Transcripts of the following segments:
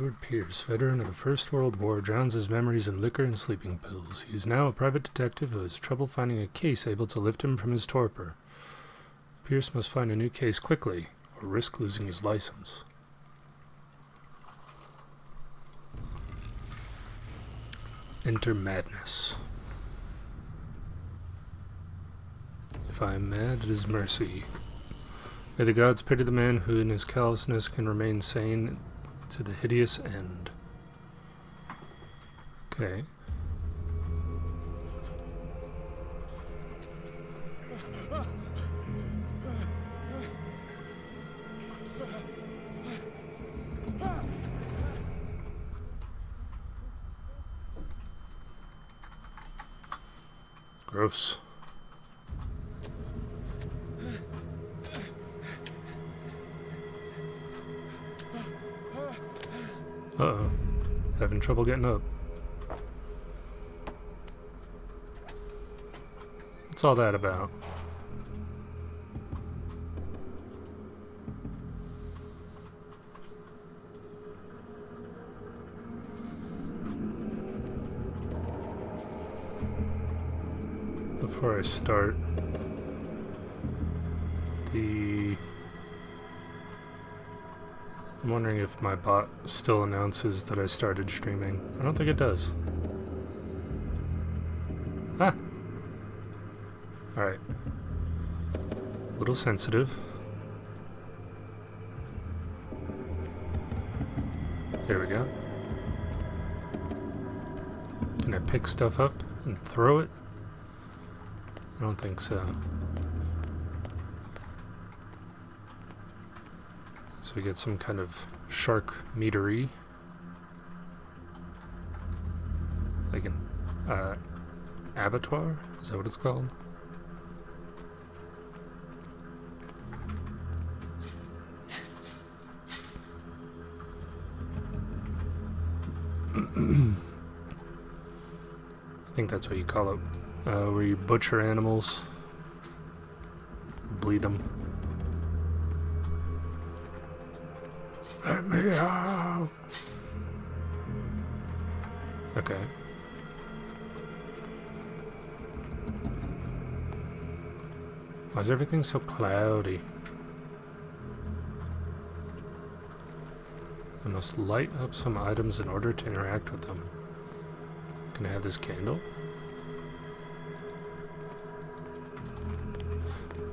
Edward Pierce, veteran of the First World War, drowns his memories in liquor and sleeping pills. He is now a private detective who has trouble finding a case able to lift him from his torpor. Pierce must find a new case quickly, or risk losing his license. Enter madness. If I am mad, it is mercy. May the gods pity the man who in his callousness can remain sane to the hideous end. Okay. Gross. Uh-oh. Having trouble getting up. What's all that about? Before I start, I'm wondering if my bot still announces that I started streaming. I don't think it does. Ah! Alright. A little sensitive. Here we go. Can I pick stuff up and throw it? I don't think so. So we get some kind of shark meatery. Like an abattoir? Is that what it's called? I think that's what you call it. Where you butcher animals. Bleed them. Let me out! Okay. Why is everything so cloudy? I must light up some items in order to interact with them. Can I have this candle?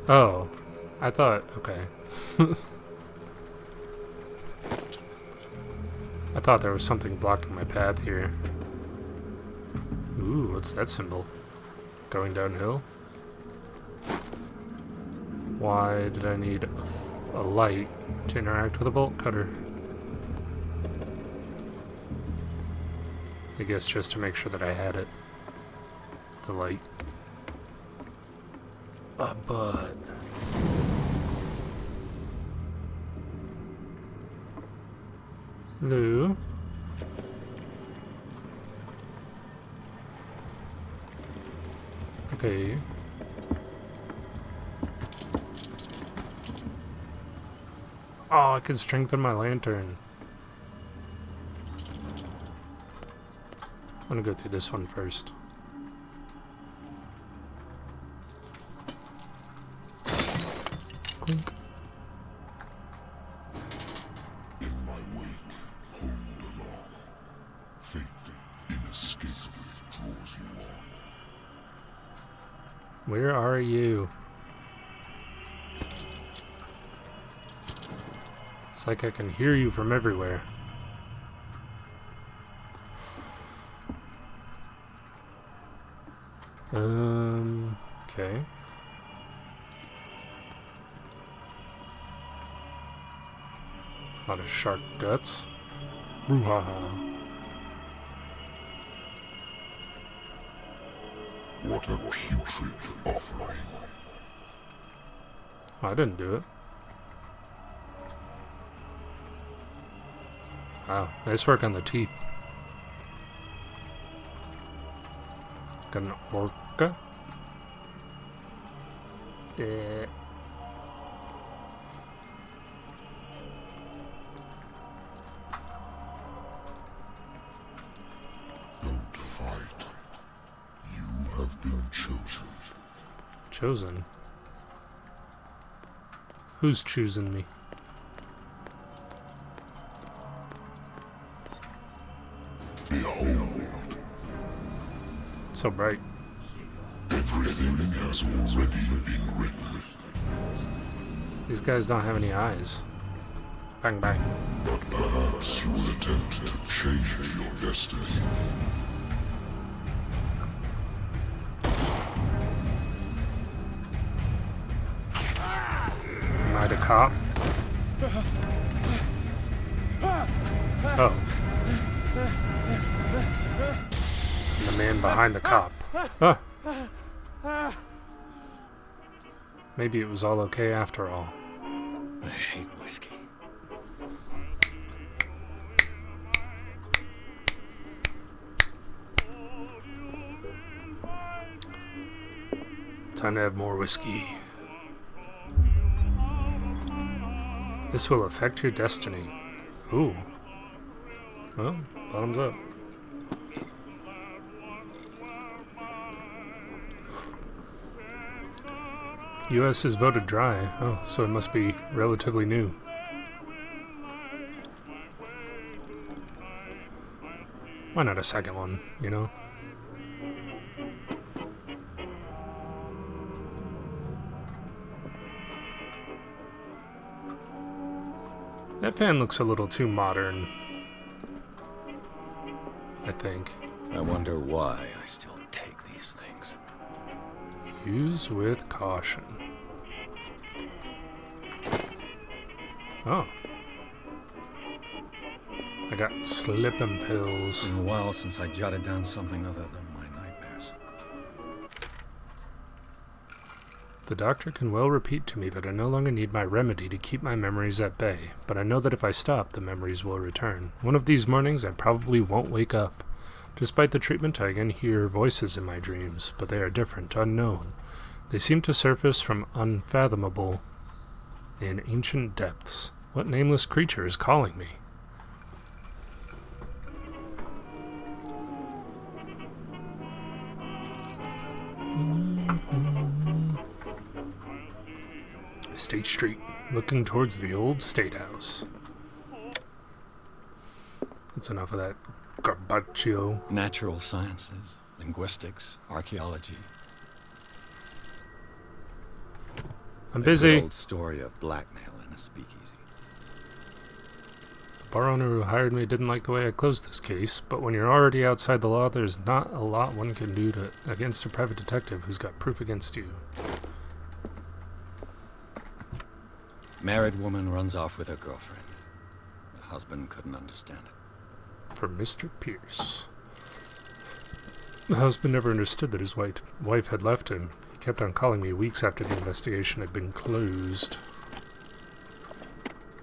Oh, I thought, okay. I thought there was something blocking my path here. Ooh, what's that symbol? Going downhill? Why did I need a light to interact with a bolt cutter? I guess just to make sure that I had it. The light. But... Hello? Okay. Oh, I can strengthen my lantern. I'm gonna go through this one first. Clink. In my wake, hold along. Fate inescapably draws you on. Where are you? It's like I can hear you from everywhere. Okay. A lot of shark guts. Brouhaha. What a putrid offering. Oh, I didn't do it. Wow, nice work on the teeth. Got an orca. Chosen? Who's choosing me? Behold, So bright. everything has already been written, These guys don't have any eyes. Bang bang. but perhaps you will attempt to change your destiny. Am I the cop? Oh. I'm the man behind the cop. Ah. Maybe it was all okay after all. I hate whiskey. Time to have more whiskey. This will affect your destiny. Ooh. Well, bottoms up. U.S. is voted dry. Oh, so it must be relatively new. Why not a second one, you know? That fan looks a little too modern, I think. I wonder why I still take these things. Use with caution. Oh. I got slipping pills. It's been a while since I jotted down something other than my nightmares. The doctor can well repeat to me that I no longer need my remedy to keep my memories at bay, but I know that if I stop, the memories will return. One of these mornings, I probably won't wake up. Despite the treatment, I again hear voices in my dreams, but they are different, unknown. They seem to surface from unfathomable in ancient depths. What nameless creature is calling me? State Street, looking towards the old State House. That's enough of that garbaccio. Natural sciences, linguistics, archaeology. I'm A busy. good old story of blackmail in a speakeasy. The bar owner who hired me didn't like the way I closed this case, but when you're already outside the law, there's not a lot one can do against a private detective who's got proof against you. Married woman runs off with her girlfriend. The husband couldn't understand it. For Mr. Pierce. The husband never understood that his wife had left him. He kept on calling me weeks after the investigation had been closed.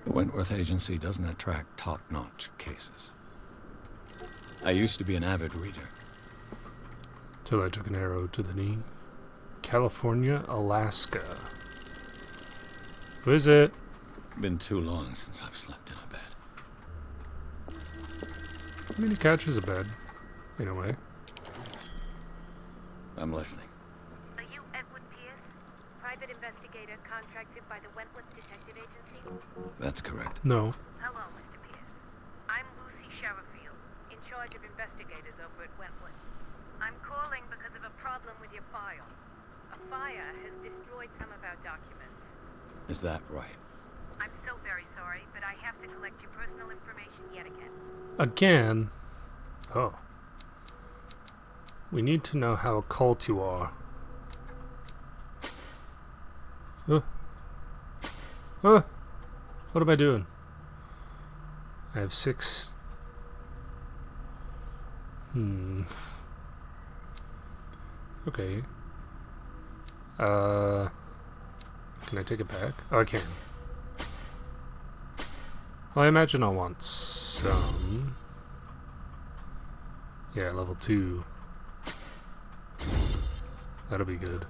The Wentworth Agency doesn't attract top-notch cases. I used to be an avid reader. Till I took an arrow to the knee. California, Alaska. Who is it? Been too long since I've slept in a bed. I mean, he couches a bed, in a way. I'm listening. Are you Edward Pierce, private investigator contracted by the Wentworth Detective Agency? That's correct. No. Hello, Mr. Pierce. I'm Lucy Sherrifield, in charge of investigators over at Wentworth. I'm calling because of a problem with your file. A fire has destroyed some of our documents. Is that right? I'm so very sorry, but I have to collect your personal information yet again. Again? Oh. We need to know how occult you are. What am I doing? I have 6. Okay. Can I take it back? Oh, I can. Well, I imagine I'll want some. Yeah, level 2. That'll be good.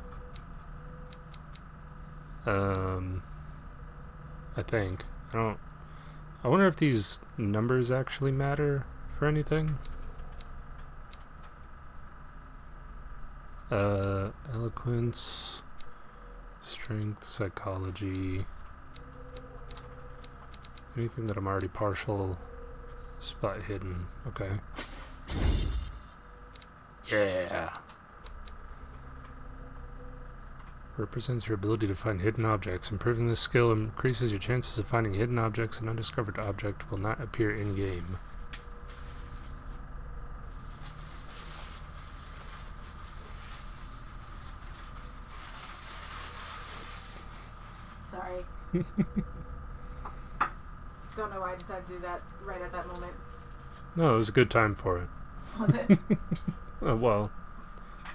I think. I wonder if these numbers actually matter for anything. Eloquence. Strength, psychology. Anything that I'm already partial. Spot hidden. Okay. Yeah. Represents your ability to find hidden objects. Improving this skill increases your chances of finding hidden objects. An undiscovered object will not appear in-game. Sorry. Don't know why I decided to do that right at that moment. No, it was a good time for it. Was it? Well,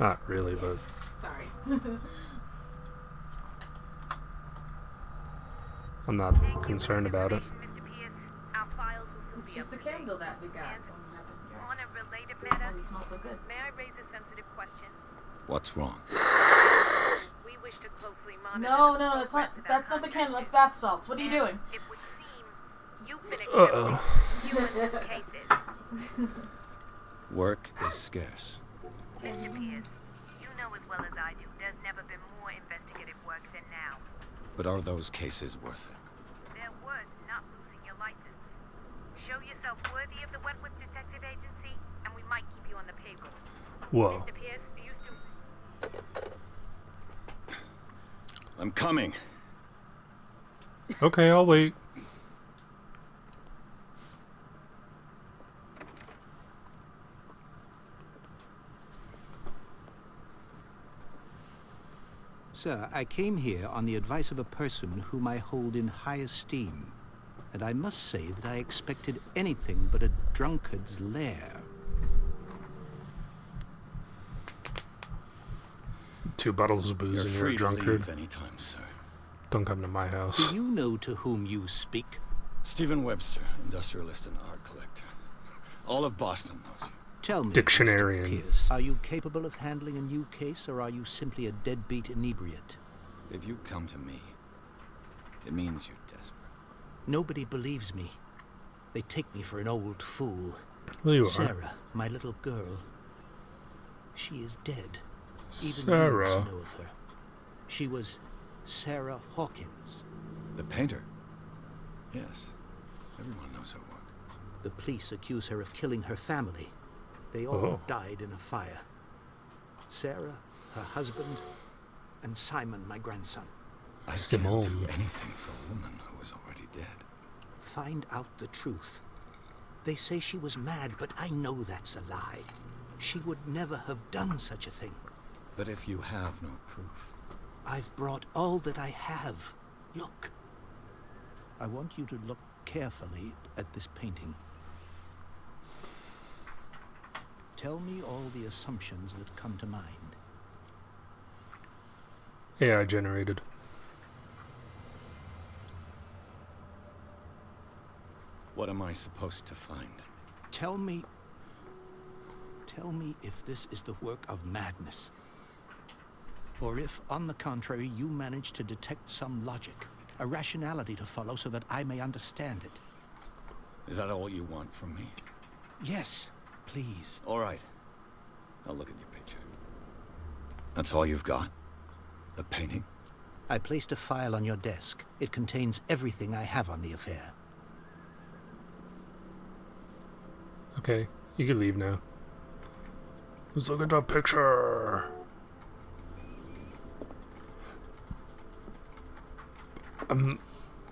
not really, but... Sorry. I'm not concerned about it. Mr. Pierce, our files will It's soon be just the up to date. candle that we got. On a related matter, It smells so good. may I raise a sensitive question? What's wrong? We wish to closely monitor No, the no, that's not the candle. That's bath salts. What are you doing? It would seem you've been Uh-oh. examining human cases. Work is scarce. Mr. Pierce, you know as well as I do, there's never been more investigative work than now. But are those cases worth it? They're worth not losing your license. Show yourself worthy of the Wentworth Detective Agency, and we might keep you on the payroll. Whoa. Mr. Pierce, do you still... I'm coming. Okay, I'll wait. Sir, I came here on the advice of a person whom I hold in high esteem, and I must say that I expected anything but a drunkard's lair. 2 bottles of booze You're and you're a free to drunkard. leave anytime, sir. Don't come to my house. Do you know to whom you speak? Stephen Webster, industrialist and art collector. All of Boston knows you. Tell me, Dictionarian. Mr. Pierce, are you capable of handling a new case, or are you simply a deadbeat inebriate? If you come to me, it means you're desperate. Nobody believes me. They take me for an old fool. Well, you are. Sarah, my little girl, she is dead. Even Sarah. you know of her. She was Sarah Hawkins. The painter? Yes. Everyone knows her work. The police accuse her of killing her family. They all Oh. died in a fire. Sarah, her husband, and Simon, my grandson. I Simone. can't do anything for a woman who is already dead. Find out the truth. They say she was mad, but I know that's a lie. She would never have done such a thing. But if you have no proof, I've brought all that I have. Look. I want you to look carefully at this painting. Tell me all the assumptions that come to mind. AI generated. what am I supposed to find? Tell me if this is the work of madness. Or if, on the contrary, you manage to detect some logic, a rationality to follow so that I may understand it. Is that all you want from me? Yes, please. All right. I'll look at your picture. That's all you've got? The painting? I placed a file on your desk. It contains everything I have on the affair. Okay, you can leave now. Let's look at the picture.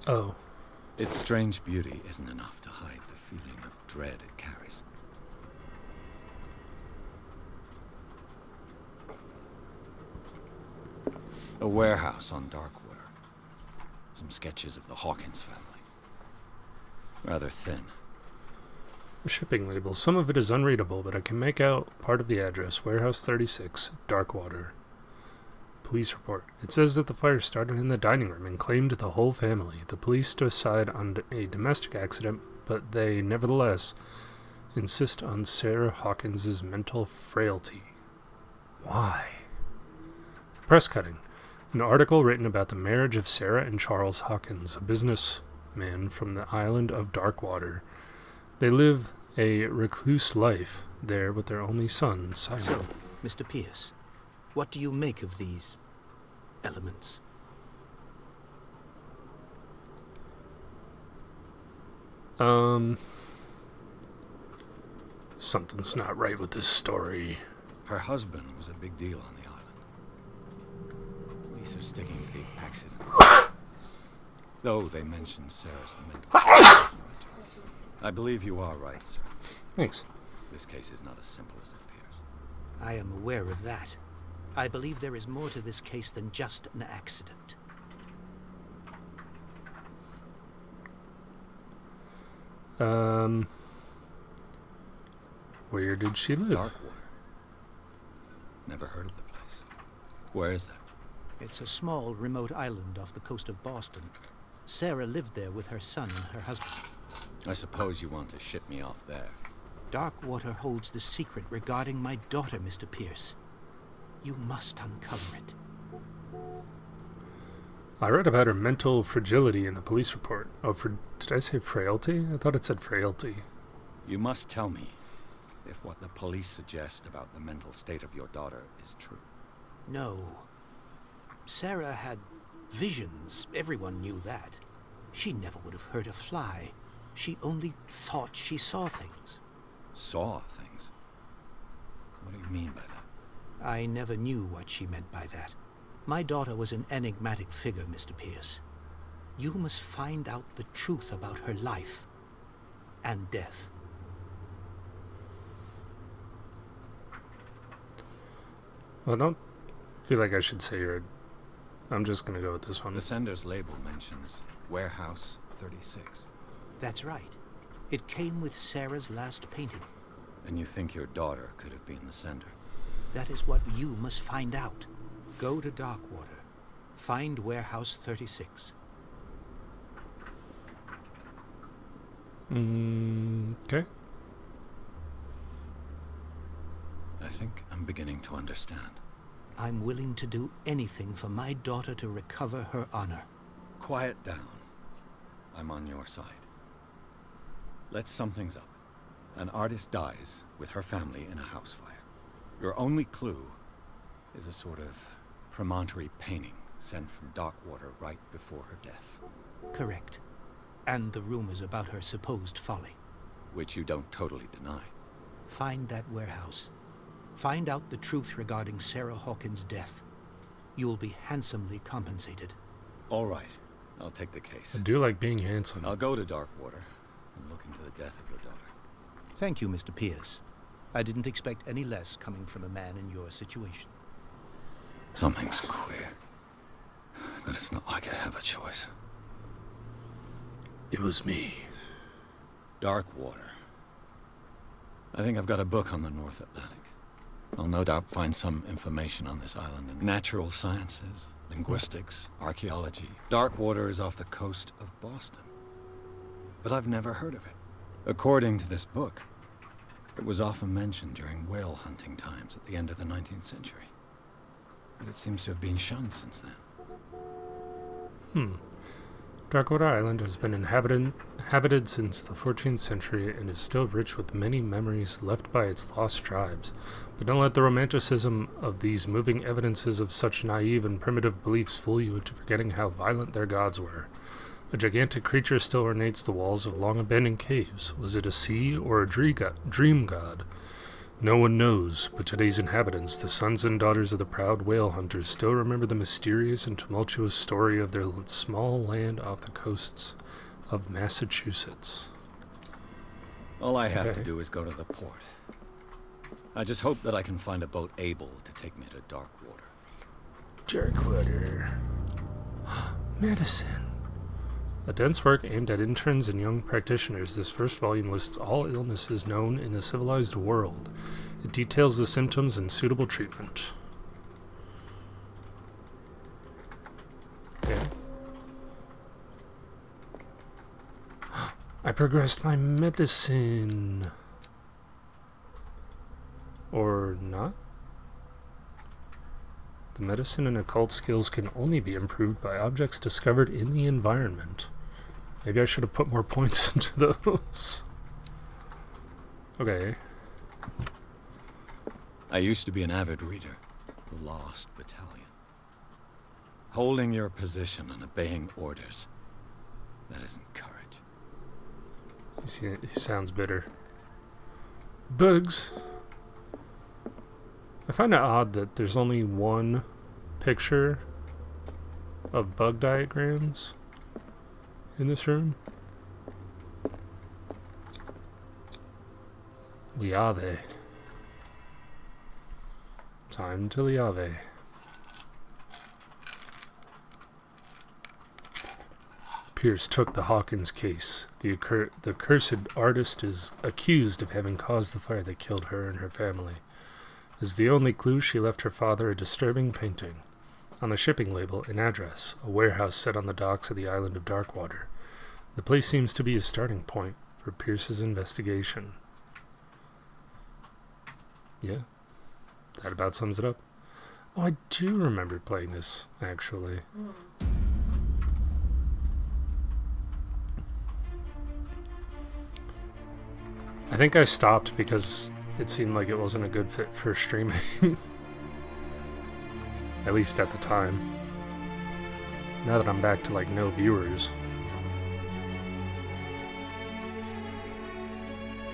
Oh. Its strange beauty isn't enough to hide the feeling of dread it carries. A warehouse on Darkwater. Some sketches of the Hawkins family. Rather thin. The shipping label. Some of it is unreadable, but I can make out part of the address. Warehouse 36, Darkwater. Police report. It says that the fire started in the dining room and claimed the whole family. The police decide on a domestic accident, but they nevertheless insist on Sarah Hawkins's mental frailty. Why? Press cutting. An article written about the marriage of Sarah and Charles Hawkins, a businessman from the island of Darkwater. They live a recluse life there with their only son, Simon. So, Mr. Pierce, what do you make of these elements? Something's not right with this story. Her husband was a big deal on the island. Police are sticking to the accident. Though they mentioned Sarah's mental health. I believe you are right, sir. Thanks. This case is not as simple as it appears. I am aware of that. I believe there is more to this case than just an accident. Where did she live? Darkwater. Never heard of the place. Where is that? It's a small, remote island off the coast of Boston. Sarah lived there with her son and her husband. I suppose you want to ship me off there. Darkwater holds the secret regarding my daughter, Mr. Pierce. You must uncover it. I read about her mental fragility in the police report. Oh, did I say frailty? I thought it said frailty. You must tell me if what the police suggest about the mental state of your daughter is true. No. Sarah had visions. Everyone knew that. She never would have hurt a fly. She only thought she saw things. Saw things? What do you mean by that? I never knew what she meant by that. My daughter was an enigmatic figure, Mr. Pierce. You must find out the truth about her life and death. Well, I don't feel like I should say her. I'm just gonna go with this one. The sender's label mentions Warehouse 36. That's right. It came with Sarah's last painting. And you think your daughter could have been the sender? That is what you must find out. Go to Darkwater. Find Warehouse 36. Okay. I think I'm beginning to understand. I'm willing to do anything for my daughter to recover her honor. Quiet down. I'm on your side. Let's sum things up. An artist dies with her family in a house fire. Your only clue is a sort of promontory painting sent from Darkwater right before her death. Correct. And the rumors about her supposed folly. Which you don't totally deny. Find that warehouse. Find out the truth regarding Sarah Hawkins' death. You will be handsomely compensated. All right. I'll take the case. I do like being handsome. I'll go to Darkwater and look into the death of your daughter. Thank you, Mr. Pierce. I didn't expect any less coming from a man in your situation. Something's queer. But it's not like I have a choice. It was me. Darkwater. I think I've got a book on the North Atlantic. I'll no doubt find some information on this island in natural sciences, linguistics, archaeology. Darkwater is off the coast of Boston. But I've never heard of it. According to this book, it was often mentioned during whale hunting times at the end of the 19th century. But it seems to have been shunned since then. Darkwater Island has been inhabited since the 14th century and is still rich with many memories left by its lost tribes. But don't let the romanticism of these moving evidences of such naive and primitive beliefs fool you into forgetting how violent their gods were. A gigantic creature still ornates the walls of long-abandoned caves. Was it a sea or a dream god? No one knows, but today's inhabitants, the sons and daughters of the proud whale hunters, still remember the mysterious and tumultuous story of their small land off the coasts of Massachusetts. All I have to do is go to the port. I just hope that I can find a boat able to take me to Darkwater. Darkwater. Medicine. A dense work aimed at interns and young practitioners, this first volume lists all illnesses known in the civilized world. It details the symptoms and suitable treatment. Okay. I progressed my medicine. Or not? The medicine and occult skills can only be improved by objects discovered in the environment. Maybe I should have put more points into those. Okay. I used to be an avid reader. The Lost Battalion. Holding your position and obeying orders. That isn't courage. He sounds bitter. Bugs. I find it odd that there's only one picture of bug diagrams in this room. Liave. Time to Liave. Pierce took the Hawkins case. The cursed artist is accused of having caused the fire that killed her and her family. As the only clue, she left her father a disturbing painting. On the shipping label, an address, a warehouse set on the docks of the island of Darkwater. The place seems to be a starting point for Pierce's investigation. Yeah, that about sums it up. Oh, I do remember playing this, actually. I think I stopped because it seemed like it wasn't a good fit for streaming. At least at the time. Now that I'm back to like no viewers,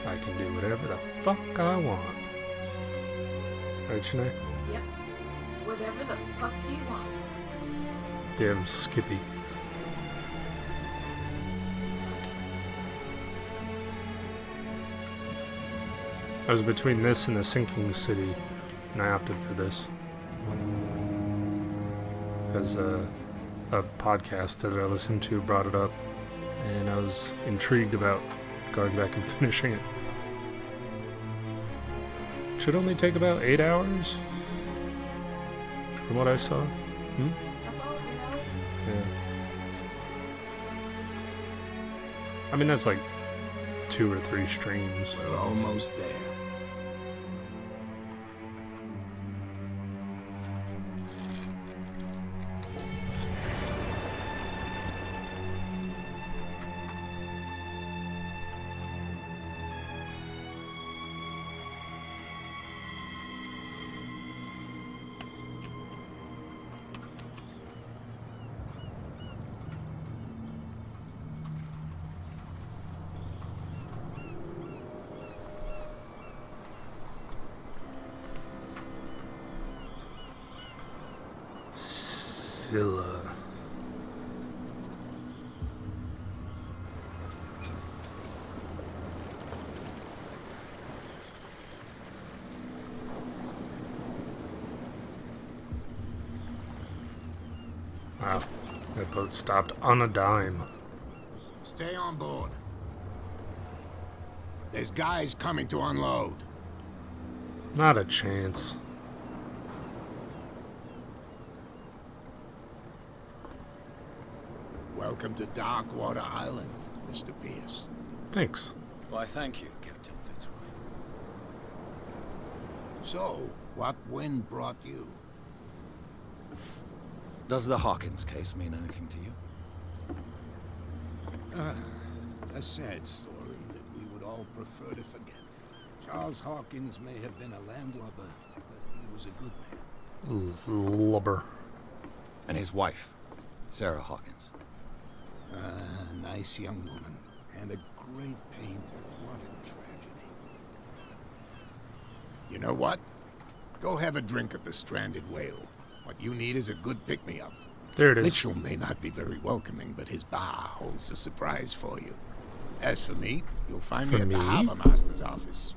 I can do whatever the fuck I want. Right, Shanae? Yep. Whatever the fuck he wants. Damn Skippy. I was between this and the Sinking City, and I opted for this. Because a podcast that I listened to brought it up, and I was intrigued about going back and finishing it. Should only take about 8 hours, from what I saw. That's all 8 hours? Yeah. I mean, that's like 2 or 3 streams. We're almost there. Zilla. Wow, that boat stopped on a dime. Stay on board. There's guys coming to unload. Not a chance. Welcome to Darkwater Island, Mr. Pierce. Thanks. Why, thank you, Captain Fitzroy. So, what wind brought you? Does the Hawkins case mean anything to you? A sad story that we would all prefer to forget. Charles Hawkins may have been a landlubber, but he was a good man. Lubber. And his wife, Sarah Hawkins. A nice young woman, and a great painter. What a tragedy. You know what? Go have a drink at the Stranded Whale. What you need is a good pick-me-up. There it is. Mitchell may not be very welcoming, but his bar holds a surprise for you. As for me, you'll find me at the Harbor Master's office.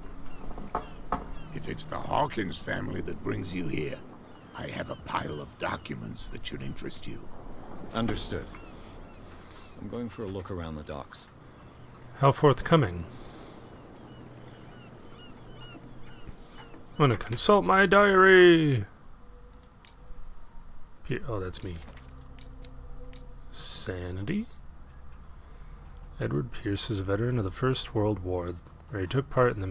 If it's the Hawkins family that brings you here, I have a pile of documents that should interest you. Understood. I'm going for a look around the docks. How forthcoming? I'm gonna consult my diary. Oh, that's me. Sanity? Edward Pierce is a veteran of the First World War, where he took part in the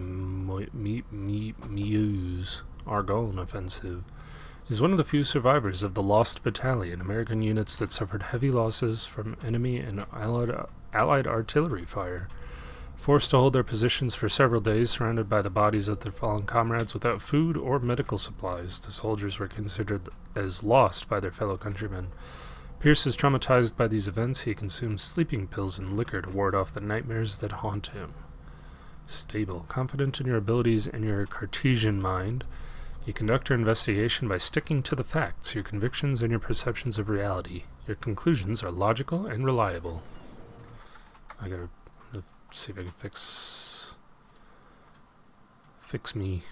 Meuse Argonne offensive. He's one of the few survivors of the Lost Battalion, American units that suffered heavy losses from enemy and Allied artillery fire. Forced to hold their positions for several days, surrounded by the bodies of their fallen comrades without food or medical supplies, the soldiers were considered as lost by their fellow countrymen. Pierce is traumatized by these events. He consumes sleeping pills and liquor to ward off the nightmares that haunt him. Stable. Confident in your abilities and your Cartesian mind, you conduct your investigation by sticking to the facts, your convictions, and your perceptions of reality. Your conclusions are logical and reliable. I gotta see if I can fix me.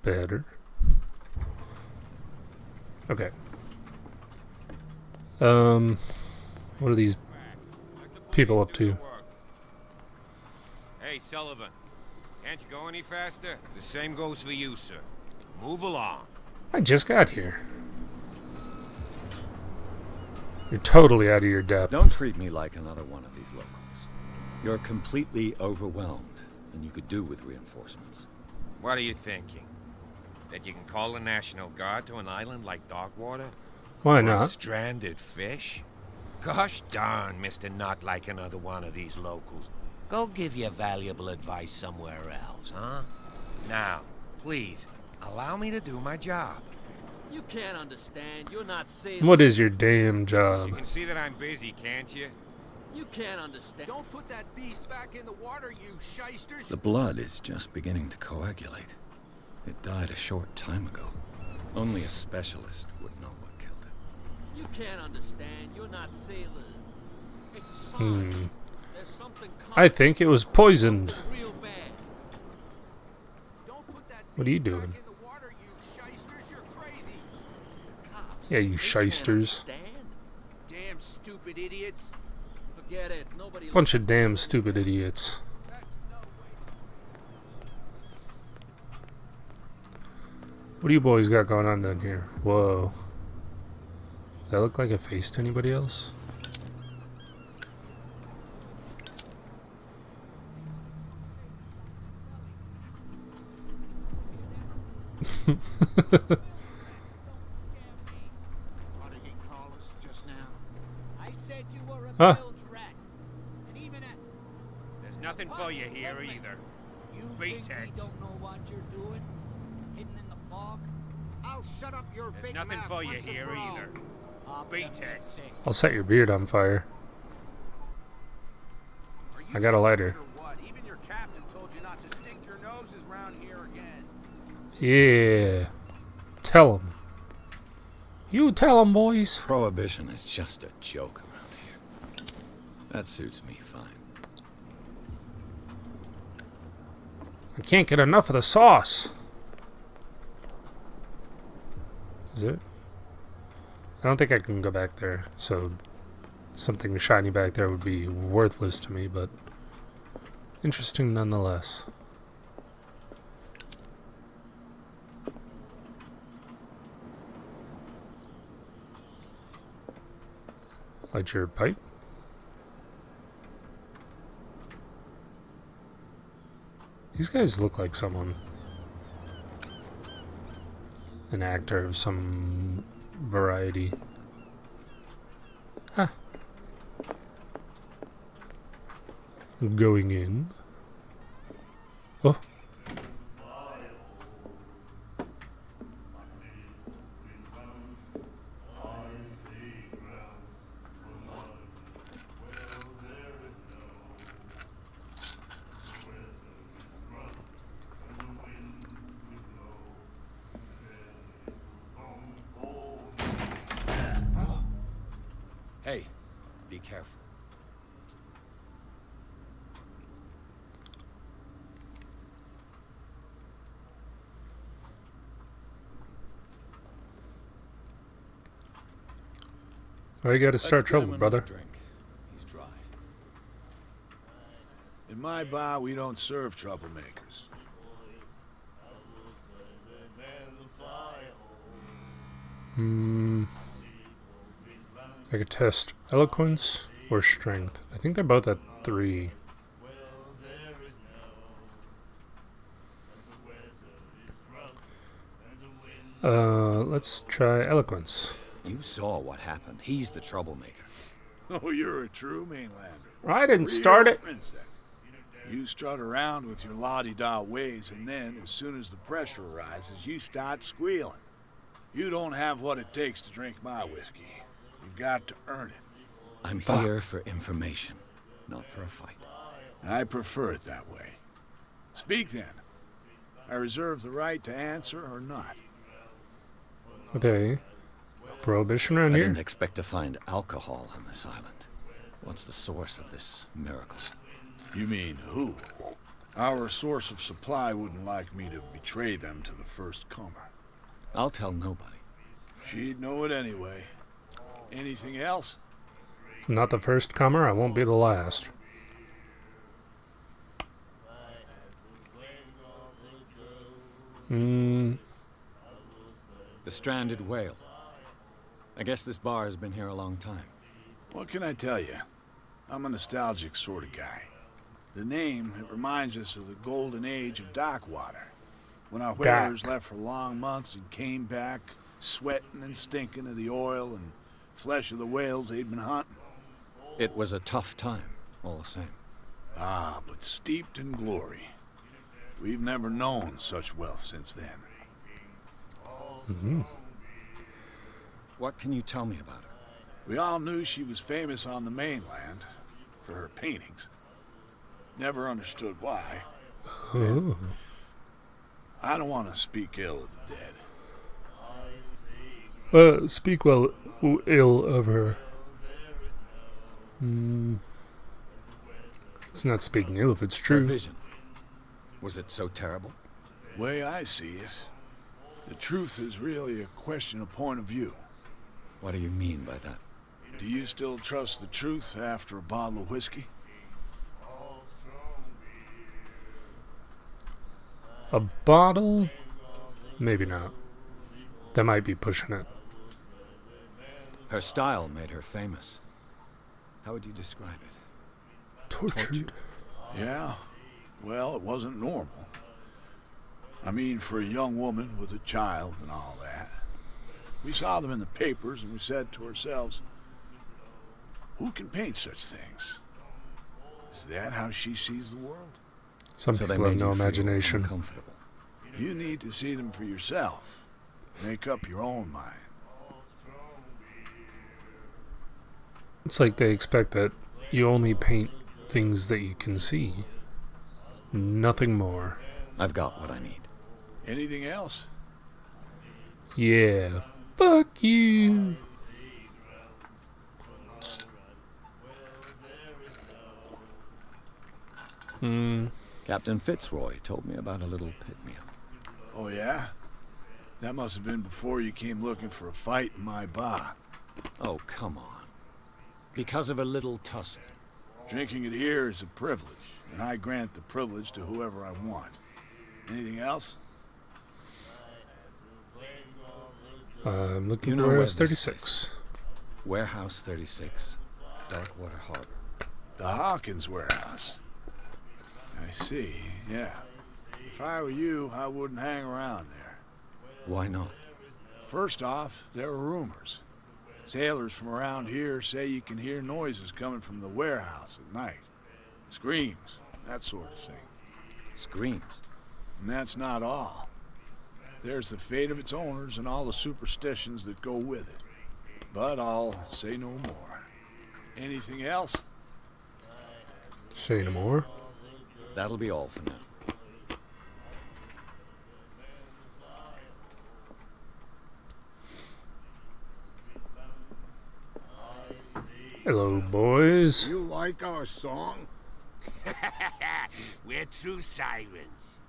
Better. Okay. What are these people up to? Hey, Sullivan. Can't you go any faster? The same goes for you, sir. Move along. I just got here. You're totally out of your depth. Don't treat me like another one of these locals. You're completely overwhelmed, and you could do with reinforcements. What are you thinking? That you can call the National Guard to an island like Darkwater? Why For a not? stranded fish? Gosh darn, Mr. Not like another one of these locals. Go give your valuable advice somewhere else, huh? Now, please, allow me to do my job. You can't understand. You're not saying. What is your damn job? You can see that I'm busy, can't you? You can't understand. Don't put that beast back in the water, you shysters. The blood is just beginning to coagulate. It died a short time ago. Only a specialist would know what killed it. You can't understand. You're not sailors. It's a sign. There's something I think it was poisoned. real bad. Don't put that What are you beast back doing? in the water, you shysters. You're crazy. Cops, Yeah, you they can't shysters. understand. Damn stupid idiots. Forget it. Nobody. Bunch of damn stupid idiots. That's no way. What do you boys got going on down here? Whoa. Does that look like a face to anybody else? What did he call us just now? I said you were a Huh? bilge rat. And even at There's nothing for you here either. you Beat think we it. don't know what you're doing? Hidden in the fog? I'll shut up your There's big nothing mouth for you once and here for all. either. I'll Beat bet it. mistake. I'll set your beard on fire. Are you I got a lighter. stupid or what? Even your captain told you not to stick your noses round here again. Yeah. Tell them. You tell them, boys. Prohibition is just a joke around here. That suits me fine. I can't get enough of the sauce. Is it? I don't think I can go back there, so something shiny back there would be worthless to me, but interesting nonetheless. Light your pipe. These guys look like someone. An actor of some variety. Ah. Going in. Oh. Hey, be careful. Well, you gotta start Let's get trouble, him brother. another drink. He's dry. In my bar, we don't serve troublemakers. I could test eloquence or strength. I think they're both at 3. Let's try eloquence. You saw what happened. He's the troublemaker. Oh, you're a true mainlander. I didn't start Real it. princess. You strut around with your la-di-da ways, and then, as soon as the pressure arises, you start squealing. You don't have what it takes to drink my whiskey. You've got to earn it. I'm here for information, not for a fight. I prefer it that way. Speak then. I reserve the right to answer or not. Okay. Prohibition around I here? didn't expect to find alcohol on this island. What's the source of this miracle? You mean who? Our source of supply wouldn't like me to betray them to the first comer. I'll tell nobody. She'd know it anyway. Anything else? Not the first comer, I won't be the last. The stranded whale. I guess this bar has been here a long time. What can I tell you? I'm a nostalgic sort of guy. The name, it reminds us of the golden age of dockwater. When our whalers left for long months and came back, sweating and stinking of the oil and flesh of the whales they'd been hunting. It was a tough time, all the same. Ah, but steeped in glory. We've never known such wealth since then. What can you tell me about her? We all knew she was famous on the mainland for her paintings. Never understood why. Oh. I don't want to speak ill of the dead. Speak well ill of her. It's not speaking ill if it's Her true. vision. Was it so terrible? Way I see it, the truth is really a question of point of view. What do you mean by that? Do you still trust the truth after a bottle of whiskey? A bottle? Maybe not. That might be pushing it. Her style made her famous. How would you describe it? Tortured. Yeah, well, it wasn't normal. I mean, for a young woman with a child and all that. We saw them in the papers and we said to ourselves, who can paint such things? Is that how she sees the world? Some So they people have made no you feel imagination. uncomfortable. You need to see them for yourself. Make up your own mind. It's like they expect that you only paint things that you can see. Nothing more. I've got what I need. Anything else? Yeah. Fuck you. Captain Fitzroy told me about a little pick-me-up. Oh, yeah? That must have been before you came looking for a fight in my bar. Oh, come on. Because of a little tussle. Drinking it here is a privilege, and I grant the privilege to whoever I want. Anything else? I'm looking You know for where Warehouse this 36. Warehouse 36, Darkwater Harbor. The Hawkins warehouse. I see, yeah. If I were you, I wouldn't hang around there. Why not? First off, there are rumors. Sailors from around here say you can hear noises coming from the warehouse at night. Screams, that sort of thing. Screams. And that's not all. There's the fate of its owners and all the superstitions that go with it. But I'll say no more. Anything else? Say no more. That'll be all for now. Hello, boys. You like our song? We're true sirens.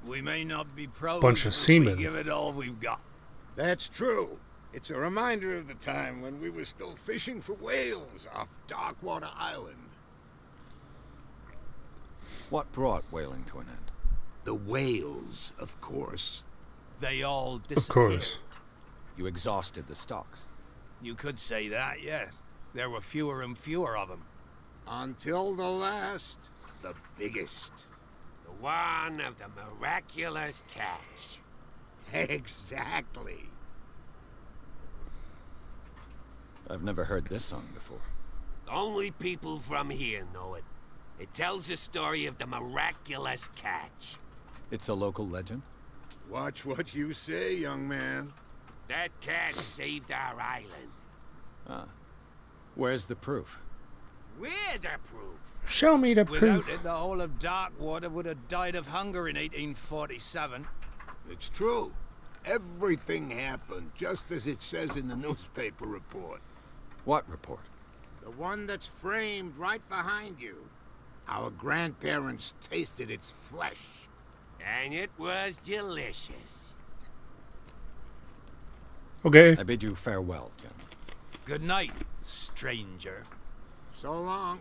We may not be pros, Bunch of but seamen. we give it all we've got. That's true. It's a reminder of the time when we were still fishing for whales off Darkwater Island. What brought whaling to an end? The whales, of course. They all Of disappeared. course. You exhausted the stocks. You could say that, yes. There were fewer and fewer of them. Until the last, the biggest. The one of the miraculous catch. Exactly. I've never heard this song before. Only people from here know it. It tells the story of the miraculous catch. It's a local legend? Watch what you say, young man. That catch saved our island. Ah. Where's the proof? We're the proof. Show me the Without proof. it, the whole of Darkwater would have died of hunger in 1847. It's true. Everything happened just as it says in the newspaper report. What report? The one that's framed right behind you. Our grandparents tasted its flesh. And it was delicious. Okay. I bid you farewell, gentlemen. Good night, stranger. So long.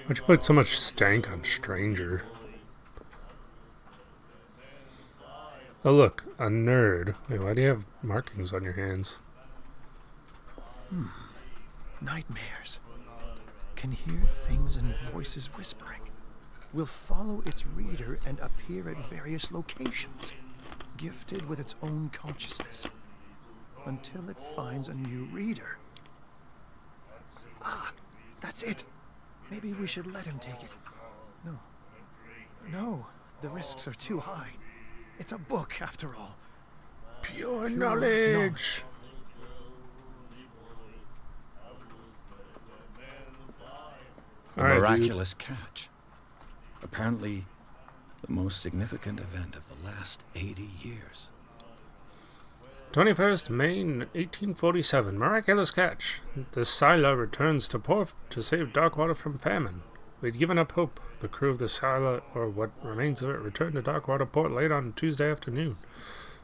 Why'd you put so much stank on stranger? Oh look, a nerd. Wait, why do you have markings on your hands? Nightmares. Can hear things and voices whispering. Will follow its reader and appear at various locations, gifted with its own consciousness, until it finds a new reader. Ah, that's it. Maybe we should let him take it. No, the risks are too high. It's a book, after all. Pure knowledge. The All right, miraculous catch. Apparently, the most significant event of the last 80 years. 21st May 1847. Miraculous catch. The Scylla returns to port to save Darkwater from famine. We'd given up hope. The crew of the Scylla, or what remains of it, returned to Darkwater port late on Tuesday afternoon.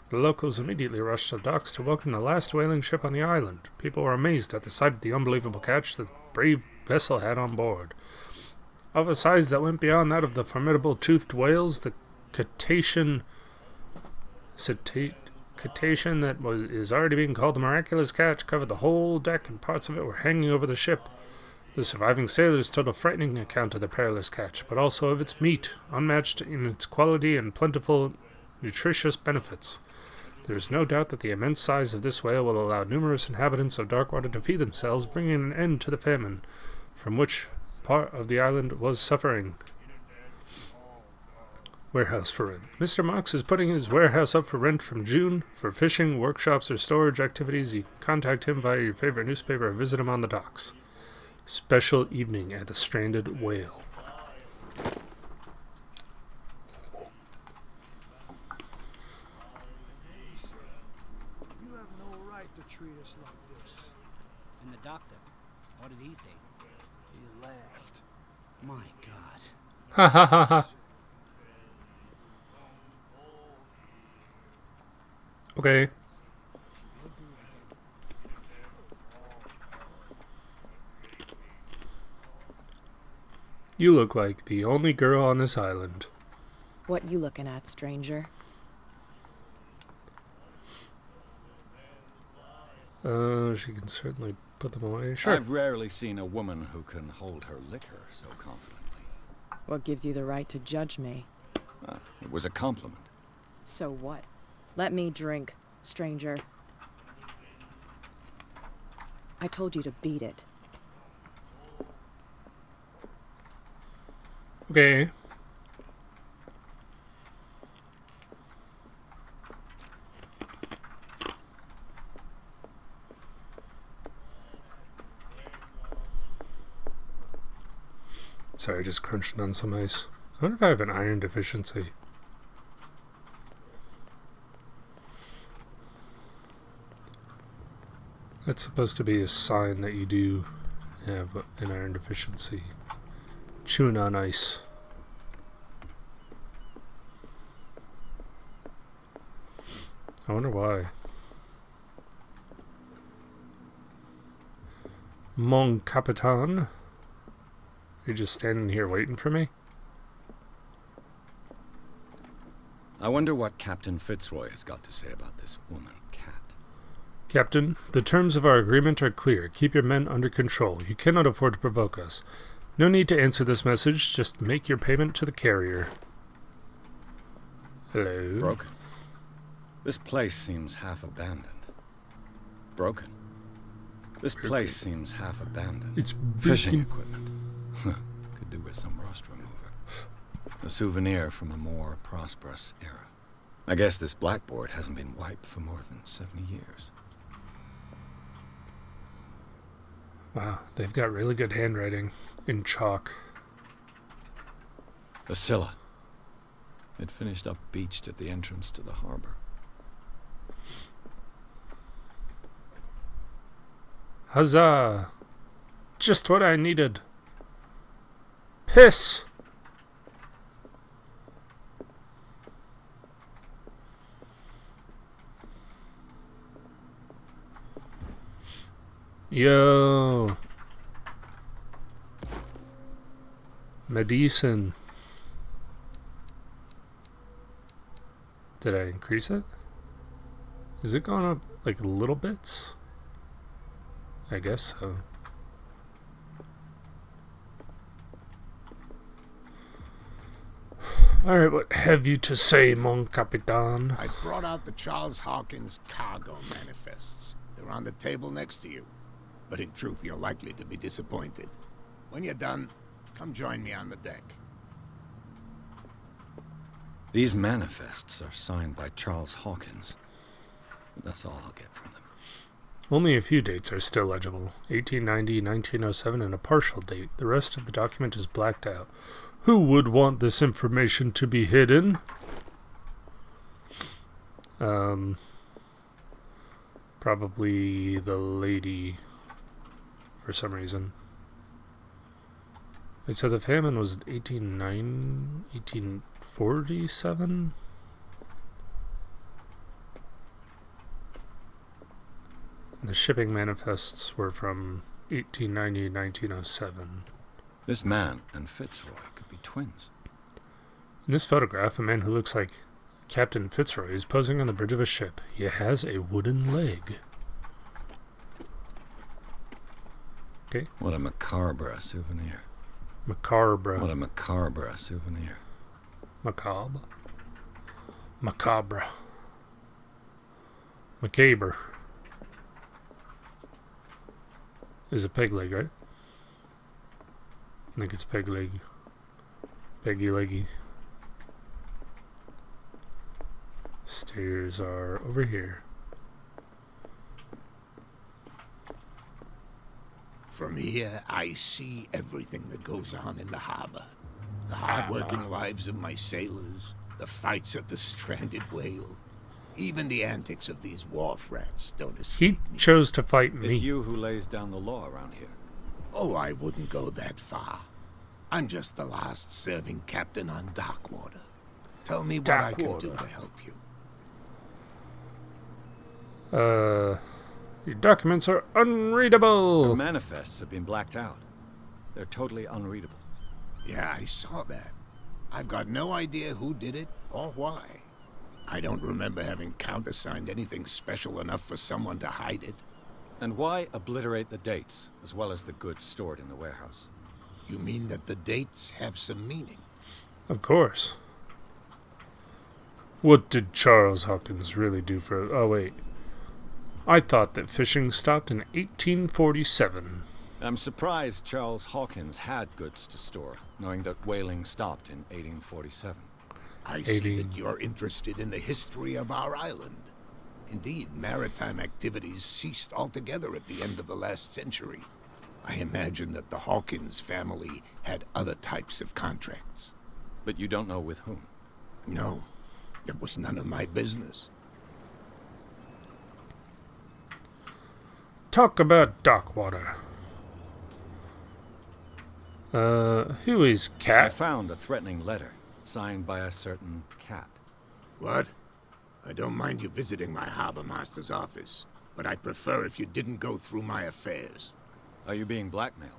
The locals immediately rushed to docks to welcome the last whaling ship on the island. People were amazed at the sight of the unbelievable catch the brave vessel had on board. Of a size that went beyond that of the formidable toothed whales, the cetacean that is already being called the miraculous catch covered the whole deck, and parts of it were hanging over the ship. The surviving sailors told a frightening account of the perilous catch, but also of its meat, unmatched in its quality and plentiful, nutritious benefits. There is no doubt that the immense size of this whale will allow numerous inhabitants of Darkwater to feed themselves, bringing an end to the famine, from which part of the island was suffering. Warehouse for rent. Mr. Marks is putting his warehouse up for rent from June. For fishing, workshops, or storage activities, you can contact him via your favorite newspaper or visit him on the docks. Special evening at the Stranded Whale. You have no right to treat us like this. And the doctor, what did he say? He laughed. My God. Ha ha ha ha. Okay. You look like the only girl on this island. What you looking at, stranger? She can certainly put them away. Sure. I've rarely seen a woman who can hold her liquor so confidently. What gives you the right to judge me? It was a compliment. So what? Let me drink, stranger. I told you to beat it. Okay. Sorry, I just crunched on some ice. I wonder if I have an iron deficiency. That's supposed to be a sign that you do have an iron deficiency. Chewing on ice. I wonder why. Mon Capitan. You're just standing here waiting for me? I wonder what Captain Fitzroy has got to say about this woman, Cat. Captain, the terms of our agreement are clear. Keep your men under control. You cannot afford to provoke us. No need to answer this message. Just make your payment to the carrier. Hello? Broken. This place seems half abandoned. Broken. This place seems half abandoned. It's fishing equipment. Could do with some rust remover. A souvenir from a more prosperous era. I guess this blackboard hasn't been wiped for more than 70 years. Wow, they've got really good handwriting in chalk. The Scylla. It finished up beached at the entrance to the harbor. Huzzah! Just what I needed. Piss! Yo! Medicine. Did I increase it? Is it going up like little bits? I guess so. Alright, what have you to say, mon capitan? I brought out the Charles Hawkins cargo manifests. They're on the table next to you. But in truth, you're likely to be disappointed. When you're done, come join me on the deck. These manifests are signed by Charles Hawkins. That's all I'll get from them. Only a few dates are still legible. 1890, 1907, and a partial date. The rest of the document is blacked out. Who would want this information to be hidden? Probably the lady, for some reason. It said the famine was 1847? The shipping manifests were from 1890 to 1907. This man and Fitzroy could be twins. In this photograph, a man who looks like Captain Fitzroy is posing on the bridge of a ship. He has a wooden leg. Okay. What a macabre souvenir. Macabre. What a macabre souvenir. Macabre. Macabre. Macabre. Is a peg leg, right? I think it's peg leg. Peggy leggy. Stairs are over here. From here, I see everything that goes on in the harbor. The hard-working lives of my sailors, the fights of the stranded whale, even the antics of these wharf rats don't escape me. He chose to fight me. It's you who lays down the law around here. Oh, I wouldn't go that far. I'm just the last serving captain on Darkwater. Tell me what I can do to help you. Your documents are unreadable. Your manifests have been blacked out. They're totally unreadable. Yeah, I saw that. I've got no idea who did it or why. I don't remember having countersigned anything special enough for someone to hide it. And why obliterate the dates, as well as the goods stored in the warehouse? You mean that the dates have some meaning? Of course. What did Charles Hawkins really do for... Oh, wait. I thought that fishing stopped in 1847. I'm surprised Charles Hawkins had goods to store, knowing that whaling stopped in 1847. I see that you're interested in the history of our island. Indeed, maritime activities ceased altogether at the end of the last century. I imagine that the Hawkins family had other types of contracts. But you don't know with whom? No, it was none of my business. Talk about Darkwater. Who is Cat? I found a threatening letter, signed by a certain Cat. What? I don't mind you visiting my harbor master's office, but I'd prefer if you didn't go through my affairs. Are you being blackmailed?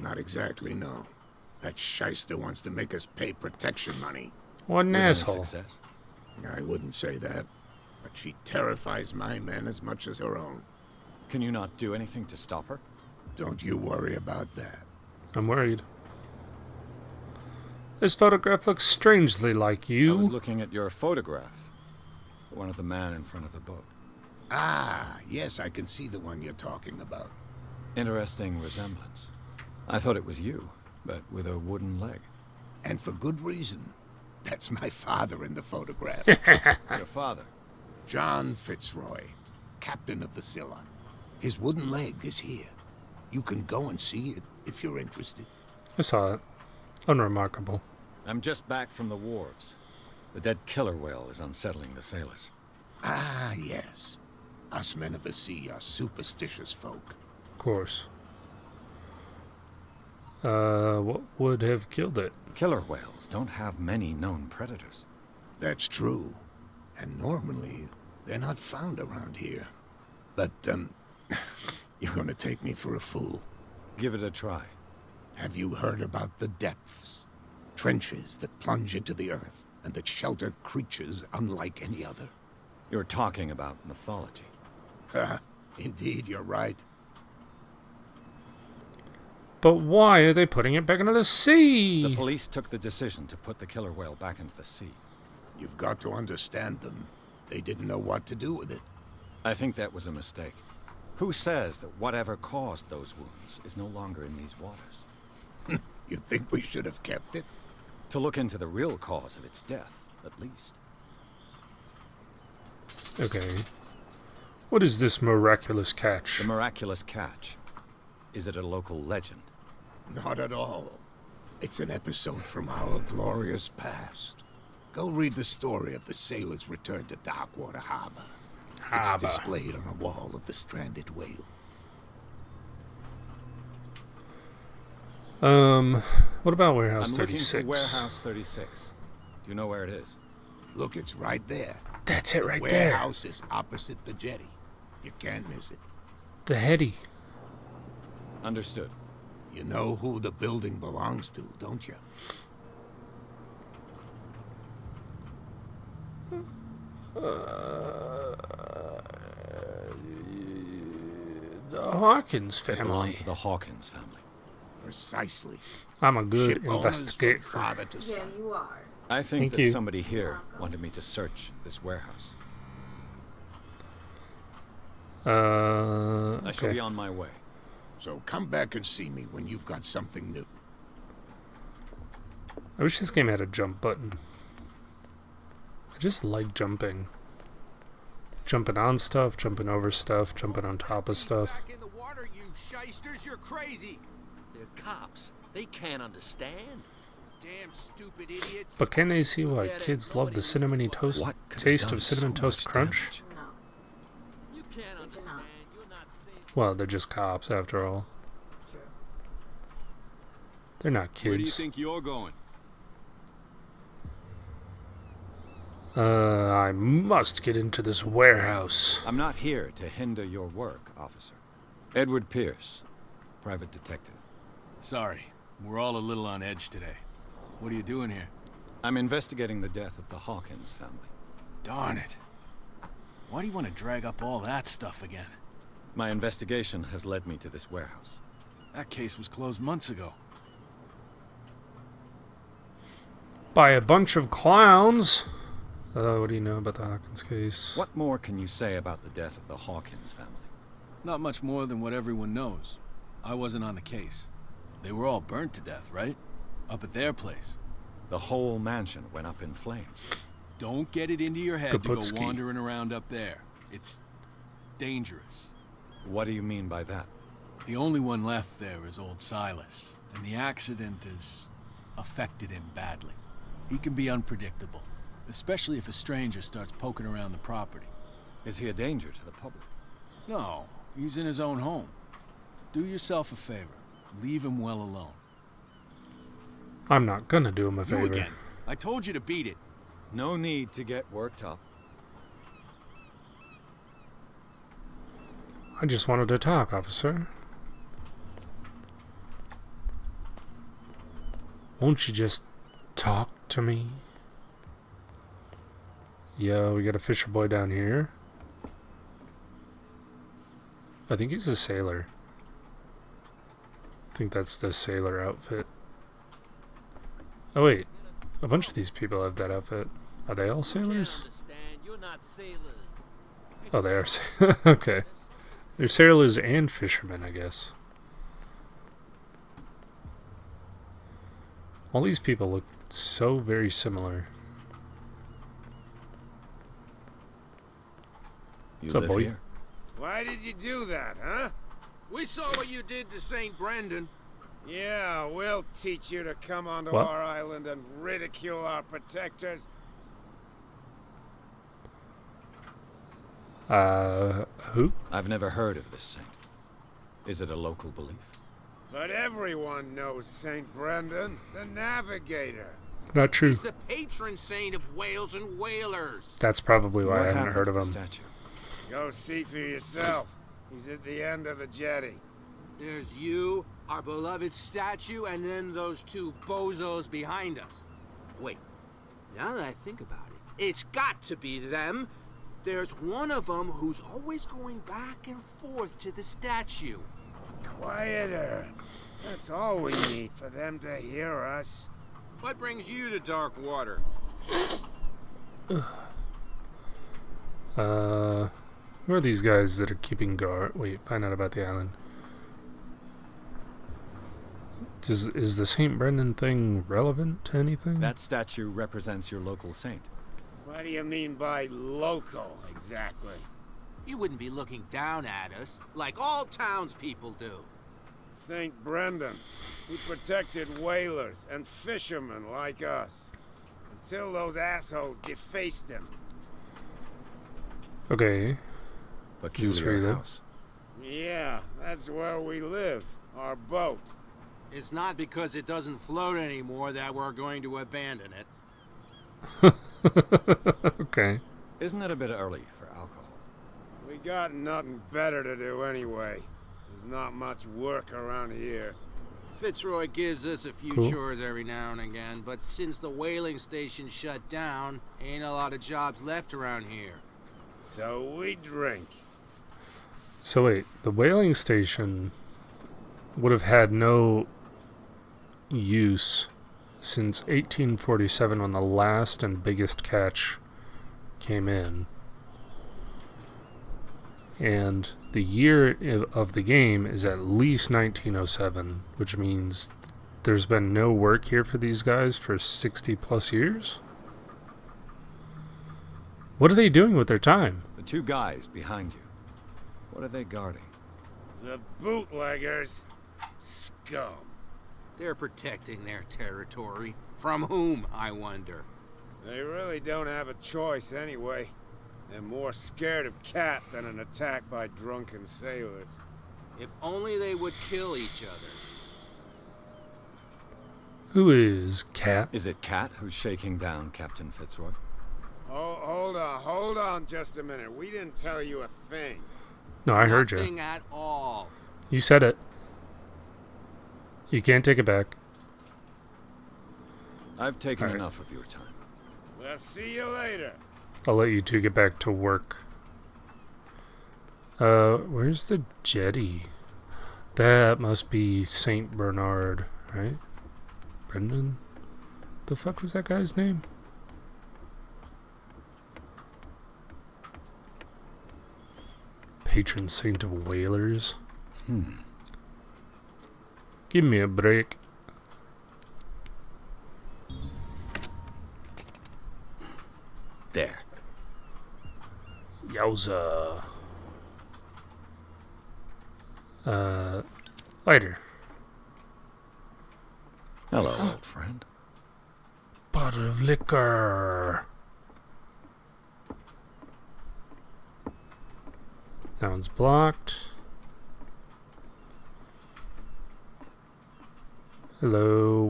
Not exactly, no. That shyster wants to make us pay protection money. What an asshole. Success? I wouldn't say that, but she terrifies my men as much as her own. Can you not do anything to stop her? Don't you worry about that. I'm worried. This photograph looks strangely like you. I was looking at your photograph. One of the man in front of the boat. Ah, yes, I can see the one you're talking about. Interesting resemblance. I thought it was you, but with a wooden leg. And for good reason. That's my father in the photograph. Your father? John Fitzroy, captain of the Scylla. His wooden leg is here. You can go and see it if you're interested. I saw it. Unremarkable. I'm just back from the wharves. The dead killer whale is unsettling the sailors. Ah, yes. Us men of the sea are superstitious folk. Of course. What would have killed it? Killer whales don't have many known predators. That's true. And normally, they're not found around here. But, you're gonna take me for a fool. Give it a try. Have you heard about the depths? Trenches that plunge into the earth, and that shelter creatures unlike any other. You're talking about mythology. Indeed, you're right. But why are they putting it back into the sea? The police took the decision to put the killer whale back into the sea. You've got to understand them. They didn't know what to do with it. I think that was a mistake. Who says that whatever caused those wounds is no longer in these waters? You think we should have kept it? To look into the real cause of its death, at least. Okay. What is this miraculous catch? The miraculous catch. Is it a local legend? Not at all. It's an episode from our glorious past. Go read the story of the sailor's return to Darkwater Harbor. It's displayed on a wall of the stranded whale. What about Warehouse 36? I'm looking for Warehouse 36. Do you know where it is? Look, it's right there. That's it right the there. Warehouse is opposite the jetty. You can't miss it. The heady. Understood. You know who the building belongs to, don't you? The Hawkins family. It belonged to the Hawkins family. Precisely. I'm a good Ship owners investigator. from father to son. Yeah, you are. I think Thank that you. somebody here wanted me to search this warehouse. I shall Okay. be on my way. So come back and see me when you've got something new. I wish this game had a jump button. I just like jumping. Jumping on stuff, jumping over stuff, jumping on top of stuff. Back in the water, you shysters, you're crazy. They're cops. They can't understand. Damn stupid idiots. But can they see why kids love the cinnamony toast What could have taste done of cinnamon so toast much crunch? damage? No. You can't understand. You're not safe. Well, they're just cops after all. True. They're not Where do you kids. think you're going? I must get into this warehouse. I'm not here to hinder your work, officer. Edward Pierce, private detective. Sorry, we're all a little on edge today. What are you doing here? I'm investigating the death of the Hawkins family. Darn it. Why do you want to drag up all that stuff again? My investigation has led me to this warehouse. That case was closed months ago. By a bunch of clowns. What do you know about the Hawkins case? What more can you say about the death of the Hawkins family? Not much more than what everyone knows. I wasn't on the case. They were all burnt to death, right? Up at their place. The whole mansion went up in flames. Don't get it into your head to go Kaputski. wandering around up there. It's dangerous. What do you mean by that? The only one left there is old Silas, and the accident has affected him badly. He can be unpredictable, especially if a stranger starts poking around the property. Is he a danger to the public? No, he's in his own home. Do yourself a favor. Leave him well alone. I'm not gonna do him a You favor. again. I told you to beat it. No need to get worked up. I just wanted to talk, officer. Won't you just talk to me? Yo, we got a fisher boy down here. I think he's a sailor. I think that's the sailor outfit. Oh wait, a bunch of these people have that outfit. Are they all You can't sailors? understand. You're not sailors. Oh, they are. Okay. They're sailors and fishermen, I guess. All these people look so very similar. You What's up, live boy? here? Why did you do that, huh? We saw what you did to St. Brendan. Yeah, we'll teach you to come onto What? our island and ridicule our protectors. Who? I've never heard of this saint. Is it a local belief? But everyone knows St. Brendan, the navigator. Not true. He's the patron saint of whales and whalers. That's probably why What I haven't happened heard to of the him. statue? Go see for yourself. He's at the end of the jetty. There's you, our beloved statue, and then those two bozos behind us. Wait, now that I think about it, it's got to be them. There's one of them who's always going back and forth to the statue. Quieter. That's all we need for them to hear us. What brings you to dark water? Who are these guys that are keeping guard? Wait, find out about the island. Is the St. Brendan thing relevant to anything? That statue represents your local saint. What do you mean by local, exactly? You wouldn't be looking down at us, like all townspeople do. St. Brendan. He protected whalers and fishermen like us. Until those assholes defaced him. Okay. Peculiar house. Yeah, that's where we live. Our boat. It's not because it doesn't float anymore that we're going to abandon it. Okay. Isn't it a bit early for alcohol? We got nothing better to do anyway. There's not much work around here. Fitzroy gives us a few Cool. chores every now and again, but since the whaling station shut down, ain't a lot of jobs left around here. So we drink. So wait, the whaling station would have had no use since 1847 when the last and biggest catch came in. And the year of the game is at least 1907, which means there's been no work here for these guys for 60 plus years? What are they doing with their time? The two guys behind you. What are they guarding? The bootleggers. Scum. They're protecting their territory. From whom, I wonder? They really don't have a choice anyway. They're more scared of Cat than an attack by drunken sailors. If only they would kill each other. Who is Cat? Is it Cat who's shaking down Captain Fitzroy? Oh, hold on just a minute. We didn't tell you a thing. No, I heard you. Nothing at all. You said it. You can't take it back. I've taken All right. enough of your time. We'll see you later. I'll let you two get back to work. Where's the jetty? That must be St. Bernard, right? Brendan? The fuck was that guy's name? Patron saint of whalers. Give me a break. There. Yowza. Lighter. Hello, old friend. Bottle of liquor. That one's blocked. Hello,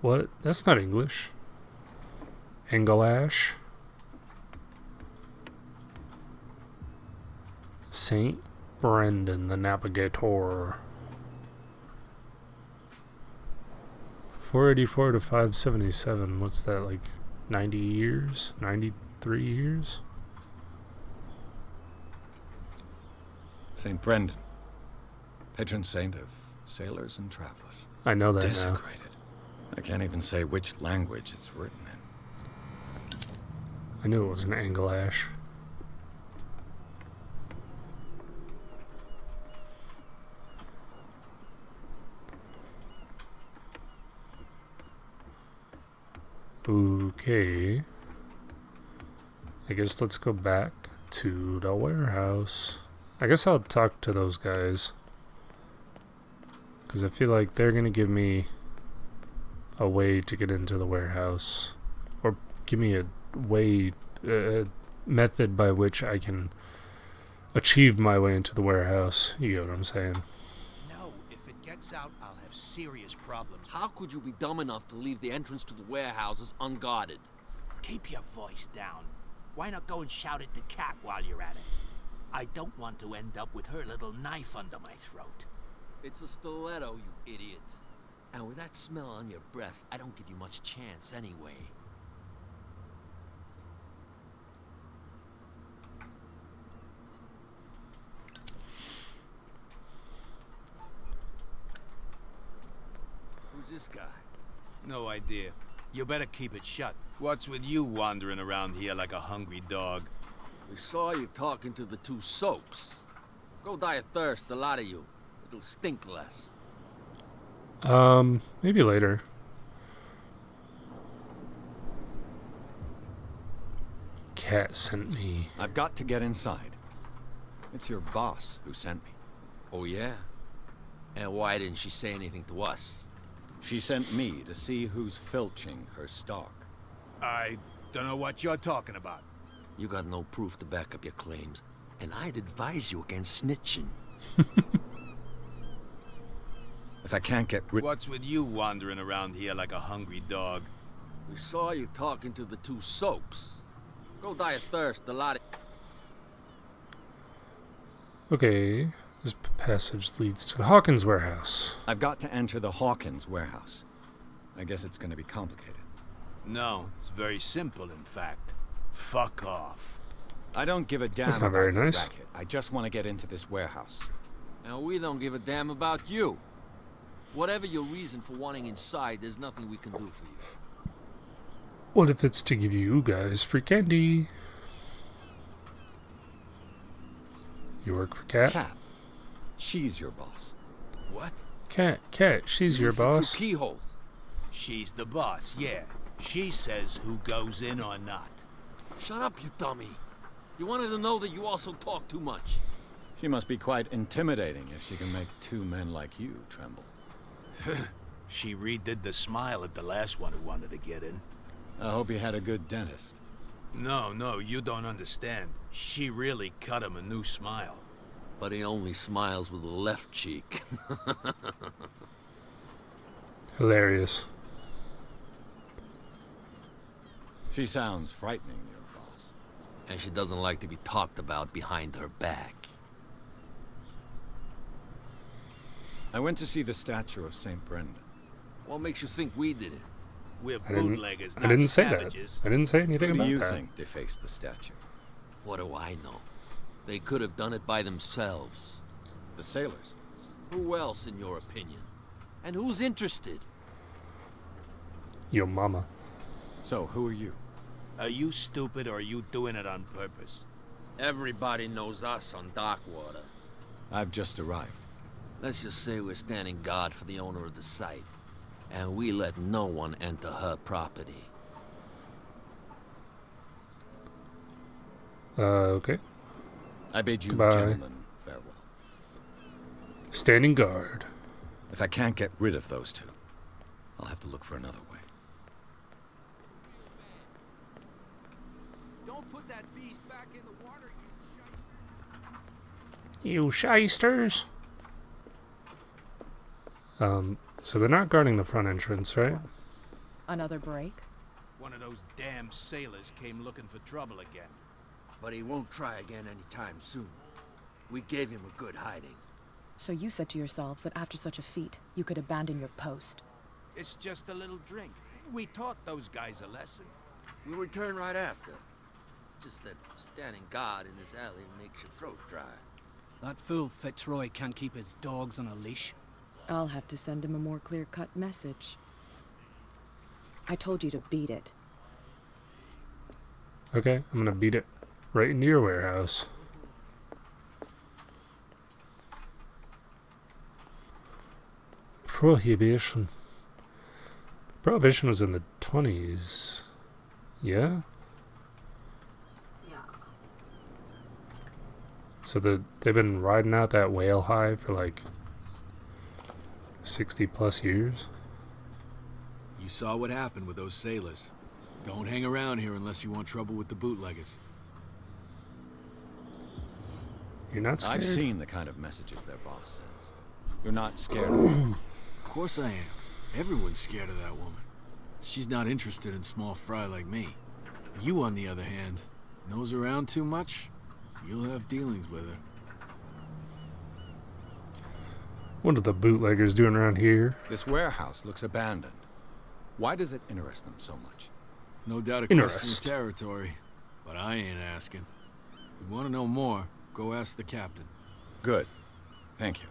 what? That's not English. Engelash. St. Brendan the Navigator. 484 to 577. What's that, like 90 years? 93 years? St. Brendan. Patron saint of sailors and travelers. I know that now. Desecrated. I can't even say which language it's written in. I knew it was an Engelash. Okay. I guess let's go back to the warehouse. I guess I'll talk to those guys. Because I feel like they're going to give me a way to get into the warehouse. Or give me a way, a method by which I can achieve my way into the warehouse. You get what I'm saying? No, if it gets out, I'll have serious problems. How could you be dumb enough to leave the entrance to the warehouses unguarded? Keep your voice down. Why not go and shout at the cat while you're at it? I don't want to end up with her little knife under my throat. It's a stiletto, you idiot. And with that smell on your breath, I don't give you much chance anyway. Who's this guy? No idea. You better keep it shut. What's with you wandering around here like a hungry dog? We saw you talking to the two soaks. Go die of thirst, the lot of you. It'll stink less. Maybe later. Cat sent me. I've got to get inside. It's your boss who sent me. Oh, yeah? And why didn't she say anything to us? She sent me to see who's filching her stock. I don't know what you're talking about. You got no proof to back up your claims, and I'd advise you against snitching. If I can't get rid... What's with you wandering around here like a hungry dog? We saw you talking to the two soaks. Go die of thirst, the lot of... Okay, this passage leads to the Hawkins warehouse. I've got to enter the Hawkins warehouse. I guess it's going to be complicated. No, it's very simple, in fact. Fuck off. I don't give a damn That's not about very the nice. racket. I just want to get into this warehouse. And we don't give a damn about you. Whatever your reason for wanting inside, there's nothing we can do for you. What if it's to give you guys free candy? You work for Cat? Cat. She's your boss. What? Cat, she's your boss. Through keyholes. She's the boss, yeah. She says who goes in or not. Shut up, you dummy. You wanted to know that you also talk too much. She must be quite intimidating if she can make two men like you tremble. She redid the smile at the last one who wanted to get in. I hope you had a good dentist. No, you don't understand. She really cut him a new smile. But he only smiles with the left cheek. Hilarious. She sounds frightening, your boss. And she doesn't like to be talked about behind her back. I went to see the statue of St. Brendan. What makes you think we did it? We're I didn't, bootleggers, I not didn't say savages. that. I didn't say anything Who about do you that. think defaced the statue? What do I know? They could have done it by themselves. The sailors. Who else, in your opinion? And who's interested? Yo mama. So, who are you? Are you stupid or are you doing it on purpose? Everybody knows us on Darkwater. I've just arrived. Let's just say we're standing guard for the owner of the site. And we let no one enter her property. Okay. I bid you, Goodbye. gentlemen, farewell. Standing guard. If I can't get rid of those two, I'll have to look for another way. Don't put that beast back in the water, You shysters. So they're not guarding the front entrance, right? Another break? One of those damn sailors came looking for trouble again. But he won't try again anytime soon. We gave him a good hiding. So you said to yourselves that after such a feat, you could abandon your post. It's just a little drink. We taught those guys a lesson. We'll return right after. It's just that standing guard in this alley makes your throat dry. That fool Fitzroy can't keep his dogs on a leash. I'll have to send him a more clear-cut message. I told you to beat it. Okay, I'm gonna beat it right into your warehouse. Prohibition. Prohibition was in the 20s. Yeah? Yeah. So they've been riding out that whale high for like 60 plus years? You saw what happened with those sailors. Don't hang around here unless you want trouble with the bootleggers. You're not scared? I've seen the kind of messages their boss sends. You're not scared of them? Of course I am. Everyone's scared of that woman. She's not interested in small fry like me. You, on the other hand, nose around too much, you'll have dealings with her. What are the bootleggers doing around here? This warehouse looks abandoned. Why does it interest them so much? No doubt a question of territory, but I ain't asking. If you want to know more, go ask the captain. Good. Thank you.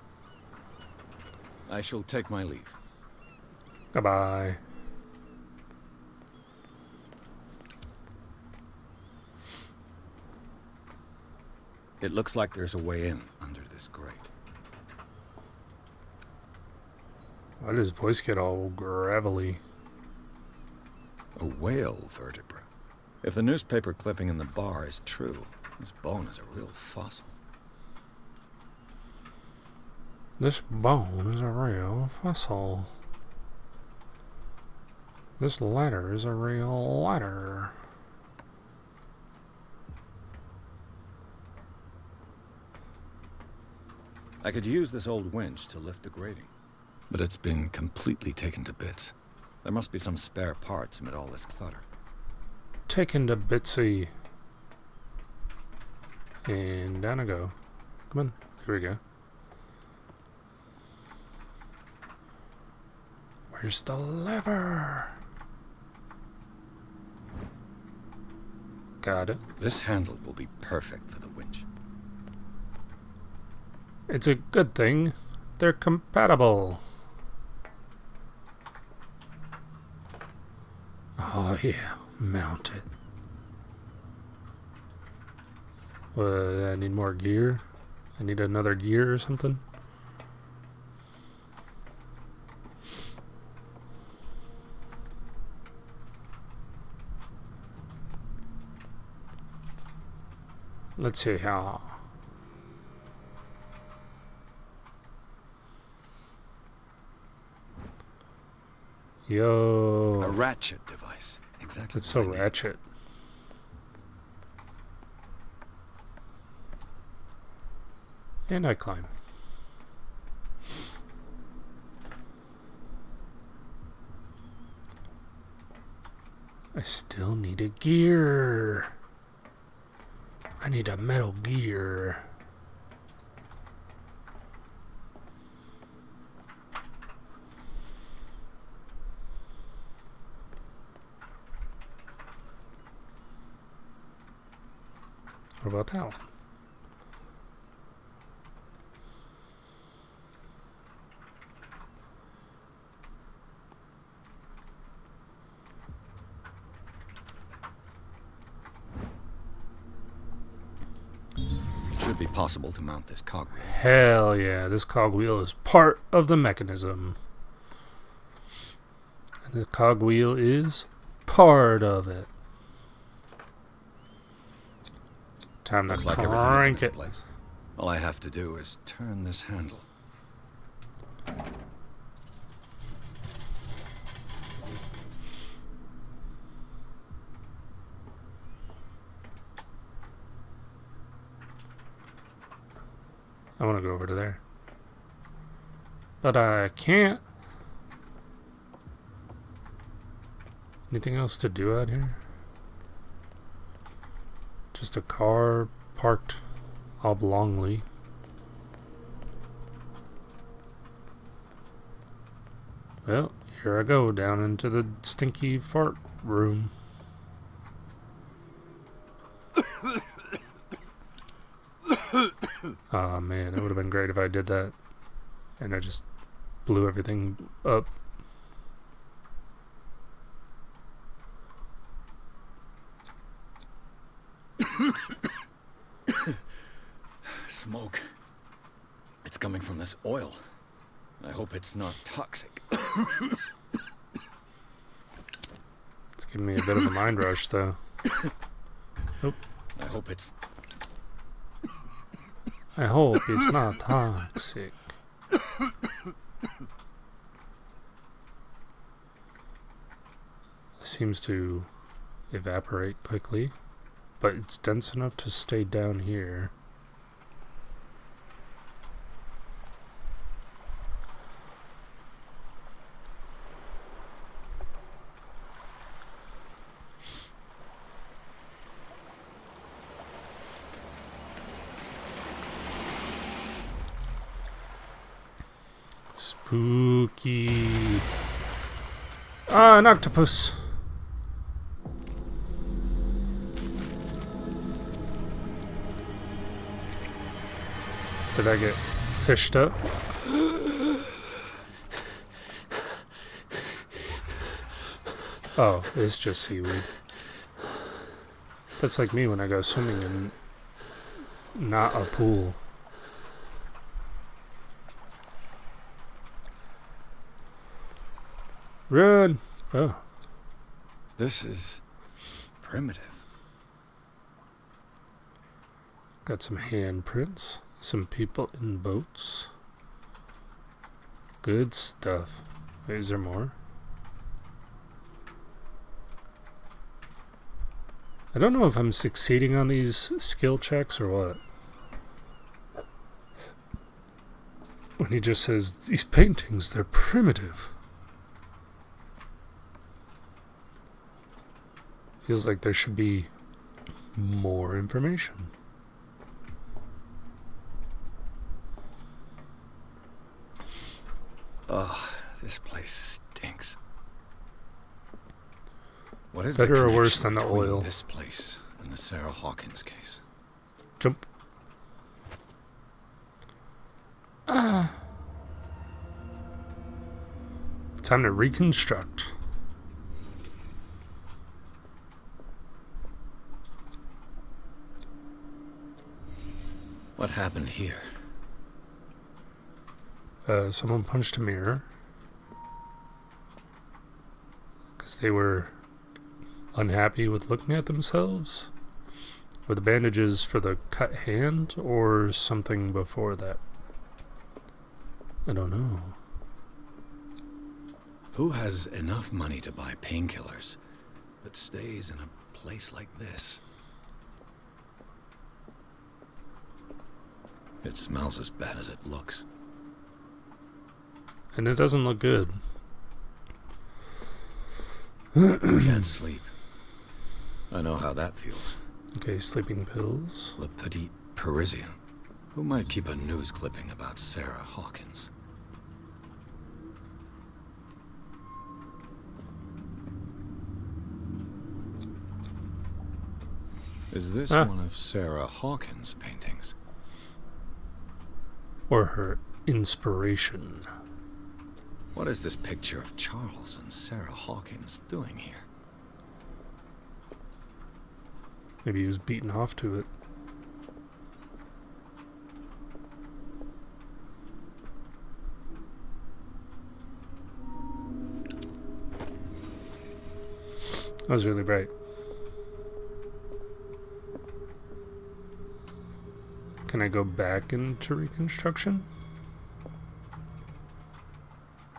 I shall take my leave. Goodbye. It looks like there's a way in under this grate. Why does his voice get all gravelly? A whale vertebra. If the newspaper clipping in the bar is true, this bone is a real fossil. This bone is a real fossil. This ladder is a real ladder. I could use this old winch to lift the grating, but it's been completely taken to bits. There must be some spare parts amid all this clutter. Taken to Bitsy. And down I go. Come on. Here we go. Where's the lever? Got it. This handle will be perfect for the winch. It's a good thing. They're compatible. Oh yeah, mount it. I need more gear. I need another gear or something. Let's see how. Yo. A ratchet device. Exactly. It's so ratchet. And I climb. I still need a gear. I need a metal gear. What about that one? It should be possible to mount this cogwheel. Hell yeah, this cogwheel is part of the mechanism. And the cogwheel is part of it. Time to crank it. Place. All I have to do is turn this handle. I want to go over to there. But I can't. Anything else to do out here? Just a car parked oblongly. Well, here I go down into the stinky fart room. Oh man, it would have been great if I did that. And I just blew everything up. Smoke. It's coming from this oil. I hope it's not toxic. Give me a bit of a mind rush, though. Nope. I hope it's not toxic. It seems to evaporate quickly, but it's dense enough to stay down here. Spooky. Ah, an octopus. Did I get fished up? Oh, it's just seaweed. That's like me when I go swimming in not a pool. Run! Oh. This is primitive. Got some handprints. Some people in boats. Good stuff. Wait, is there more? I don't know if I'm succeeding on these skill checks or what. When he just says, these paintings, they're primitive. Feels like there should be more information. Ugh, this place stinks. What is better the or worse than the between oil? This place and the Sarah Hawkins case. Jump. Time to reconstruct. What happened here? Someone punched a mirror. Because they were unhappy with looking at themselves. Were the bandages for the cut hand or something before that? I don't know. Who has enough money to buy painkillers, but stays in a place like this? It smells as bad as it looks. And it doesn't look good. Can't sleep. I know how that feels. Okay, sleeping pills. Le Petit Parisien. Who might keep a news clipping about Sarah Hawkins? Is this one of Sarah Hawkins' paintings? Or her inspiration. What is this picture of Charles and Sarah Hawkins doing here? Maybe he was beaten off to it. That was really bright. Can I go back into reconstruction?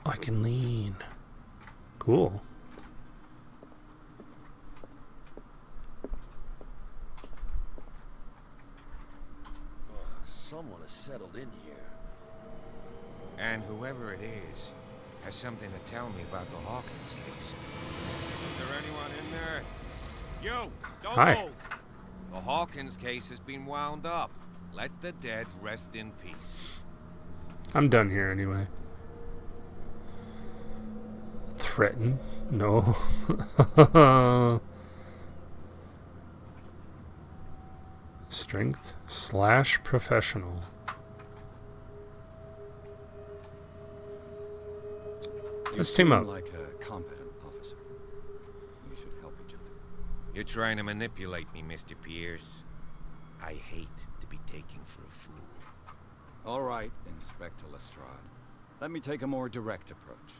Oh, I can lean. Cool. Someone has settled in here. And whoever it is has something to tell me about the Hawkins case. Is there anyone in there? You! Don't Hi. move! The Hawkins case has been wound up. Let the dead rest in peace. I'm done here anyway. Threaten? No. Strength / professional. Let's team up. Like a competent officer. We should help each other. You're trying to manipulate me, Mr. Pierce. I hate to be taken for a fool. All right, Inspector Lestrade. Let me take a more direct approach.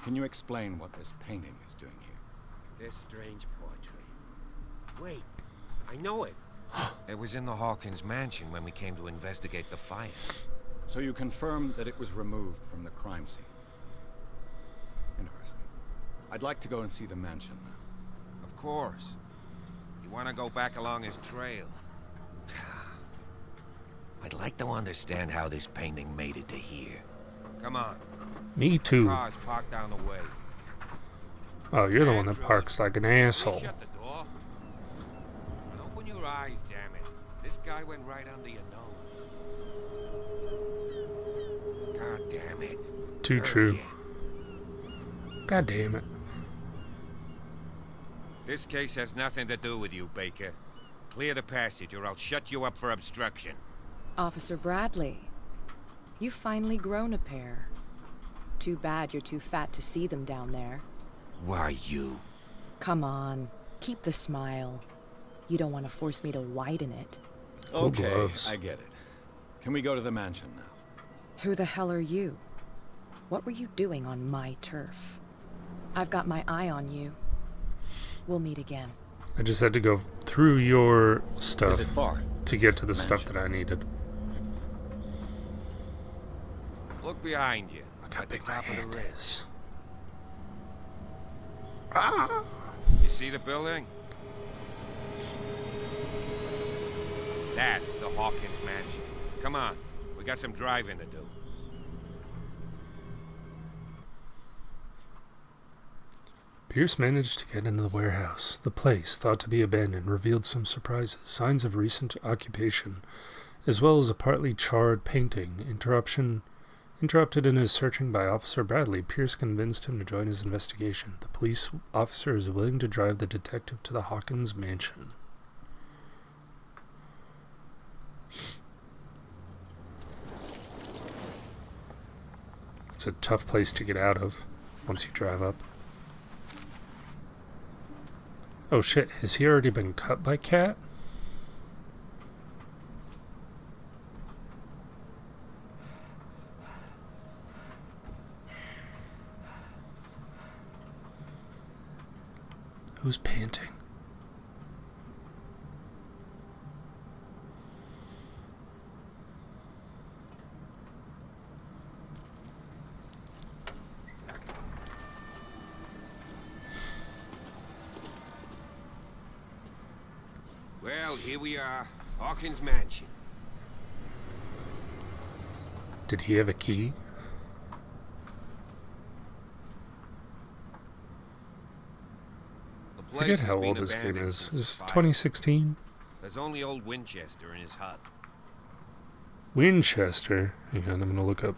Can you explain what this painting is doing here? This strange portrait. Wait, I know it. It was in the Hawkins mansion when we came to investigate the fire. So you confirm that it was removed from the crime scene. Interesting. I'd like to go and see the mansion now. Of course. You want to go back along his trail? I'd like to understand how this painting made it to here. Come on. Me too. Car's parked down the way. Oh, you're the one that parks like an asshole. Shut the door. And open your eyes, damn it. This guy went right under your nose. God damn it. Too true. God damn it. This case has nothing to do with you, Baker. Clear the passage or I'll shut you up for obstruction. Officer Bradley, you've finally grown a pair. Too bad you're too fat to see them down there. Why you? Come on, keep the smile. You don't want to force me to widen it. Okay, I get it. Can we go to the mansion now? Who the hell are you? What were you doing on my turf? I've got my eye on you. We'll meet again. I just had to go through your stuff Is it far? to get to the stuff that I needed. Look behind you. At the top of the ridge. Ah! You see the building? That's the Hawkins mansion. Come on, we got some driving to do. Pierce managed to get into the warehouse. The place, thought to be abandoned, revealed some surprises, signs of recent occupation, as well as a partly charred painting. Interrupted in his searching by Officer Bradley, Pierce convinced him to join his investigation. The police officer is willing to drive the detective to the Hawkins mansion. It's a tough place to get out of once you drive up. Oh shit, has he already been cut by Cat? Who's panting? Well, here we are. Hawkins mansion. Did he have a key? I forget how old this game is. Is it 2016? There's only old Winchester in his hut. Winchester? Hang on, I'm gonna look up.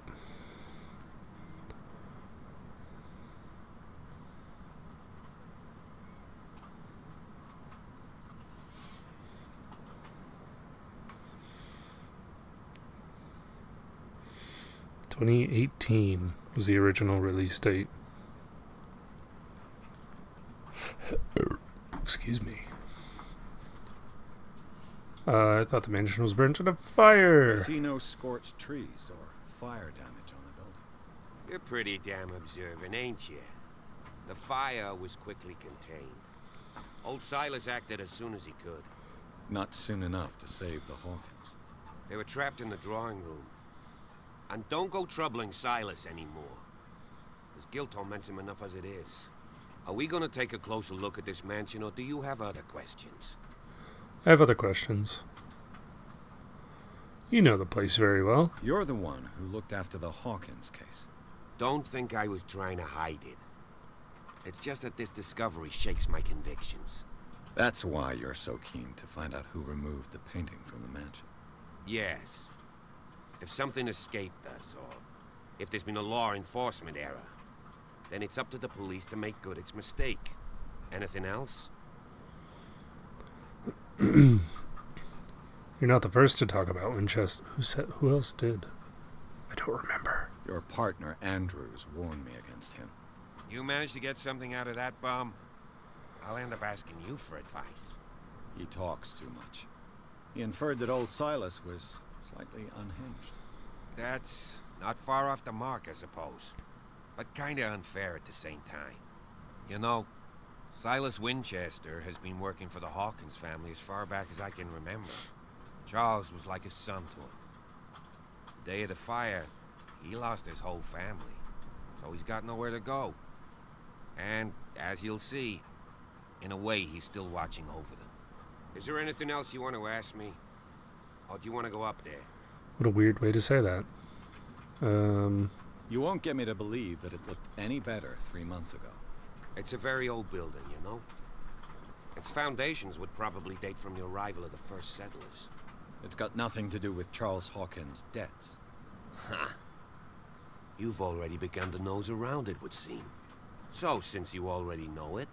(2018) was the original release date. Excuse me. I thought the mansion was burnt in a fire. I see no scorched trees or fire damage on the building. You're pretty damn observant, ain't you? The fire was quickly contained. Old Silas acted as soon as he could. Not soon enough to save the Hawkins. They were trapped in the drawing room. And don't go troubling Silas anymore. His guilt torments him enough as it is. Are we gonna take a closer look at this mansion, or do you have other questions? I have other questions. You know the place very well. You're the one who looked after the Hawkins case. Don't think I was trying to hide it. It's just that this discovery shakes my convictions. That's why you're so keen to find out who removed the painting from the mansion. Yes. If something escaped us, or if there's been a law enforcement error, then it's up to the police to make good its mistake. Anything else? You're not the first to talk about Winchester. Who else did? I don't remember. Your partner, Andrews, warned me against him. You managed to get something out of that bum? I'll end up asking you for advice. He talks too much. He inferred that old Silas was slightly unhinged. That's not far off the mark, I suppose. But kinda unfair at the same time. You know, Silas Winchester has been working for the Hawkins family as far back as I can remember. Charles was like a son to him. The day of the fire, he lost his whole family, so he's got nowhere to go. And, as you'll see, in a way, he's still watching over them. Is there anything else you want to ask me? Or do you want to go up there? What a weird way to say that. You won't get me to believe that it looked any better 3 months ago. It's a very old building, you know? Its foundations would probably date from the arrival of the first settlers. It's got nothing to do with Charles Hawkins' debts. Ha! You've already begun to nose around, it would seem. So, since you already know it,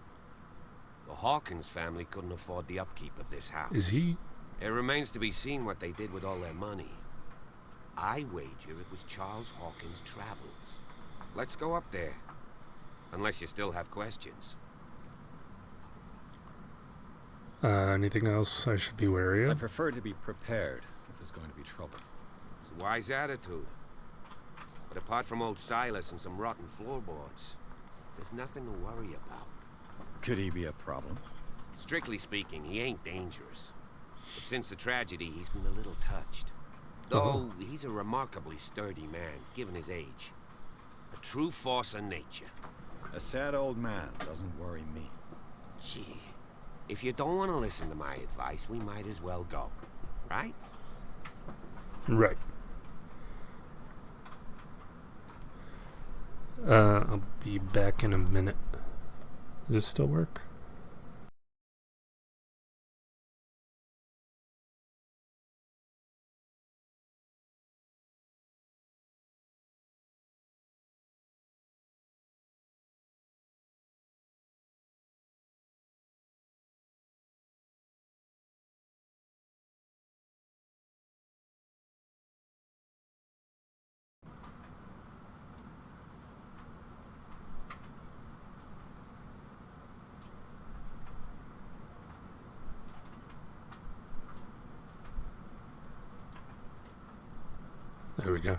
the Hawkins family couldn't afford the upkeep of this house. Is he? It remains to be seen what they did with all their money. I wager it was Charles Hawkins' travels. Let's go up there. Unless you still have questions. Anything else I should be wary I of? prefer to be prepared if there's going to be trouble. It's a wise attitude. But apart from old Silas and some rotten floorboards, there's nothing to worry about. Could he be a problem? Strictly speaking, he ain't dangerous. But since the tragedy, he's been a little touched. Though he's a remarkably sturdy man, given his age. A true force of nature. A sad old man doesn't worry me. Gee, if you don't want to listen to my advice, we might as well go. Right? Right. I'll be back in a minute. Does this still work? There we go.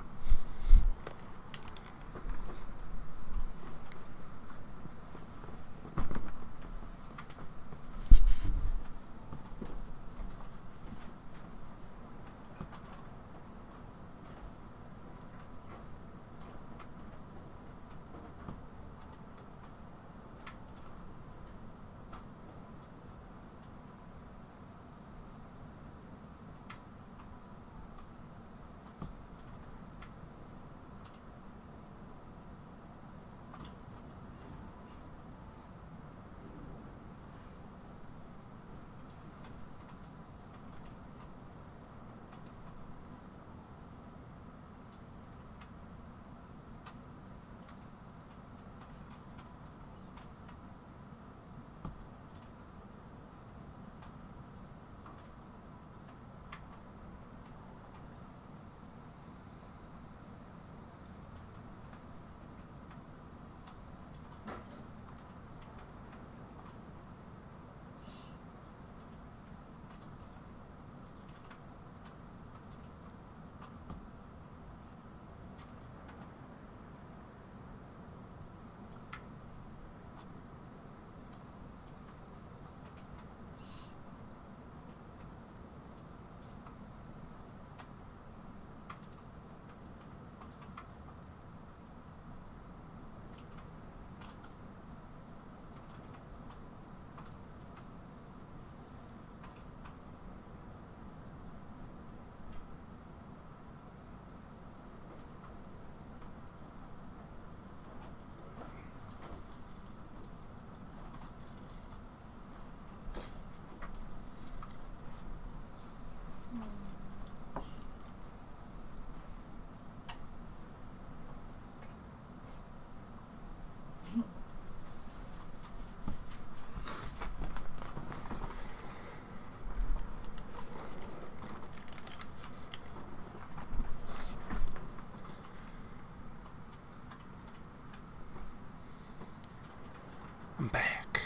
I'm back.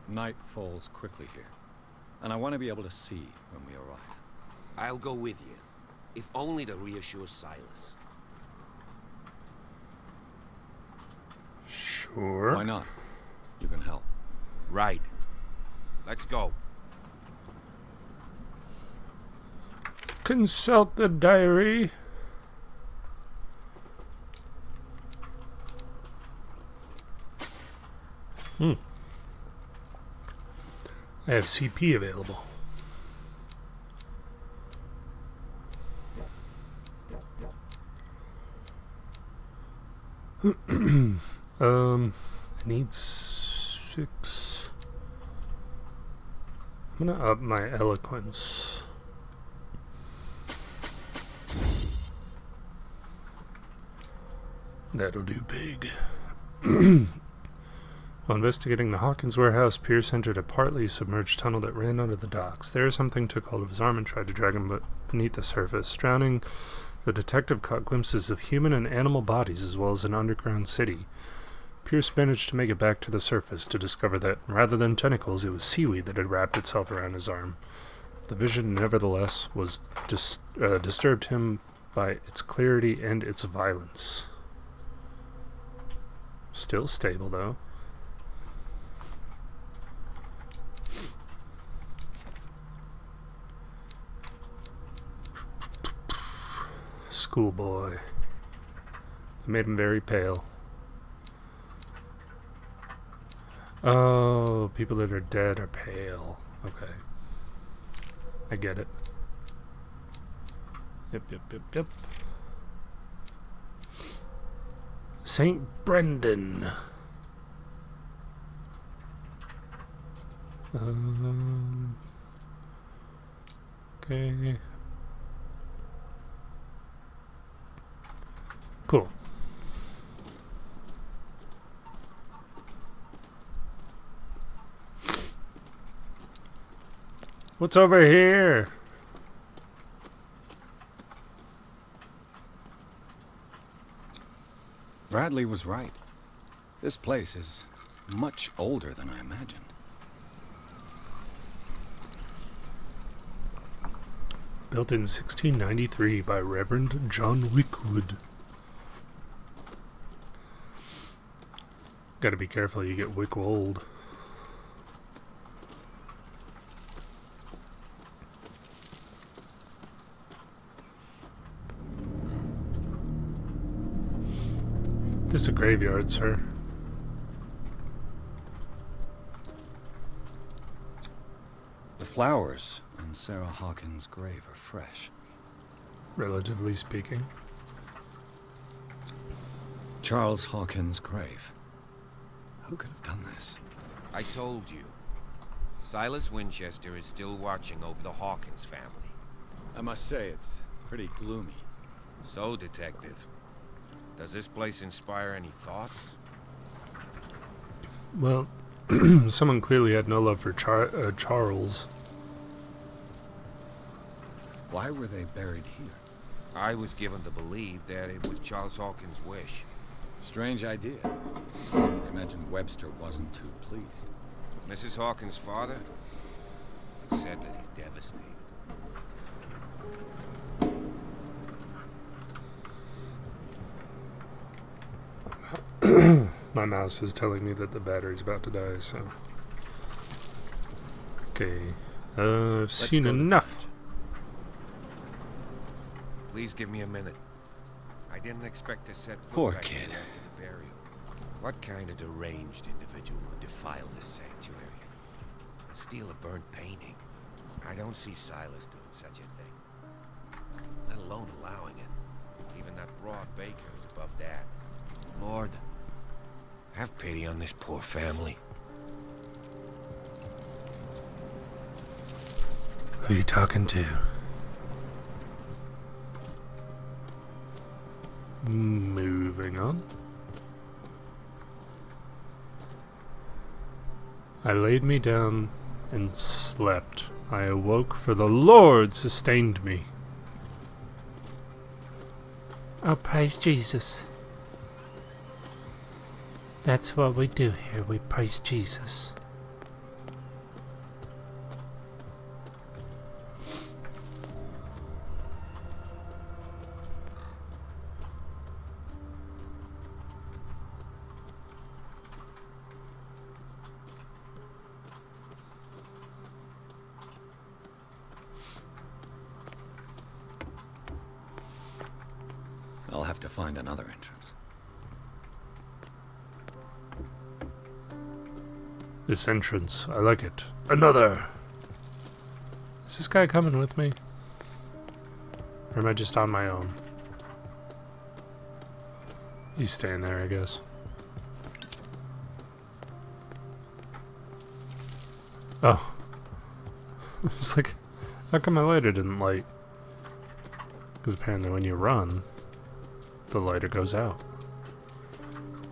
Night falls quickly here, and I want to be able to see when we arrive. I'll go with you, if only to reassure Silas. Why not? You can help. Right. Let's go. Consult the diary. I have CP available. I need 6. I'm gonna up my eloquence. That'll do big. While investigating the Hawkins warehouse, Pierce entered a partly submerged tunnel that ran under the docks. There, something took hold of his arm and tried to drag him beneath the surface. Drowning, the detective caught glimpses of human and animal bodies as well as an underground city. Pierce managed to make it back to the surface to discover that, rather than tentacles, it was seaweed that had wrapped itself around his arm. The vision, nevertheless, was disturbed him by its clarity and its violence. Still stable, though. Schoolboy. They made him very pale. Oh, people that are dead are pale. Okay. I get it. Yep. St. Brendan. Okay. Cool. What's over here? Bradley was right. This place is much older than I imagined. Built in 1693 by Reverend John Wickwood. Gotta be careful, you get Wickwold. This is a graveyard, sir. The flowers on Sarah Hawkins' grave are fresh. Relatively speaking. Charles Hawkins' grave. Who could have done this? I told you. Silas Winchester is still watching over the Hawkins family. I must say, it's pretty gloomy. So, Detective, does this place inspire any thoughts? Well, someone clearly had no love for Charles. Why were they buried here? I was given to believe that it was Charles Hawkins' wish. Strange idea. I imagine Webster wasn't too pleased. Mrs. Hawkins' father said that he's devastated. My mouse is telling me that the battery's about to die, so... Okay. I've seen enough. Please give me a minute. I didn't expect to set foot Poor back kid. here after the burial. What kind of deranged individual would defile this sanctuary? Steal a burnt painting? I don't see Silas doing such a thing. Let alone allowing it. Even that broad baker is above that. Lord, have pity on this poor family. Who are you talking to? Moving on. I laid me down and slept. I awoke, for the Lord sustained me. Oh, praise Jesus. That's what we do here. We praise Jesus. have to find another entrance. This entrance, I like it. Another! Is this guy coming with me? Or am I just on my own? He's staying there, I guess. Oh. It's like, how come my lighter didn't light? Because apparently when you run, the lighter goes out.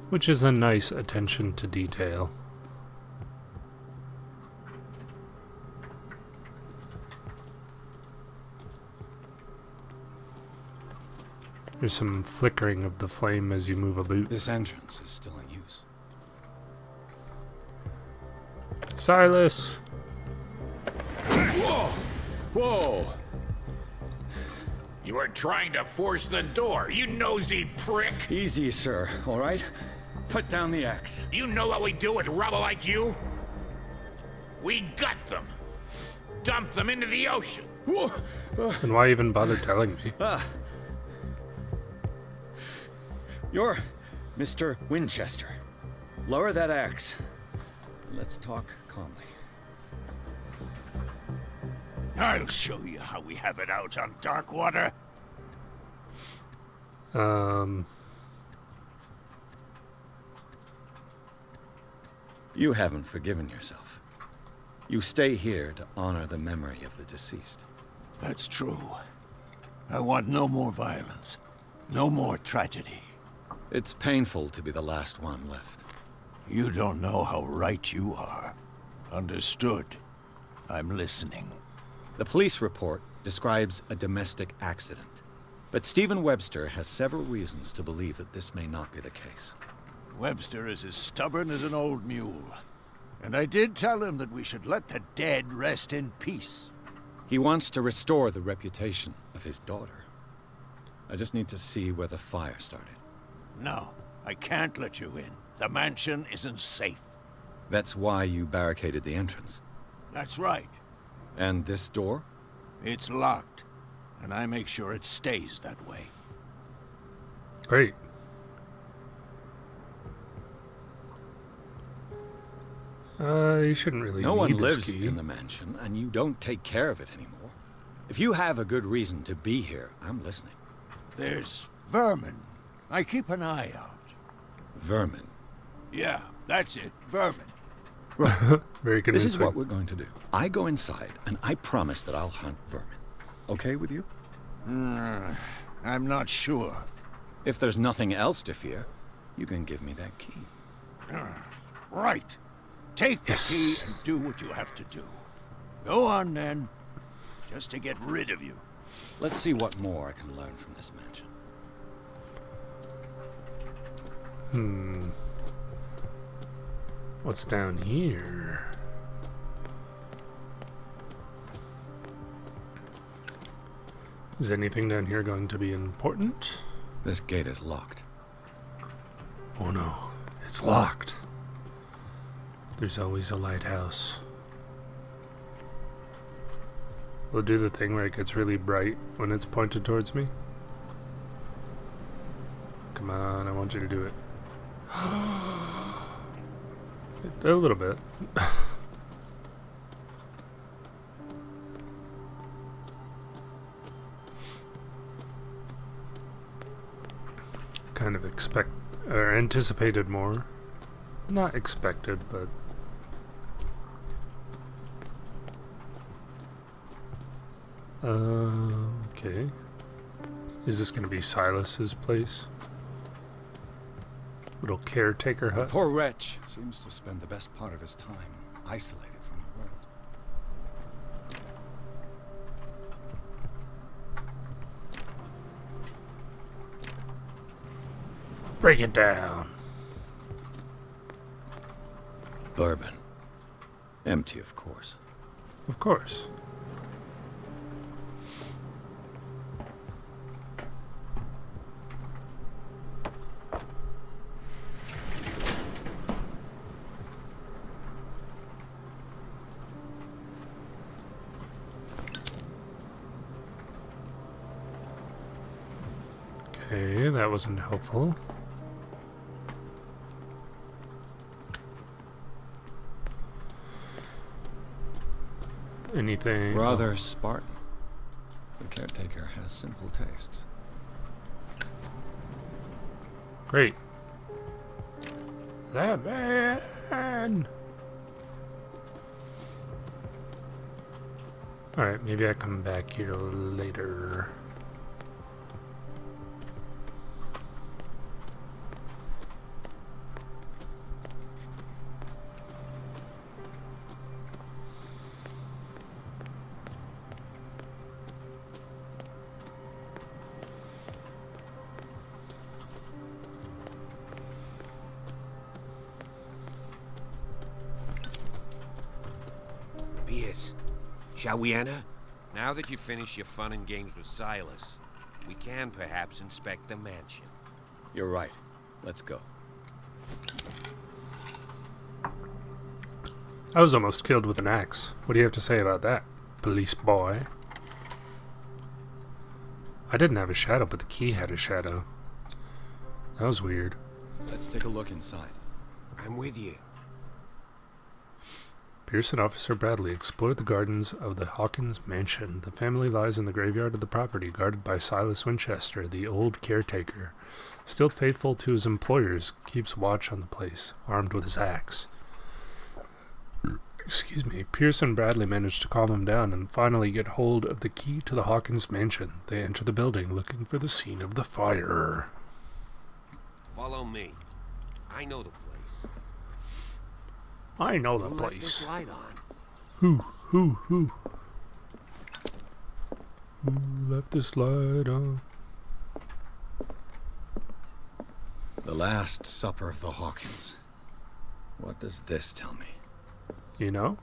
Which is a nice attention to detail. There's some flickering of the flame as you move a boot. This entrance is still in use. Silas! Whoa! Whoa! You were trying to force the door, you nosy prick! Easy, sir, all right? Put down the axe. You know what we do with rubble like you? We gut them. Dump them into the ocean. And why even bother telling me? You're Mr. Winchester. Lower that axe. Let's talk calmly. I'll show you how we have it out on Darkwater. You haven't forgiven yourself. You stay here to honor the memory of the deceased. That's true. I want no more violence. No more tragedy. It's painful to be the last one left. You don't know how right you are. Understood. I'm listening. The police report describes a domestic accident, but Stephen Webster has several reasons to believe that this may not be the case. Webster is as stubborn as an old mule. And I did tell him that we should let the dead rest in peace. He wants to restore the reputation of his daughter. I just need to see where the fire started. No, I can't let you in. The mansion isn't safe. That's why you barricaded the entrance. That's right. And this door? It's locked, and I make sure it stays that way. Great. You shouldn't really No need one this lives key. in the mansion, and you don't take care of it anymore. If you have a good reason to be here, I'm listening. There's vermin. I keep an eye out. Vermin? Yeah, that's it. Vermin. Right. Very convincing. This is what we're going to do. I go inside, and I promise that I'll hunt vermin. Okay with you? I'm not sure. If there's nothing else to fear, you can give me that key. Right. Take the key and do what you have to do. Go on, then. Just to get rid of you. Let's see what more I can learn from this mansion. What's down here? Is anything down here going to be important? This gate is locked. Oh no, it's locked. There's always a lighthouse. Will it do the thing where it gets really bright when it's pointed towards me? Come on, I want you to do it. A little bit. Kind of anticipated more. Not expected, but okay. Is this going to be Silas's place? Little caretaker hut? The poor wretch seems to spend the best part of his time isolated from the world. Break it down. Bourbon. Empty, of course. Of course. Okay, that wasn't helpful. Anything? Rather Spartan. The caretaker has simple tastes. Great. That man! Alright, maybe I come back here later. Pierce, shall we enter? Now that you've finished your fun and games with Silas, we can perhaps inspect the mansion. You're right. Let's go. I was almost killed with an axe. What do you have to say about that, police boy? I didn't have a shadow, but the key had a shadow. That was weird. Let's take a look inside. I'm with you. Pierce and Officer Bradley explored the gardens of the Hawkins mansion. The family lies in the graveyard of the property, guarded by Silas Winchester, the old caretaker. Still faithful to his employers, keeps watch on the place, armed with his axe. Excuse me. Pierce and Bradley manage to calm him down and finally get hold of the key to the Hawkins mansion. They enter the building, looking for the scene of the fire. Follow me. I know the place. I know the Who place. left this light on? Who left this light on? The Last Supper of the Hawkins. What does this tell me? You know?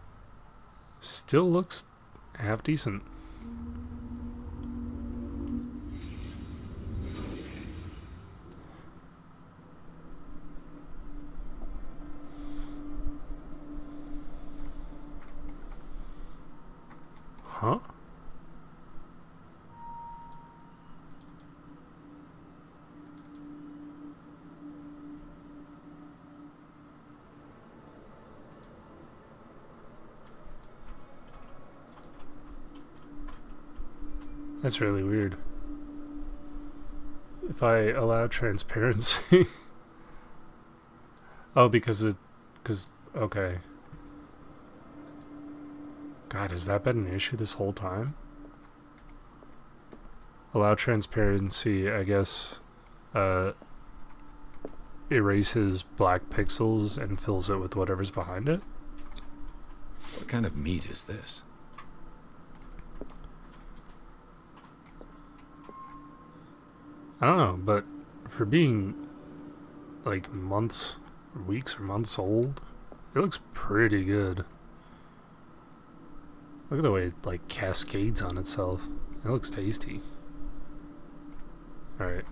Still looks half decent. Huh? That's really weird. If I allow transparency... Oh, because okay. God, has that been an issue this whole time? Allow transparency, I guess, erases black pixels and fills it with whatever's behind it? What kind of meat is this? I don't know, but for being like weeks or months old, it looks pretty good. Look at the way it like cascades on itself. It looks tasty. Alright,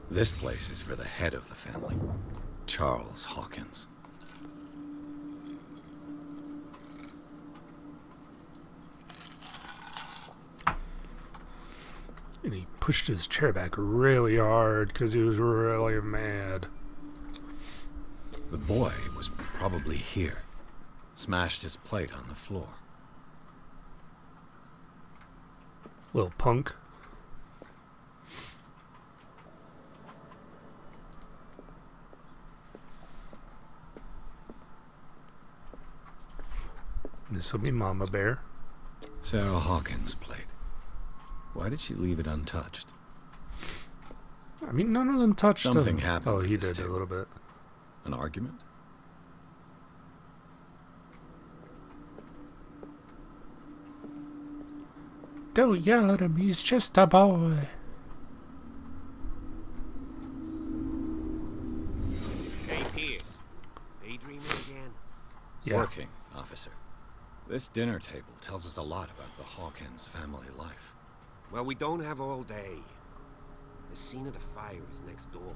This place is for the head of the family, Charles Hawkins. and he pushed his chair back really hard because he was really mad. The boy was probably here. Smashed his plate on the floor. Little punk. This'll be Mama Bear. Sarah Hawkins' plate. Why did she leave it untouched? I mean, none of them touched him. Something happened. Oh, at he this did table. a little bit. An argument? Don't yell at him, he's just a boy. Hey, Pierce. Daydreaming again? Yeah. Working, officer. This dinner table tells us a lot about the Hawkins family life. Well, we don't have all day. The scene of the fire is next door.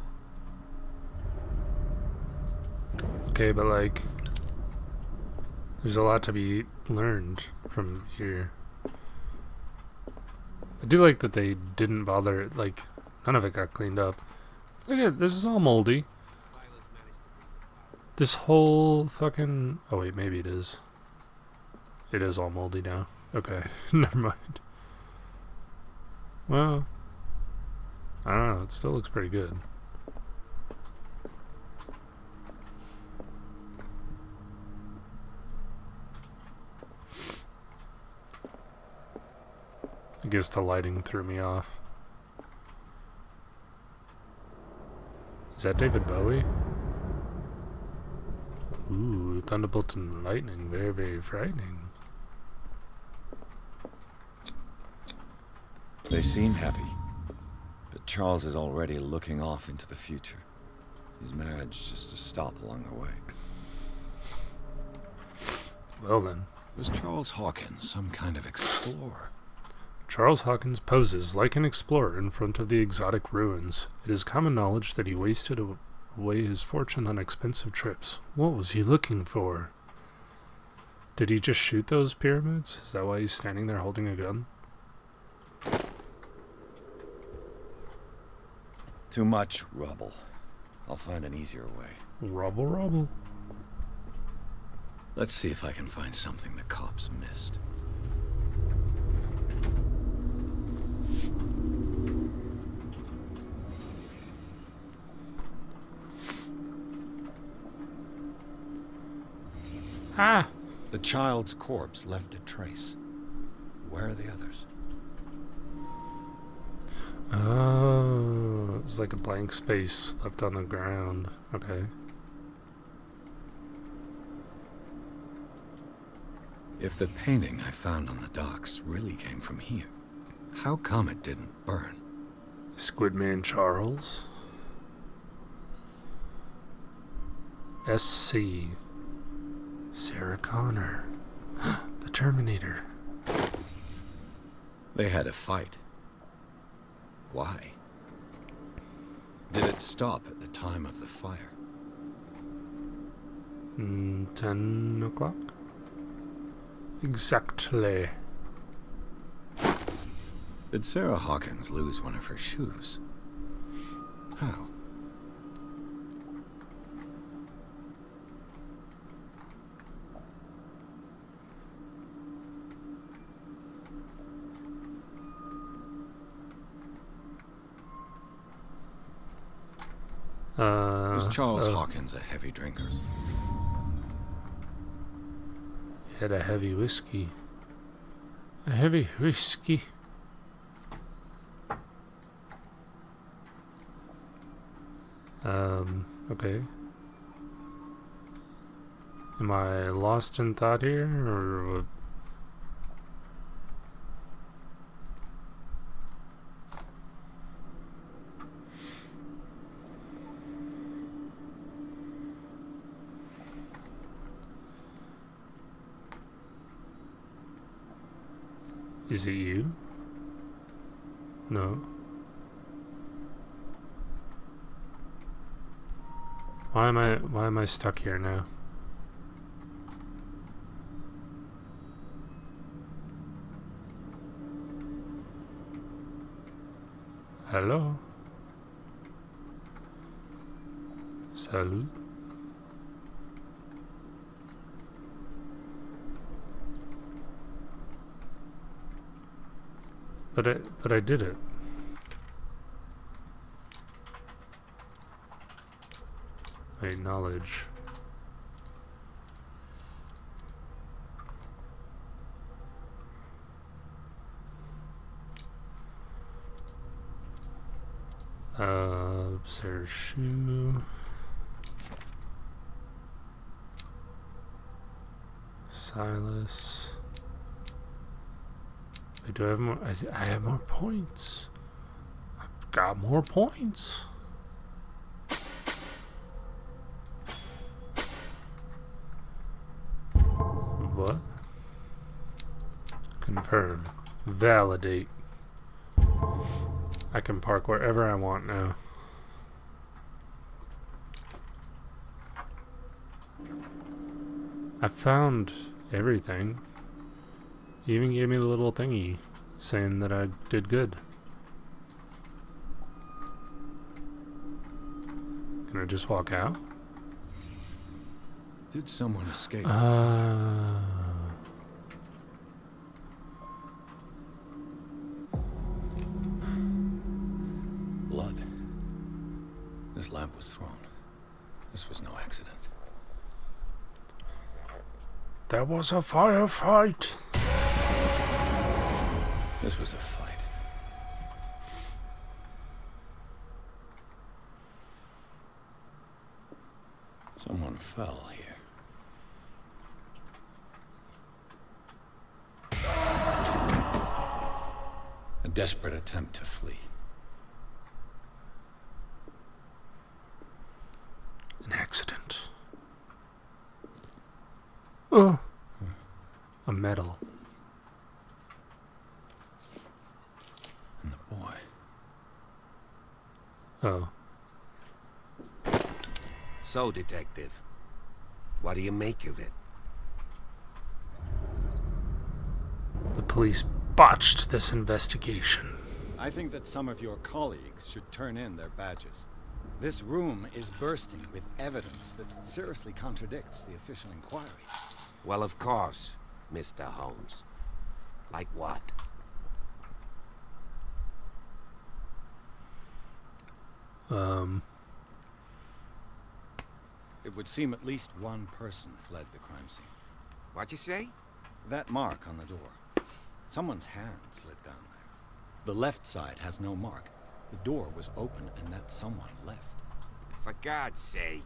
Okay, but like, there's a lot to be learned from here. I do like that they didn't bother, like, None of it got cleaned up. Look at this, is all moldy. This whole fucking... Oh wait, maybe it is. It is all moldy now. Okay, never mind. Well, I don't know, it still looks pretty good. I guess the lighting threw me off. Is that David Bowie? Ooh, thunderbolt and lightning. Very, very frightening. They seem happy, but Charles is already looking off into the future. His marriage just a stop along the way. Well then. Was Charles Hawkins some kind of explorer? Charles Hawkins poses like an explorer in front of the exotic ruins. It is common knowledge that he wasted away his fortune on expensive trips. What was he looking for? Did he just shoot those pyramids? Is that why he's standing there holding a gun? Too much rubble. I'll find an easier way. Rubble, rubble. Let's see if I can find something the cops missed. Ah! The child's corpse left a trace. Where are the others? Oh, it was like a blank space left on the ground. Okay. If the painting I found on the docks really came from here, how come it didn't burn? Squidman Charles. SC. Sarah Connor. The Terminator. They had a fight. Why? Did it stop at the time of the fire? 10 o'clock? Exactly. Did Sarah Hawkins lose one of her shoes? How? Was Charles Hawkins a heavy drinker? He had a heavy whiskey. A heavy whiskey. Okay. Am I lost in thought here, or... Is it you? No. Why am I stuck here now? Hello? Salut? But I did it. Wait, knowledge. Sarah's shoe. Silas. Wait, do I have more? I have more points. I've got more points. What? Confirm. Validate. I can park wherever I want now. I found everything. He even gave me the little thingy saying that I did good. Can I just walk out? Did someone escape? Blood. This lamp was thrown. This was no accident. There was a firefight. This was a fight. Someone fell here. A desperate attempt to flee. An accident. Oh. A medal. And the boy. Oh. So, Detective, what do you make of it? The police botched this investigation. I think that some of your colleagues should turn in their badges. This room is bursting with evidence that seriously contradicts the official inquiry. Well, of course, Mr. Holmes. Like what? It would seem at least one person fled the crime scene. What'd you say? That mark on the door. Someone's hand slid down there. The left side has no mark. The door was open and that someone left. For God's sake.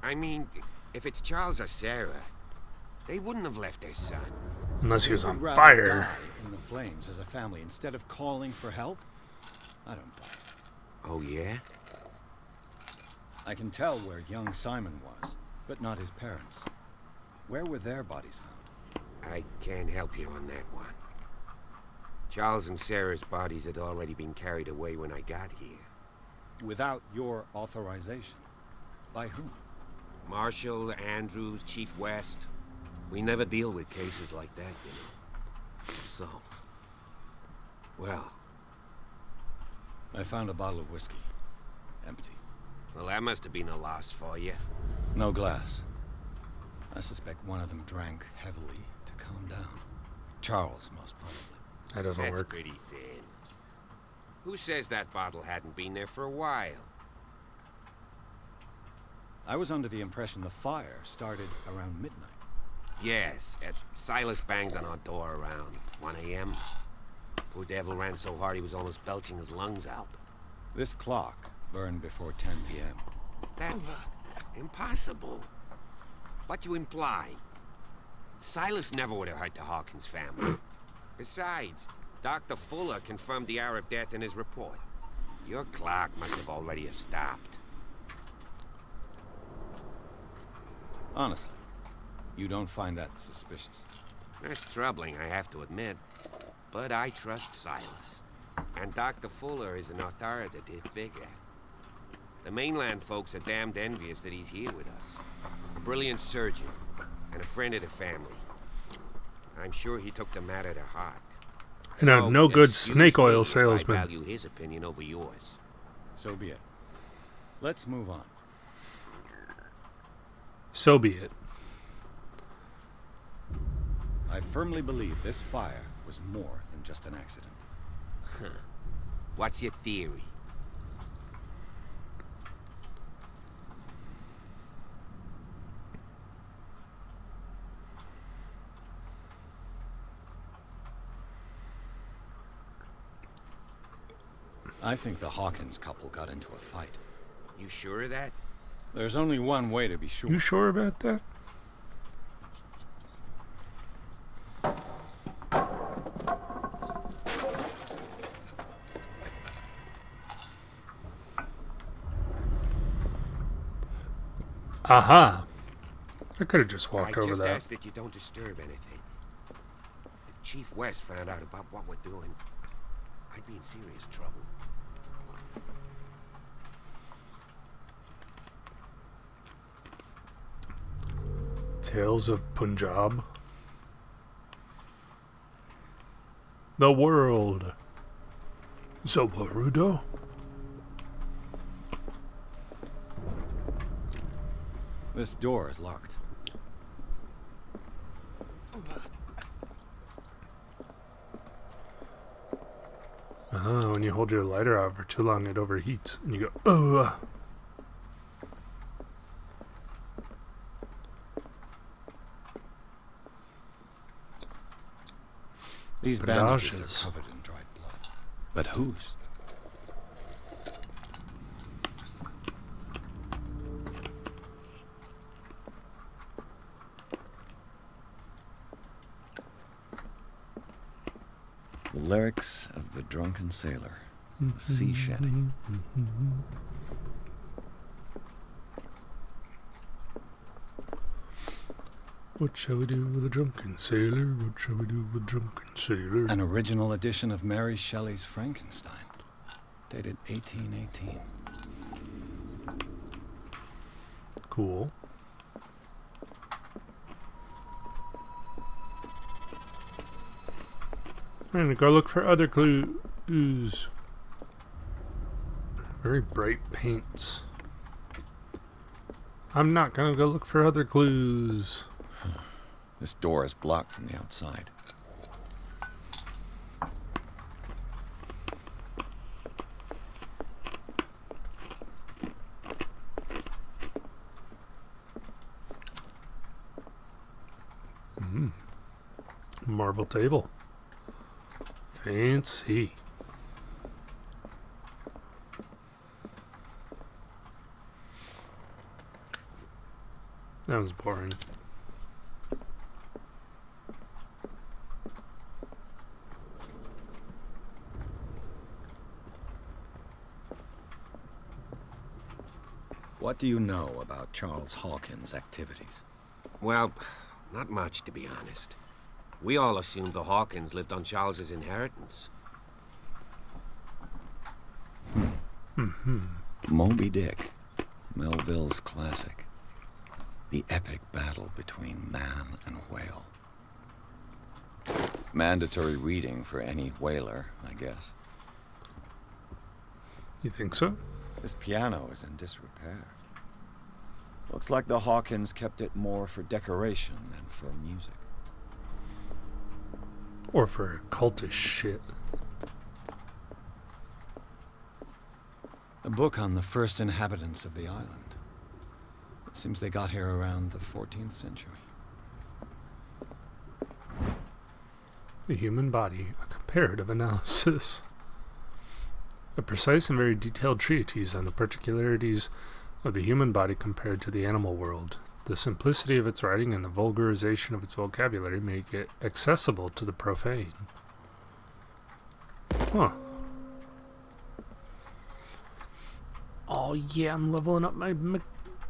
I mean, if it's Charles or Sarah, they wouldn't have left their son. Unless he was They on would rather fire. die in the flames as a family instead of calling for help? I don't buy it. Oh, yeah? I can tell where young Simon was, but not his parents. Where were their bodies found? I can't help you on that one. Charles and Sarah's bodies had already been carried away when I got here. Without your authorization? By whom? Marshall, Andrews, Chief West. We never deal with cases like that, you know. So... well... I found a bottle of whiskey. Empty. Well, that must have been a loss for you. No glass. I suspect one of them drank heavily to calm down. Charles, most probably. That doesn't That's work. pretty thin. Who says that bottle hadn't been there for a while? I was under the impression the fire started around midnight. Yes, Silas banged on our door around 1 a.m. Poor devil ran so hard he was almost belching his lungs out. This clock burned before 10 p.m. That's impossible. What you imply? Silas never would have hurt the Hawkins family. Besides, Dr. Fuller confirmed the hour of death in his report. Your clock must have already have stopped. Honestly, you don't find that suspicious? That's troubling, I have to admit. But I trust Silas. And Dr. Fuller is an authoritative figure. The mainland folks are damned envious that he's here with us. A brilliant surgeon, and a friend of the family. I'm sure he took the matter to heart. And I'm no good excuse snake oil me if salesman. I value his opinion over yours. So be it. Let's move on. So be it. I firmly believe this fire was more than just an accident. What's your theory? I think the Hawkins couple got into a fight. You sure of that? There's only one way to be sure. You sure about that? Aha! I could have just walked I over just that. ask that you don't disturb anything. If Chief West found out about what we're doing, I'd be in serious trouble. Tales of Punjab. The world. Zobarudo. This door is locked. When you hold your lighter out for too long, it overheats, and you go, oh. These bandages are covered in dried blood. But whose? The lyrics of the drunken sailor, the sea shedding. What shall we do with a drunken sailor? What shall we do with a drunken sailor? An original edition of Mary Shelley's Frankenstein, dated 1818. Cool. I'm gonna go look for other clues. Very bright paints. I'm not gonna go look for other clues. This door is blocked from the outside. Marble table. Fancy. That was boring. What do you know about Charles Hawkins' activities? Well, not much, to be honest. We all assumed the Hawkins lived on Charles's inheritance. Moby Dick, Melville's classic. The epic battle between man and whale. Mandatory reading for any whaler, I guess. You think so? This piano is in disrepair. Looks like the Hawkins kept it more for decoration than for music. Or for cultish shit. A book on the first inhabitants of the island. It seems they got here around the 14th century. The human body, a comparative analysis. A precise and very detailed treatise on the particularities of the human body compared to the animal world. The simplicity of its writing and the vulgarization of its vocabulary make it accessible to the profane. Huh. Oh yeah, I'm leveling up my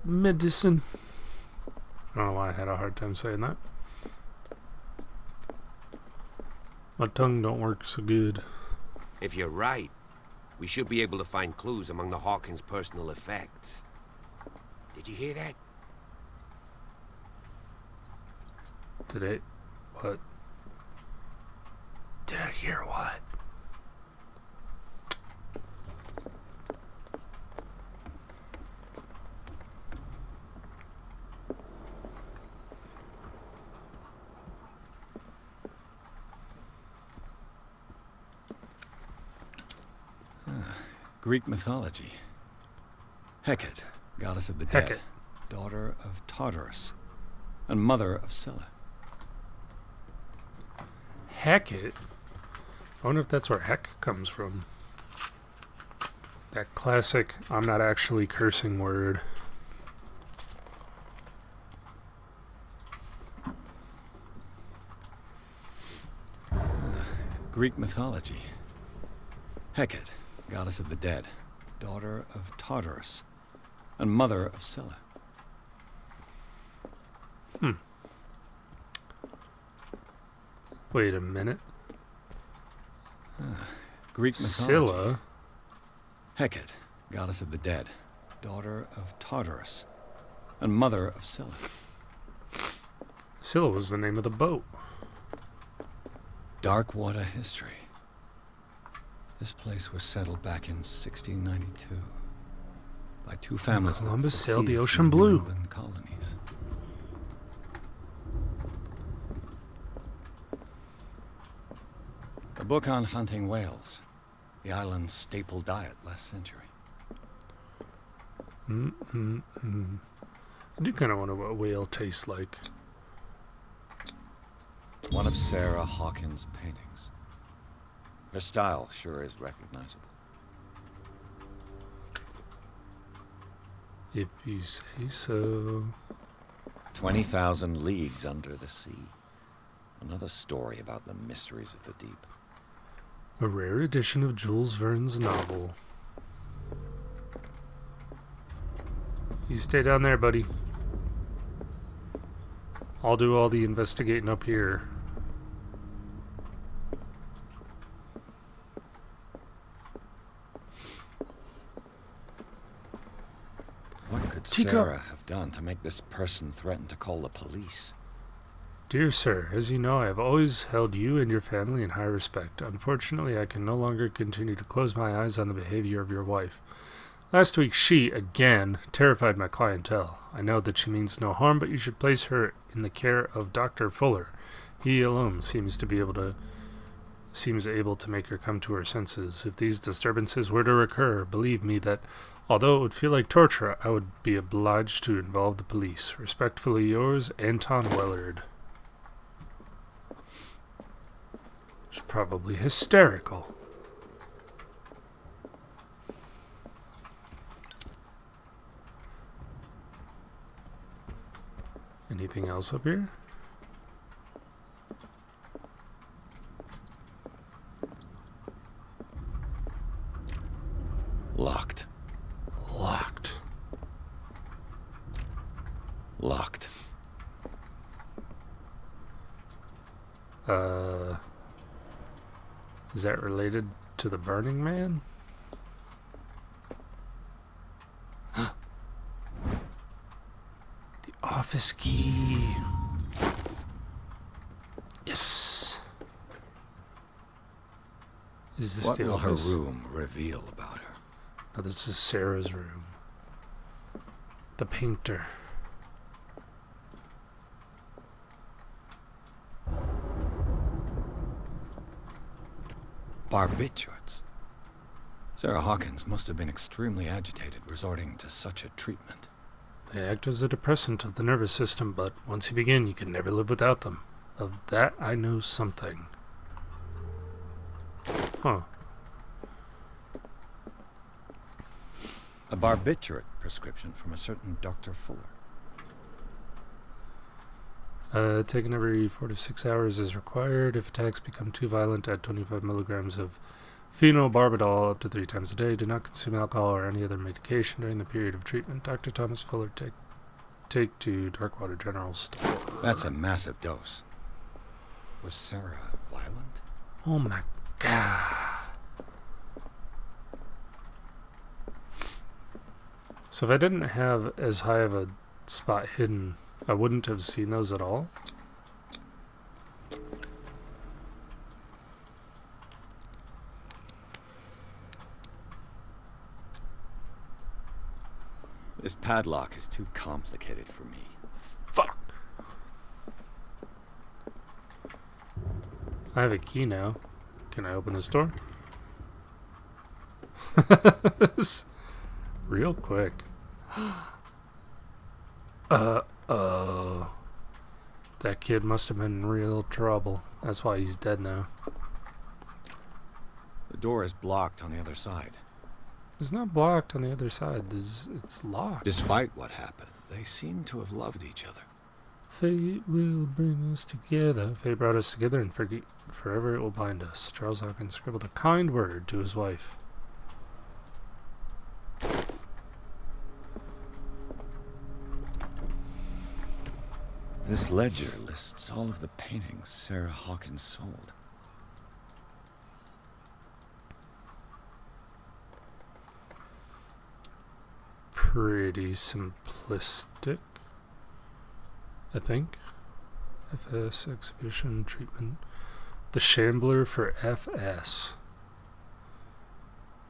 medicine. I don't know why I had a hard time saying that. My tongue don't work so good. If you're right, we should be able to find clues among the Hawkins' personal effects. Did you hear that? What? Did I hear what? Greek mythology. Hecate, goddess of the Hecate. dead, daughter of Tartarus, and mother of Scylla. Hecate? I wonder if that's where heck comes from. That classic, I'm not actually cursing word. Greek mythology. Hecate, goddess of the dead, daughter of Tartarus, and mother of Scylla. Wait a minute. Greek mythology. Scylla? Hecate, goddess of the dead, daughter of Tartarus, and mother of Scylla. Scylla was the name of the boat. Dark water history. This place was settled back in 1692 by two families Columbus that sailed the seceded ocean from blue. New England colonies. book on hunting whales. The island's staple diet last century. I do kind of wonder what whale tastes like. One of Sarah Hawkins' paintings. Her style sure is recognizable. If you say so. 20,000 Leagues Under the Sea. Another story about the mysteries of the deep. A rare edition of Jules Verne's novel. You stay down there, buddy. I'll do all the investigating up here. What could Chico. Sarah have done to make this person threaten to call the police? Dear sir, as you know, I have always held you and your family in high respect. Unfortunately, I can no longer continue to close my eyes on the behavior of your wife. Last week, she, again, terrified my clientele. I know that she means no harm, but you should place her in the care of Dr. Fuller. He alone seems able to make her come to her senses. If these disturbances were to recur, believe me that, although it would feel like torture, I would be obliged to involve the police. Respectfully yours, Anton Wellard. She's probably hysterical. Anything else up here? Locked. Locked. Locked. Is that related to the Burning Man? The office key. Yes. Is this What the will office? her room reveal about her? No, this is Sarah's room. The painter. Barbiturates. Sarah Hawkins must have been extremely agitated, resorting to such a treatment. They act as a depressant of the nervous system, but once you begin, you can never live without them. Of that, I know something. Huh. A barbiturate prescription from a certain Dr. Fuller. Taken every 4 to 6 hours is required. If attacks become too violent, add 25 milligrams of phenobarbital up to 3 times a day. Do not consume alcohol or any other medication during the period of treatment. Dr. Thomas Fuller, take to Darkwater General Store. That's a massive dose. Was Sarah violent? Oh my god. So if I didn't have as high of a spot hidden, I wouldn't have seen those at all. This padlock is too complicated for me. Fuck. I have a key now. Can I open this door? Real quick. That kid must have been in real trouble. That's why he's dead now. The door is blocked on the other side. It's not blocked on the other side. It's locked. Despite what happened, they seem to have loved each other. Fate will bring us together. Fate brought us together, and forever it will bind us. Charles Hawkins scribbled a kind word to his wife. This ledger lists all of the paintings Sarah Hawkins sold. Pretty simplistic, I think. FS exhibition treatment. The Shambler for FS.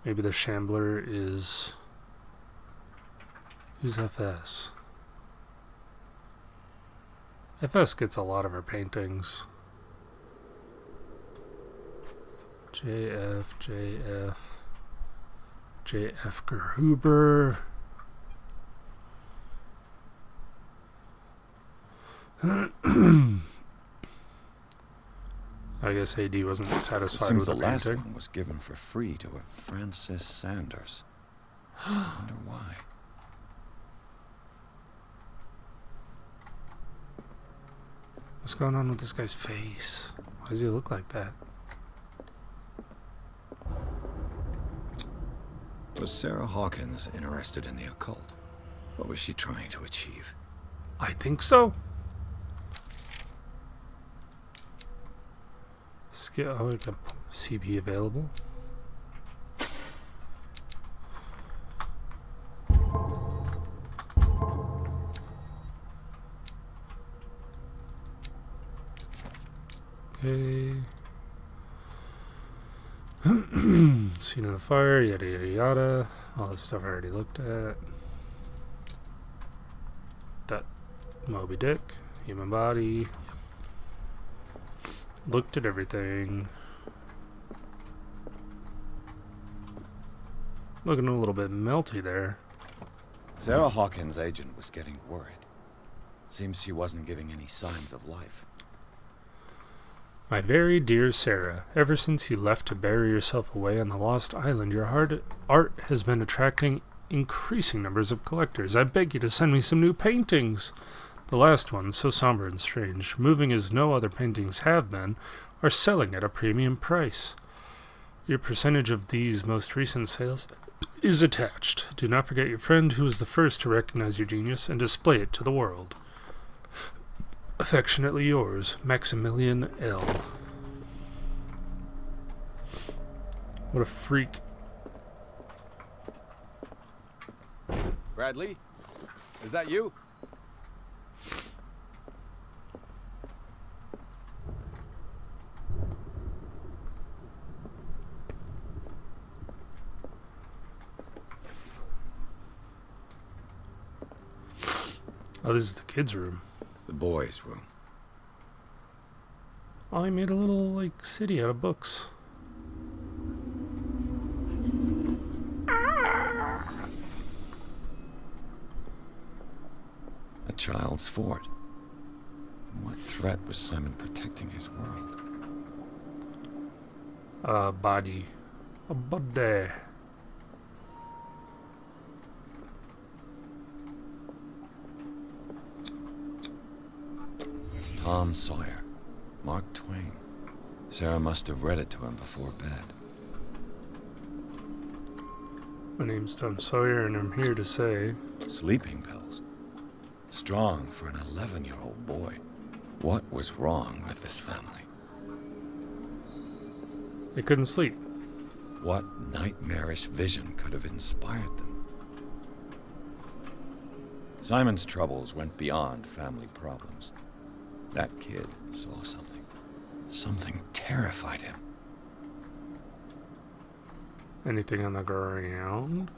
Maybe the Shambler is... Who's FS? FS gets a lot of her paintings. J.F. Gerhuber. I guess AD wasn't satisfied with the last painting. one was given for free to a Francis Sanders. I wonder why. What's going on with this guy's face? Why does he look like that? Was Sarah Hawkins interested in the occult? What was she trying to achieve? I think so. Oh, we got CP available. Okay. Scene of the fire, yada yada yada. All this stuff I already looked at. That Moby Dick, human body. Looked at everything. Looking a little bit melty there. Sarah Hawkins' agent was getting worried. Seems she wasn't giving any signs of life. My very dear Sarah, ever since you left to bury yourself away on the Lost Island, your art has been attracting increasing numbers of collectors. I beg you to send me some new paintings. The last ones, so somber and strange, moving as no other paintings have been, are selling at a premium price. Your percentage of these most recent sales is attached. Do not forget your friend who was the first to recognize your genius and display it to the world. Affectionately yours, Maximilian L. What a freak. Bradley? Is that you? Oh, this is the kids' room. The boys' room. Oh, he made a little, like, city out of books. A child's fort. From what threat was Simon protecting his world? Body. A body. Tom Sawyer. Mark Twain. Sarah must have read it to him before bed. My name's Tom Sawyer, and I'm here to say... Sleeping pills. Strong for an 11-year-old boy. What was wrong with this family? They couldn't sleep. What nightmarish vision could have inspired them? Simon's troubles went beyond family problems. That kid saw something. Something terrified him. Anything on the ground?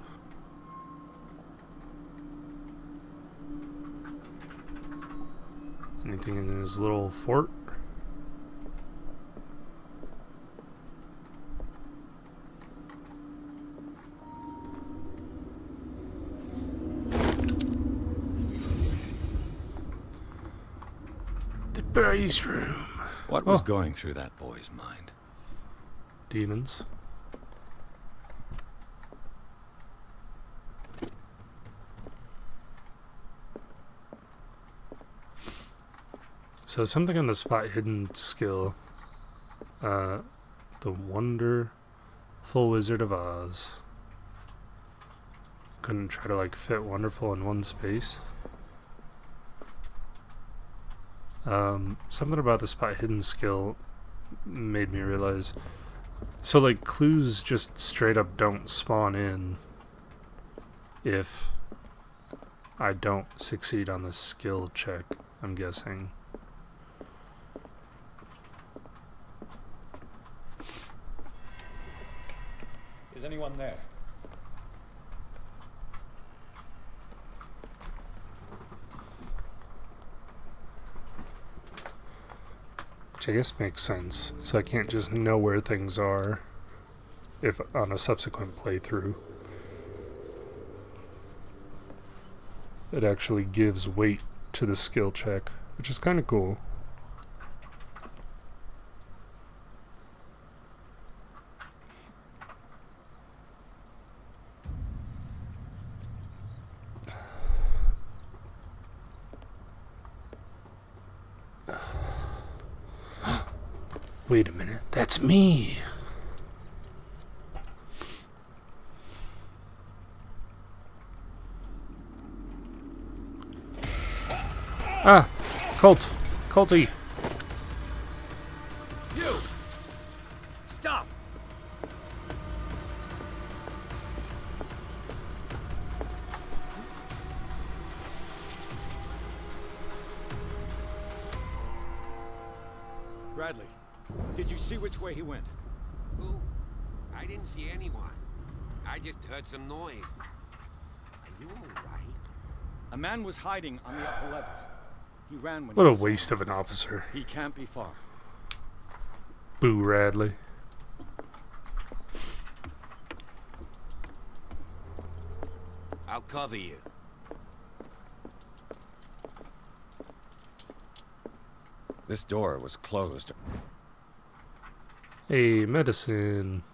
Anything in his little fort? The boys' room. What was going through that boy's mind? Demons. So something on the spot hidden skill. The Wonderful Wizard of Oz. Couldn't try to like fit wonderful in one space. Something about the spot hidden skill made me realize. So like clues just straight up don't spawn in if I don't succeed on the skill check, I'm guessing. Is anyone there? Which I guess makes sense. So I can't just know where things are. if on a subsequent playthrough. It actually gives weight to the skill check, which is kind of cool. Wait a minute, that's me! Ah! Culty! You! Stop! Bradley, did you see which way he went? Who? I didn't see anyone. I just heard some noise. Are you all right? A man was hiding on the upper level. He ran when What a he saw waste him. of an officer. He can't be far. Boo Radley. I'll cover you. This door was closed. Hey, medicine.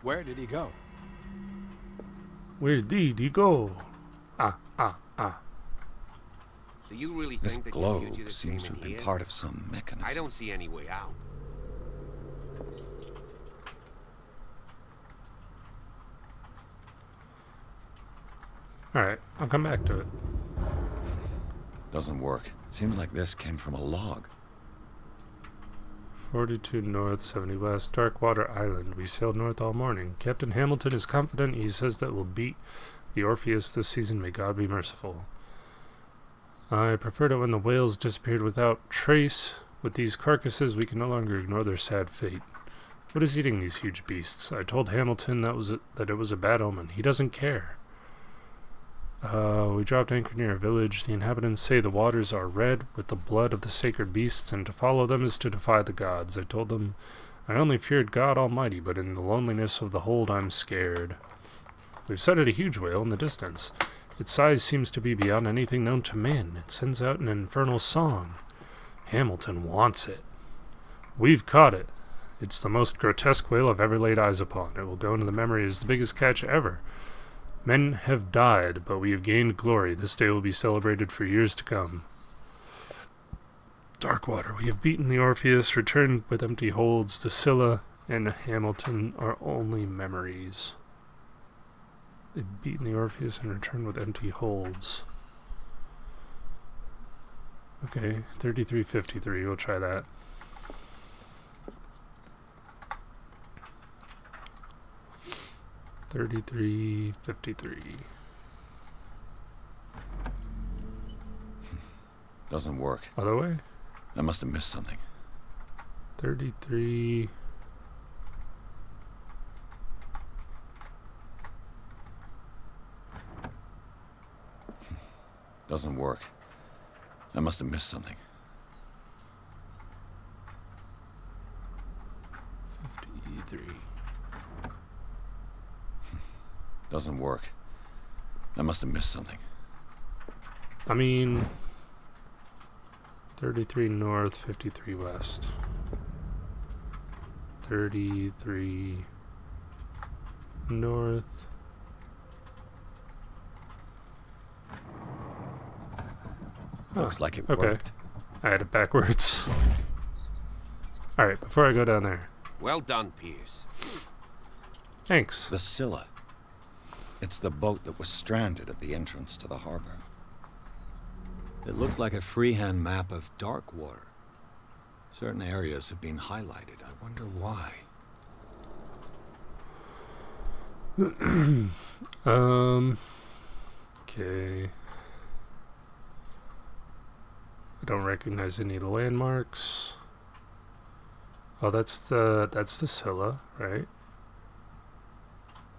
Where did he go? Where did he go? So you really This think that globe the fugitive seems to came have in been here? part of some mechanism. I don't see any way out. Alright, I'll come back to it. Doesn't work. Seems like this came from a log. 42 north, 70 west, Darkwater Island. We sailed north all morning. Captain Hamilton is confident. He says that we'll beat the Orpheus this season. May God be merciful. I preferred it when the whales disappeared without trace. With these carcasses, we can no longer ignore their sad fate. What is eating these huge beasts? I told Hamilton that it was a bad omen. He doesn't care. We dropped anchor near a village. The inhabitants say the waters are red with the blood of the sacred beasts, and to follow them is to defy the gods. I told them I only feared God Almighty, but in the loneliness of the hold I'm scared. We've sighted a huge whale in the distance. Its size seems to be beyond anything known to man. It sends out an infernal song. Hamilton wants it. We've caught it. It's the most grotesque whale I've ever laid eyes upon. It will go into the memory as the biggest catch ever. Men have died, but we have gained glory. This day will be celebrated for years to come. Darkwater, we have beaten the Orpheus, returned with empty holds. To Scylla and Hamilton are only memories. They've beaten the Orpheus and returned with empty holds. Okay, 3353, we'll try that. $33.53. Doesn't work. Other way? I must have missed something. 33. Doesn't work. I must have missed something. 53. Doesn't work. I must have missed something. I mean, 33 north, 53 west. 33 north. Looks like it okay. worked. I had it backwards. Alright, before I go down there. Well done, Pierce. Thanks. The Scylla. It's the boat that was stranded at the entrance to the harbor. It looks like a freehand map of Darkwater. Certain areas have been highlighted. I wonder why. Okay. I don't recognize any of the landmarks. Oh, that's the Scylla, right?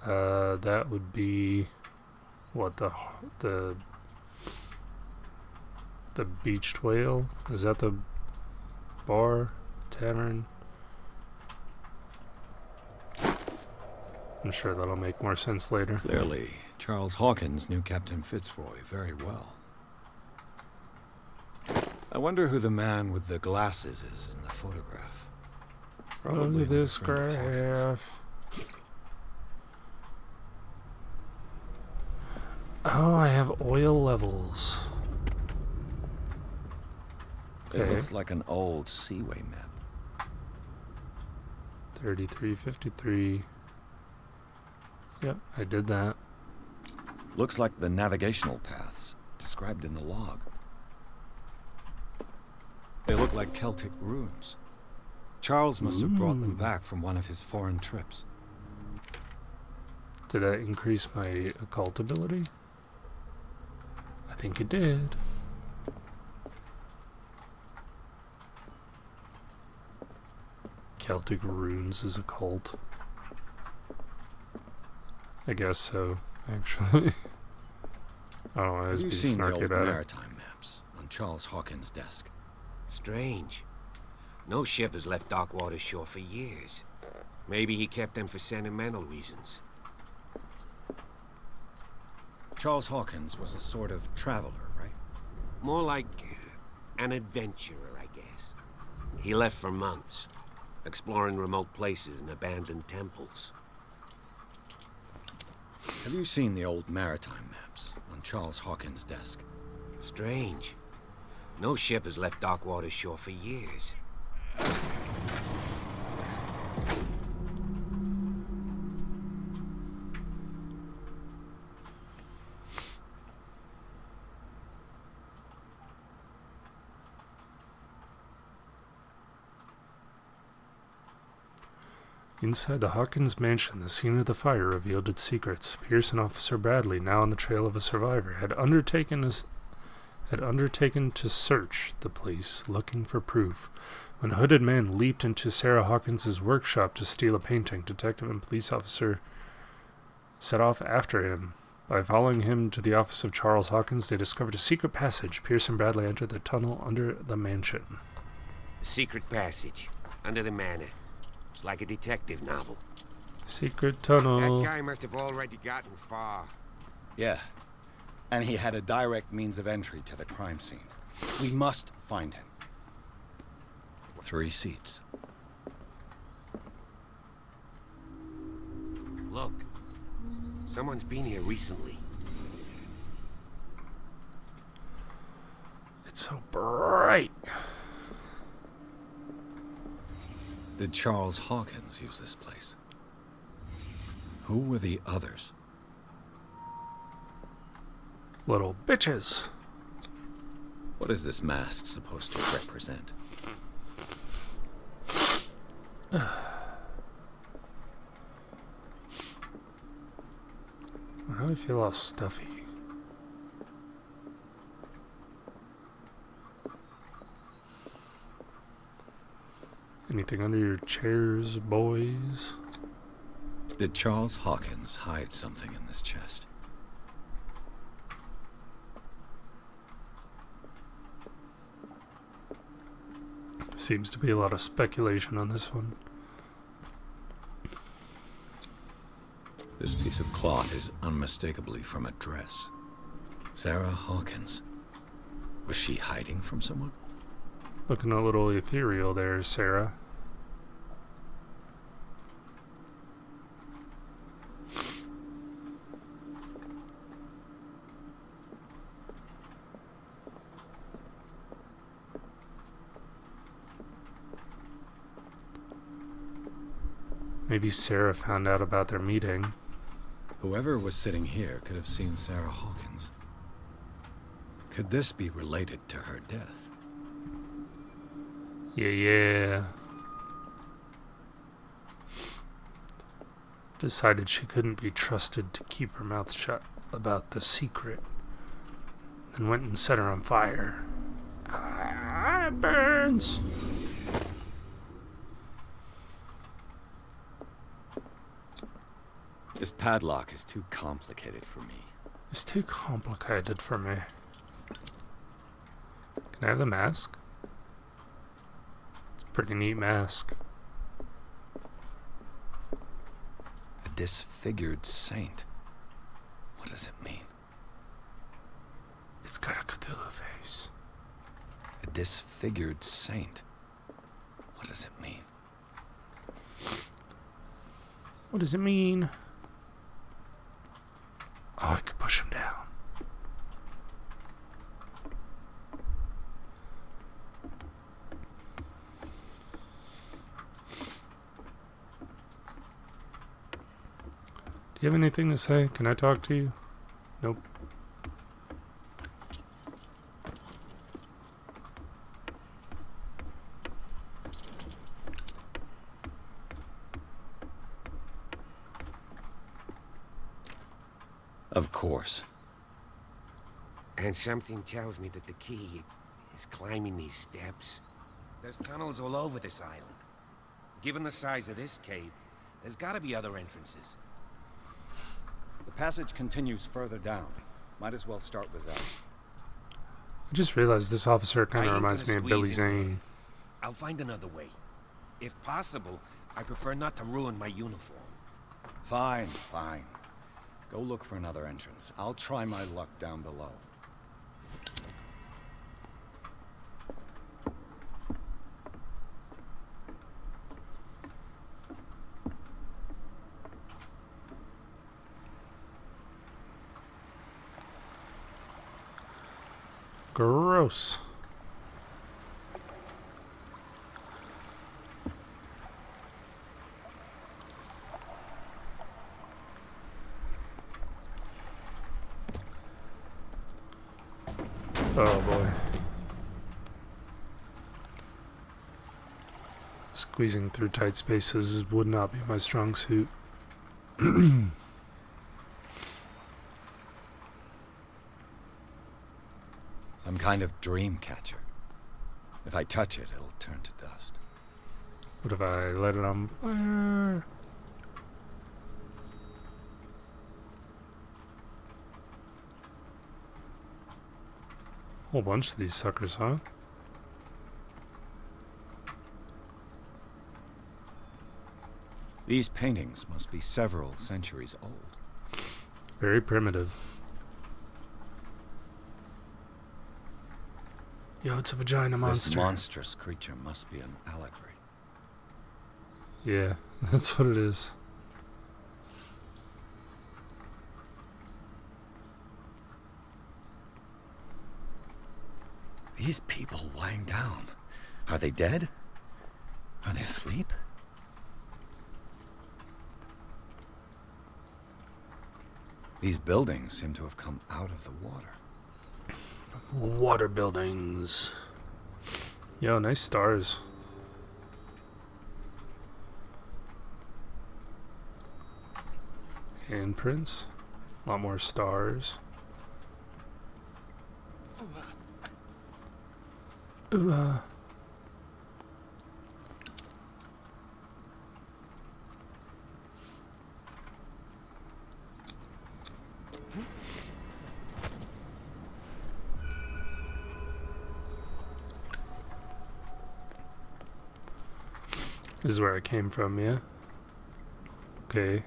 That would be what, the beached whale? Is that the bar tavern? I'm sure that'll make more sense later. Clearly, Charles Hawkins knew Captain Fitzroy very well. I wonder who the man with the glasses is in the photograph. Look at this graph. Oh, I have oil levels. Okay. It looks like an old seaway map. 3353. Yep, I did that. Looks like the navigational paths described in the log. They look like Celtic runes. Charles must have brought them back from one of his foreign trips. Did that increase my occult ability? I think it did. Celtic runes is occult. I guess so, actually. I don't know, I was being snarky about it. Have you seen the old maritime maps on Charles Hawkins' desk? Strange. No ship has left Darkwater shore for years. Maybe he kept them for sentimental reasons. Charles Hawkins was a sort of traveler, right? More like an adventurer, I guess. He left for months, exploring remote places and abandoned temples. Have you seen the old maritime maps on Charles Hawkins' desk? Strange. No ship has left Darkwater shore for years. Inside the Hawkins mansion, the scene of the fire revealed its secrets. Pierce and Officer Bradley, now on the trail of a survivor, had undertaken to search the place, looking for proof. When a hooded man leaped into Sarah Hawkins's workshop to steal a painting, detective and police officer set off after him. By following him to the office of Charles Hawkins, they discovered a secret passage. Pierce and Bradley entered the tunnel under the mansion. Secret passage, under the manor. It's like a detective novel. Secret tunnel. That guy must have already gotten far. Yeah. And he had a direct means of entry to the crime scene. We must find him. 3 seats. Look. Someone's been here recently. It's so bright. Did Charles Hawkins use this place? Who were the others? Little bitches. What is this mask supposed to represent? Why do I feel all stuffy? Anything under your chairs, boys? Did Charles Hawkins hide something in this chest? Seems to be a lot of speculation on this one. This piece of cloth is unmistakably from a dress. Sarah Hawkins. Was she hiding from someone? Looking a little ethereal there, Sarah. Maybe Sarah found out about their meeting. Whoever was sitting here could have seen Sarah Hawkins. Could this be related to her death? Yeah. Decided she couldn't be trusted to keep her mouth shut about the secret. Then went and set her on fire. Ah, it burns! This padlock is too complicated for me. It's too complicated for me. Can I have the mask? It's a pretty neat mask. A disfigured saint. What does it mean? It's got a Cthulhu face. A disfigured saint. What does it mean? What does it mean? Oh, I could push him down. Do you have anything to say? Can I talk to you? Nope. Of course. And something tells me that the key is climbing these steps. There's tunnels all over this island. Given the size of this cave, there's gotta be other entrances. The passage continues further down. Might as well start with that. I just realized this officer kind I of ain't reminds me gonna of Billy squeeze in Zane. there. I'll find another way. If possible, I prefer not to ruin my uniform. Fine, fine. Go look for another entrance. I'll try my luck down below. Gross. Oh boy. Squeezing through tight spaces would not be my strong suit. Some kind of dream catcher. If I touch it, it'll turn to dust. What if I let it on fire? Whole bunch of these suckers, huh? These paintings must be several centuries old. Very primitive. Yo, it's a vagina monster. This monstrous creature must be an allegory. Yeah, that's what it is. These people lying down. Are they dead? Are they asleep? These buildings seem to have come out of the water. Water buildings. Yo, nice stars. Handprints. A lot more stars. Ooh, This is where I came from, yeah? Okay.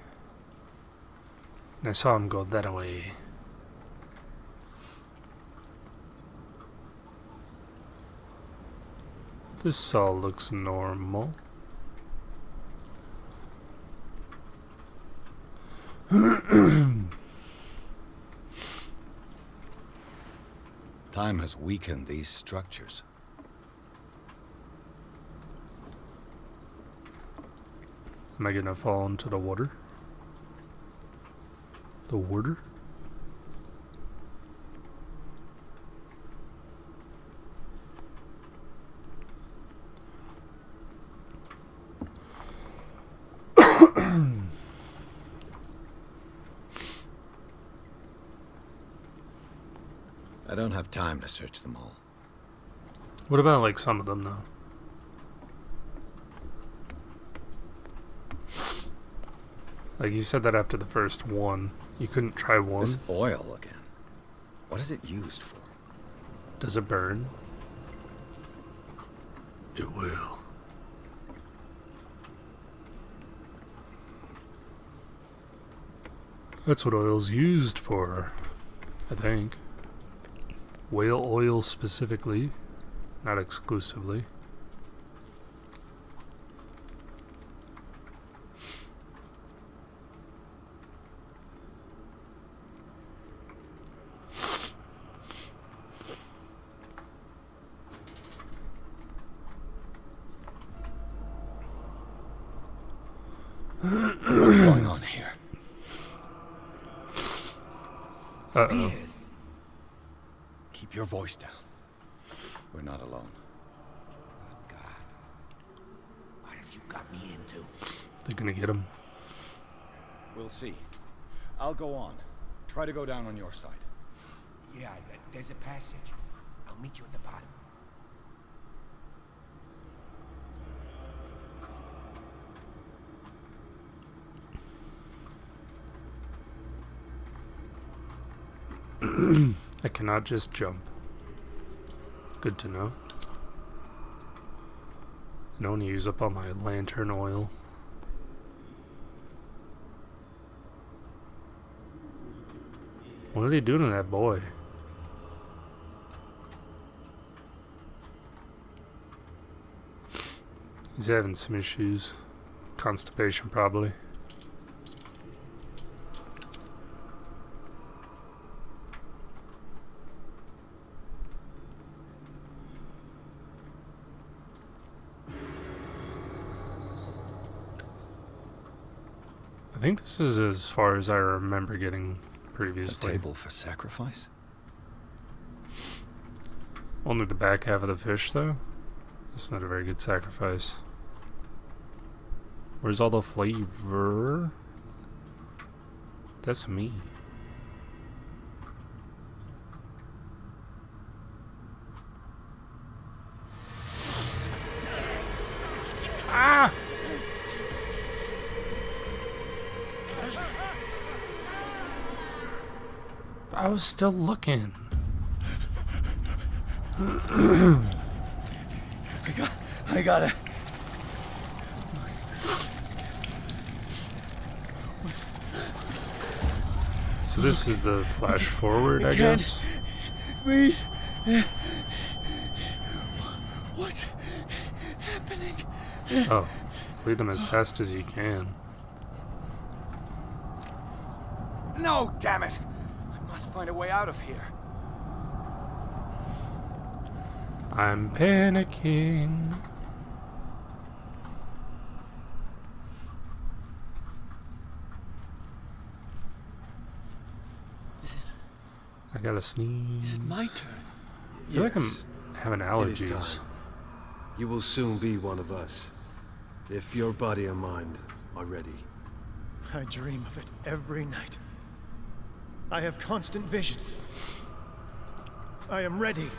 And I saw him go that way. This all looks normal. Time has weakened these structures. Am I gonna fall into the water? The water? I don't have time to search them all. What about like some of them though? Like, you said that after the first one. You couldn't try one. This oil again. What is it used for? Does it burn? It will. That's what oil's used for, I think. Whale oil specifically, not exclusively. What's going on here? Uh-oh. Keep your voice down. We're not alone. Good God. What have you got me into? They're gonna get him. We'll see. I'll go on. Try to go down on your side. Yeah, there's a passage. I'll meet you at the bottom. I cannot just jump. Good to know. I don't want to use up all my lantern oil. What are they doing to that boy? He's having some issues. Constipation, probably. I think this is as far as I remember getting previously. A table for sacrifice? Only the back half of the fish, though. It's not a very good sacrifice. Where's all the flavor? That's me. Ah! I was still looking. I gotta. So this is the flash forward, I guess. Breathe. What's happening? Oh, flee them as fast as you can. No, damn it! I must find a way out of here. I'm panicking. I gotta sneeze. Is it my turn? I feel like I'm having allergies. It is time. You will soon be one of us, if your body and mind are ready. I dream of it every night. I have constant visions. I am ready.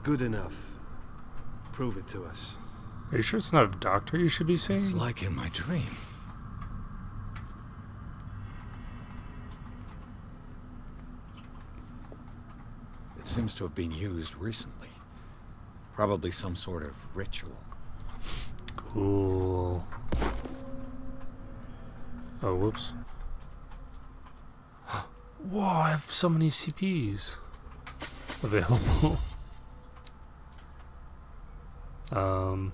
Good enough. Prove it to us. Are you sure it's not a doctor you should be seeing? It's like in my dream. It seems to have been used recently. Probably some sort of ritual. Cool. Oh, whoops. Whoa, I have so many CPs available. I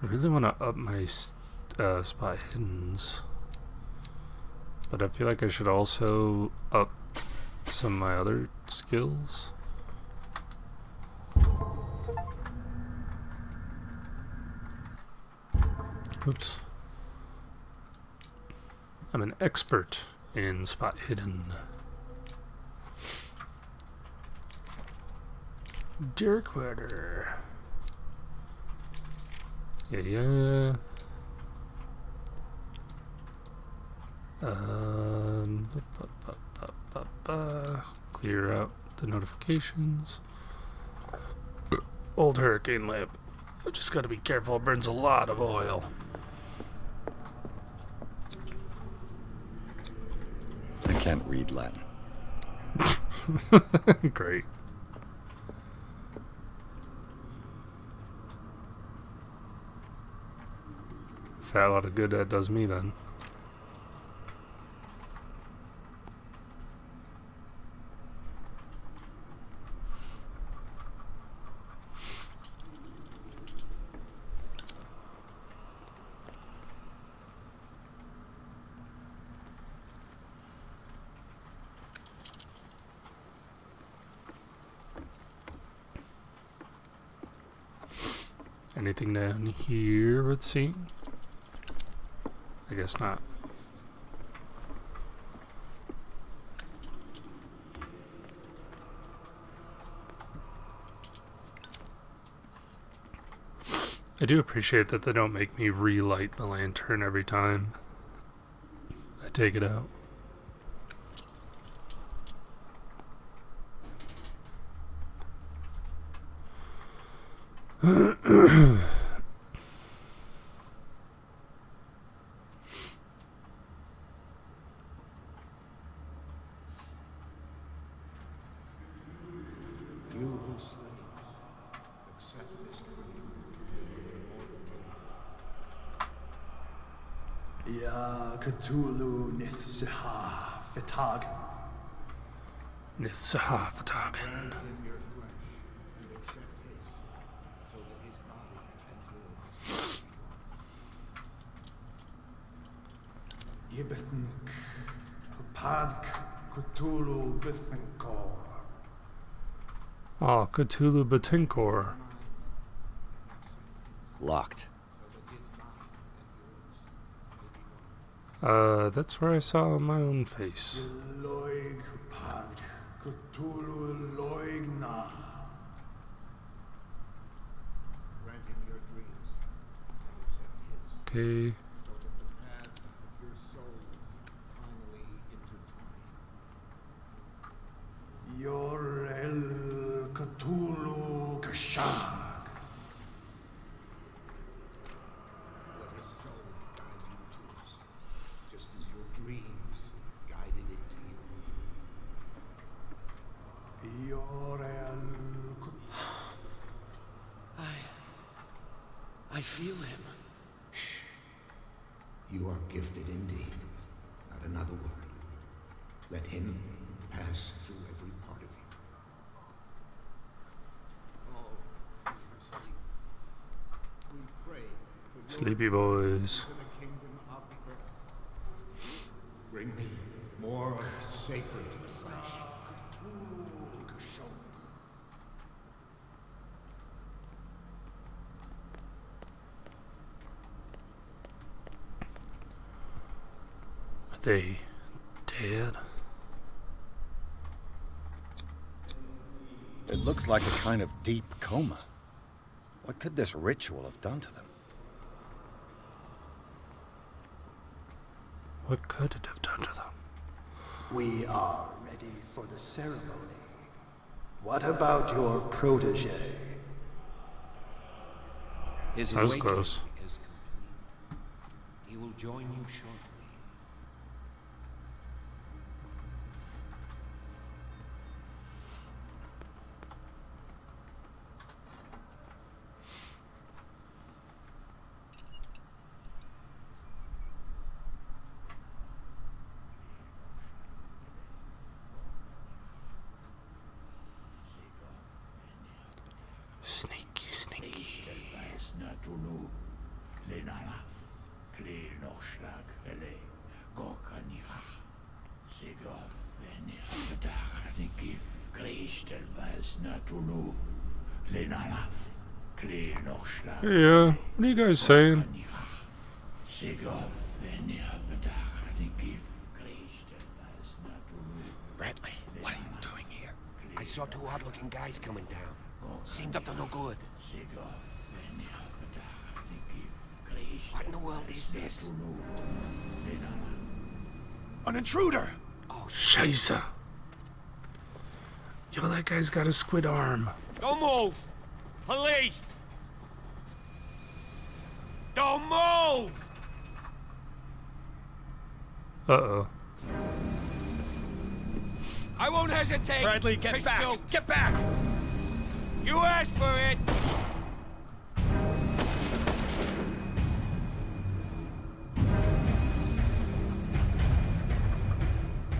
really want to up my spot hiddens, but I feel like I should also up some of my other skills. Oops. I'm an expert in spot hidden. Dirkwater. Yeah. Clear out the notifications. Old hurricane lamp. I just gotta be careful, it burns a lot of oil. can't read Latin. Great. Fat lot of good that does me then. Anything down here worth seeing? I guess not. I do appreciate that they don't make me relight the lantern every time I take it out. Ya Cthulhu Nithsaha Fitagen. Nithsaha Fitagen. Yibithink Padk Cthulhu Bithinkor. Ah, Cthulhu Batinkor. Locked. That's where I saw my own face. Loig Padk Cthulhu Loigna. Grant him your dreams and accept his. Okay. So that the paths of your souls finally intertwine. Yorel Cthulhu Kashag. Let his soul guide you to us, just as your dreams guided it to you. Yorel I feel him. You are gifted indeed. Not another word. Let him pass through every part of you. Oh, you are asleep. We pray for your Sleepy boys. to the kingdom of the earth. Bring me more of the sacred flesh. Cthulhu Kashok. Are they dead? It looks like a kind of deep coma. What could this ritual have done to them? What could it have done to them? We are ready for the ceremony. What about your protege? His That was awakening close. is complete. He will join you shortly. Sneaky, sneaky. Yeah, what are you guys saying? Bradley, what are you doing here? I saw two odd-looking guys coming down. Seemed up to no good. What in the world is this? An intruder! Oh, Scheisse. Yo, that guy's got a squid arm. don't move! Police! Don't move! Uh-oh. I won't hesitate. Bradley, get back! Shoot. Get back! You asked for it.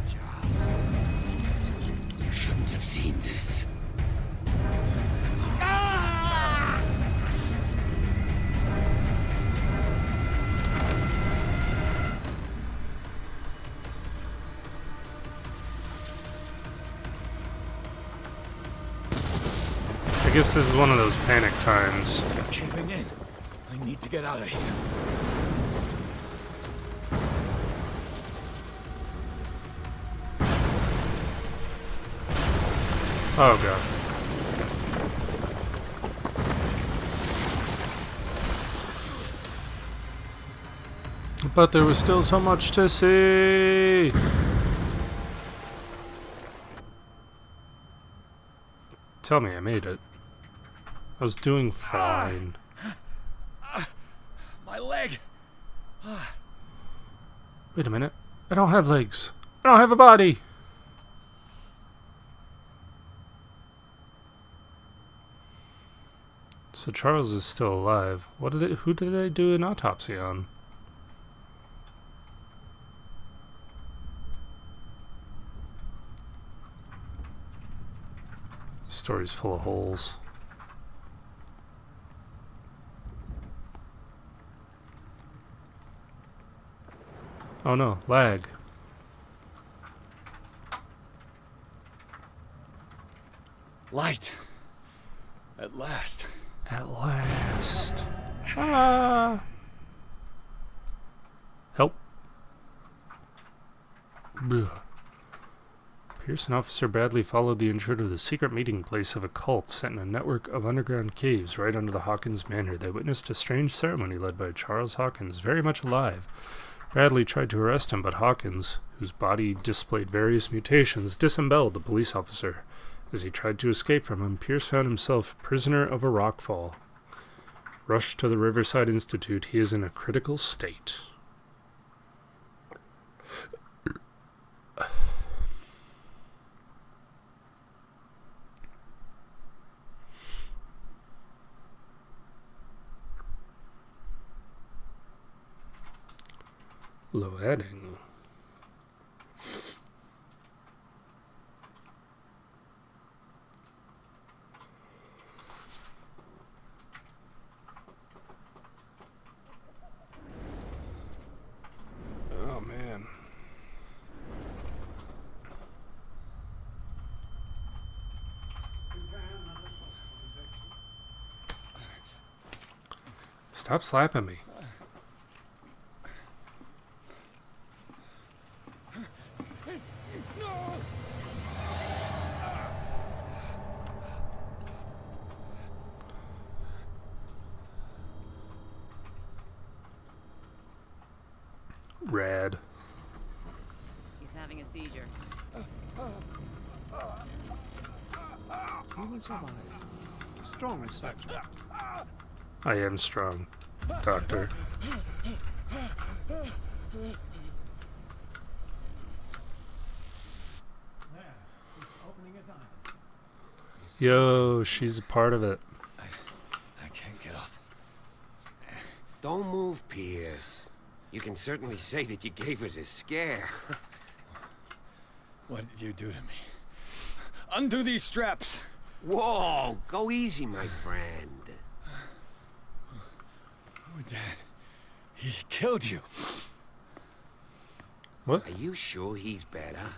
Charles, you shouldn't have seen this. I guess this is one of those panic times. It's caving in. I need to get out of here. Oh god. But there was still so much to see. Tell me I made it. I was doing fine. My leg! Wait a minute. I don't have legs. I don't have a body. So Charles is still alive. Who did they do an autopsy on? The story's full of holes. Oh no, lag. Light. At last. At last. Ah. Help. Ugh. Pierce and Officer Bradley followed the intruder to the secret meeting place of a cult set in a network of underground caves right under the Hawkins Manor. They witnessed a strange ceremony led by Charles Hawkins, very much alive. Bradley tried to arrest him, but Hawkins, whose body displayed various mutations, disemboweled the police officer. As he tried to escape from him, Pierce found himself prisoner of a rockfall. Rushed to the Riverside Institute, he is in a critical state. Loading. Oh man. Stop slapping me. Rad. He's having a seizure. You will survive. Strong subject. I am strong, Doctor. Yo, she's a part of it. I can't get up. Don't move, Pierce. You can certainly say that you gave us a scare. What did you do to me? Undo these straps! Whoa, go easy, my friend. Oh, Dad. He killed you. What? Are you sure he's better?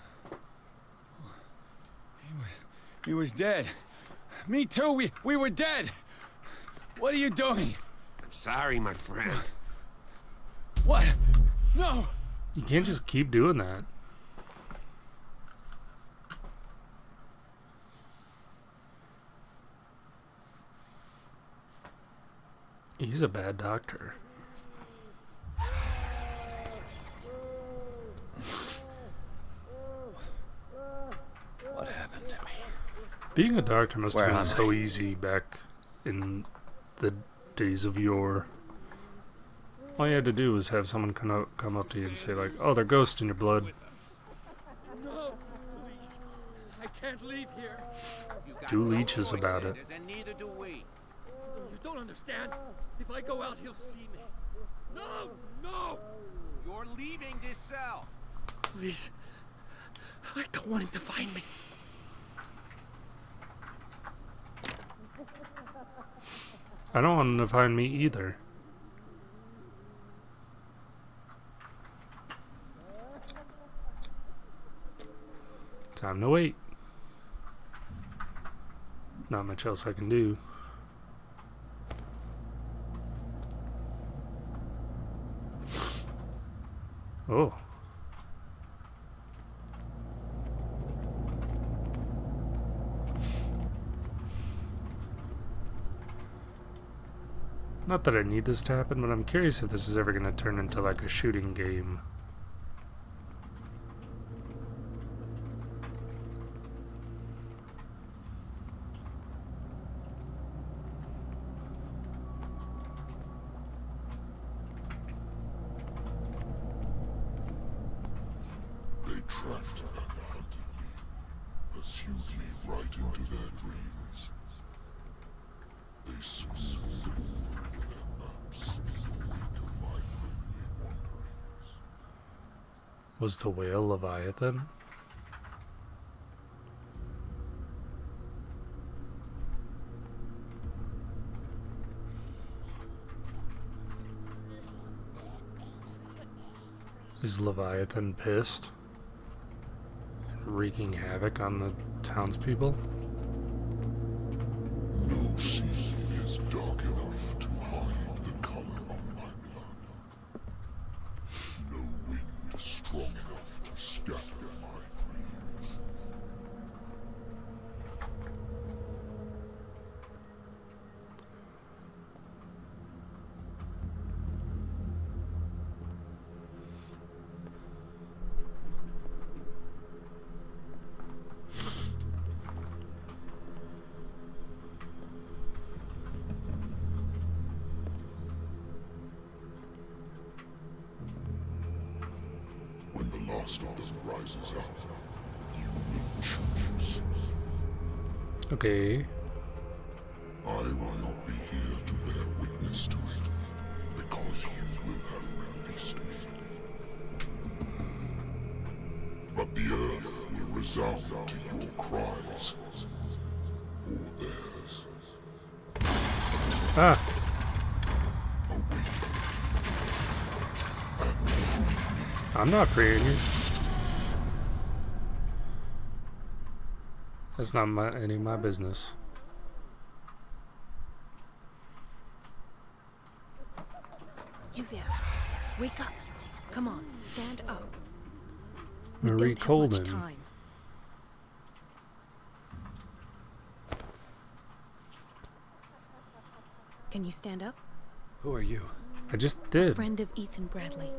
He was dead. Me too, we were dead. What are you doing? I'm sorry, my friend. What? No! You can't just keep doing that. He's a bad doctor. What happened to me? Being a doctor must have Where been am so I? easy back in the days of yore. All you had to do was have someone come up to you and say like, "Oh, they're ghosts in your blood." don't leave here. Do leeches about it. And neither do we. You don't understand. If I go out, he'll see me. No! No! You're leaving this cell. Please. I don't want him to find me. I don't want him to find me either. Time to wait. Not much else I can do. Oh. Not that I need this to happen, but I'm curious if this is ever going to turn into like a shooting game. They tracked and hunted me, pursued me right into their dreams. They smoothed over their maps in the wake of my lonely wanderings. Was the whale Leviathan? Is Leviathan pissed? Wreaking havoc on the townspeople? No sea is dark enough to hide the color of my blood. No wind strong enough to scatter my dreams. When the last of them rises up, you will choose. Okay. I will not be here to bear witness to it, because you will have released me. But the earth will resound to your cries, or theirs. Ah. I'm not freeing you. That's not any of my business. You there. Wake up. Come on, stand up. Marie Colden. Time. Can you stand up? Who are you? I just did. Friend of Ethan Bradley.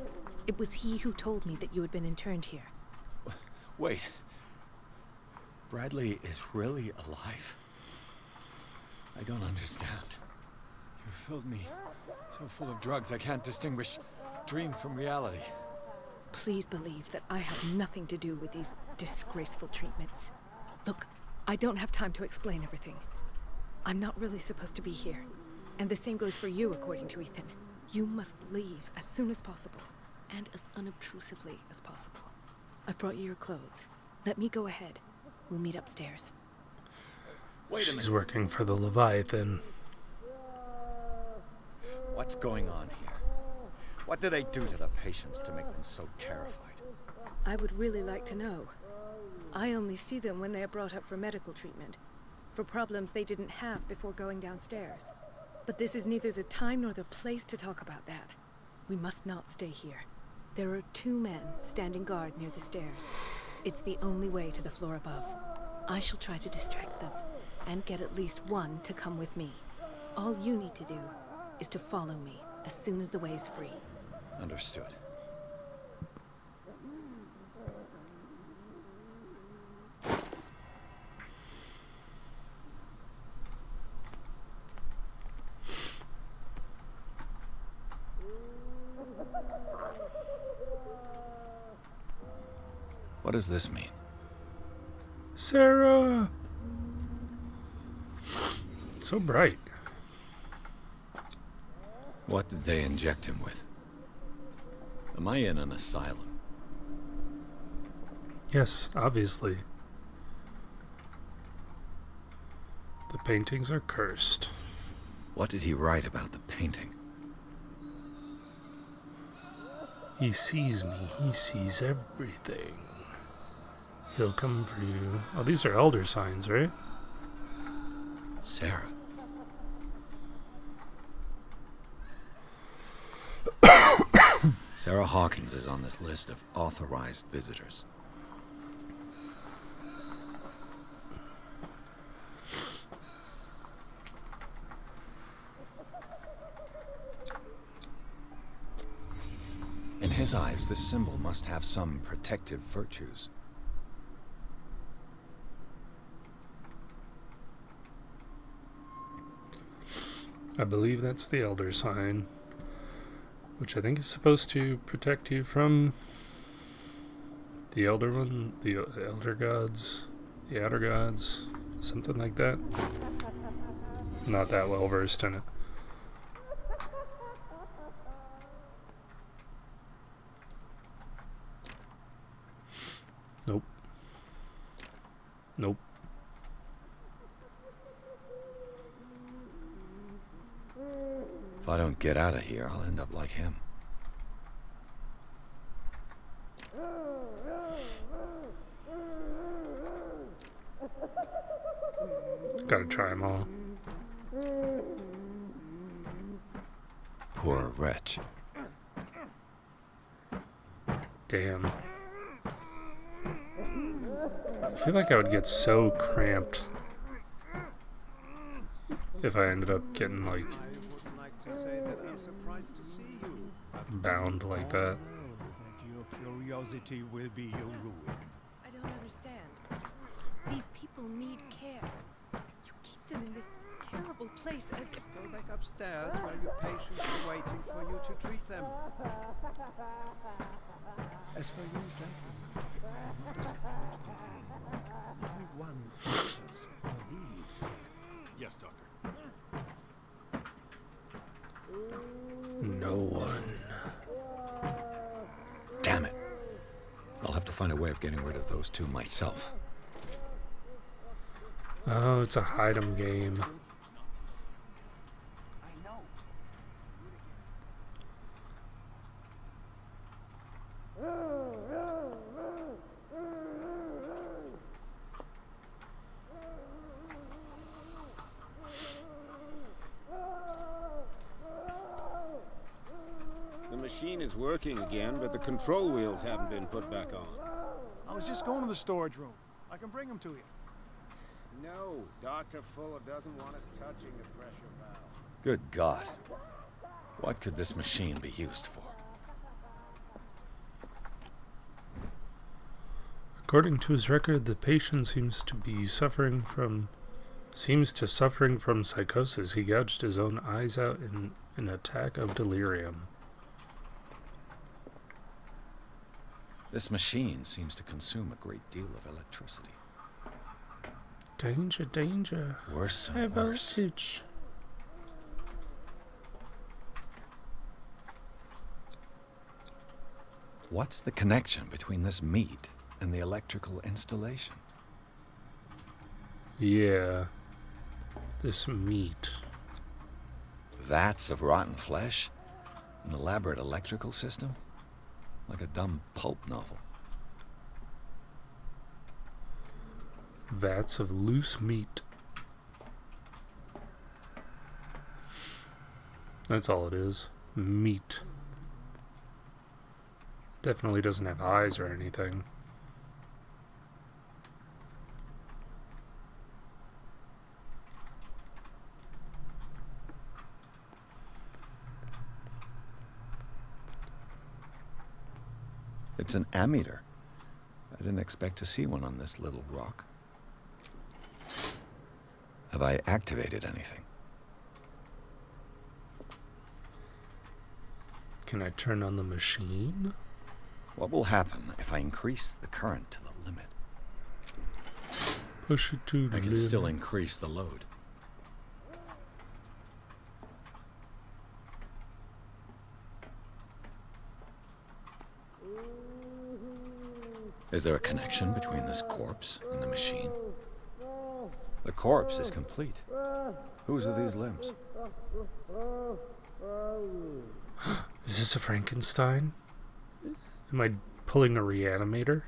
It was he who told me that you had been interned here. Wait. Bradley is really alive? I don't understand. You filled me so full of drugs I can't distinguish dream from reality. Please believe that I have nothing to do with these disgraceful treatments. Look, I don't have time to explain everything. I'm not really supposed to be here. And the same goes for you, according to Ethan. You must leave as soon as possible, and as unobtrusively as possible. I've brought you your clothes. Let me go ahead. We'll meet upstairs. Wait a minute. She's working for the Leviathan. What's going on here? What do they do to the patients to make them so terrified? I would really like to know. I only see them when they are brought up for medical treatment, for problems they didn't have before going downstairs. But this is neither the time nor the place to talk about that. We must not stay here. There are 2 men standing guard near the stairs. It's the only way to the floor above. I shall try to distract them, and get at least one to come with me. All you need to do is to follow me as soon as the way is free. Understood. What does this mean? Sarah! So bright. What did they inject him with? Am I in an asylum? Yes, obviously. The paintings are cursed. What did he write about the painting? He sees me. He sees everything. He'll come for you. Oh, these are elder signs, right? Sarah. Sarah Hawkins is on this list of authorized visitors. In his eyes, this symbol must have some protective virtues. I believe that's the elder sign, which I think is supposed to protect you from the elder one, the elder gods, the outer gods, something like that. Not that well versed in it. Nope. Nope. If I don't get out of here, I'll end up like him. Gotta try them all. Poor wretch. Damn. I feel like I would get so cramped if I ended up getting, like, bound like that. Your curiosity will be your ruin. I don't understand. These people need care. You keep them in this terrible place as if... Go back upstairs while your patients are waiting for you to treat them. As for you, gentlemen, I'm not disappointed in anyone. Everyone enters or leaves. Yes, Doctor. No one. Damn it. I'll have to find a way of getting rid of those two myself. Oh, it's a hide 'em game. The machine is working again, but the control wheels haven't been put back on. I was just going to the storage room. I can bring them to you. No, Dr. Fuller doesn't want us touching the pressure valve. Good God. What could this machine be used for? According to his record, the patient seems to suffering from psychosis. He gouged his own eyes out in an attack of delirium. This machine seems to consume a great deal of electricity. Danger, danger. Worse High and worse. voltage. What's the connection between this meat and the electrical installation? Yeah. This meat. Vats of rotten flesh? An elaborate electrical system? Like a dumb pulp novel. Vats of loose meat. That's all it is. Meat. Definitely doesn't have eyes or anything. It's an ammeter. I didn't expect to see one on this little rock. Have I activated anything? Can I turn on the machine? What will happen if I increase the current to the limit? Push it to the I can limit. still increase the load. Is there a connection between this corpse and the machine? The corpse is complete. Whose are these limbs? Is this a Frankenstein? Am I pulling a reanimator?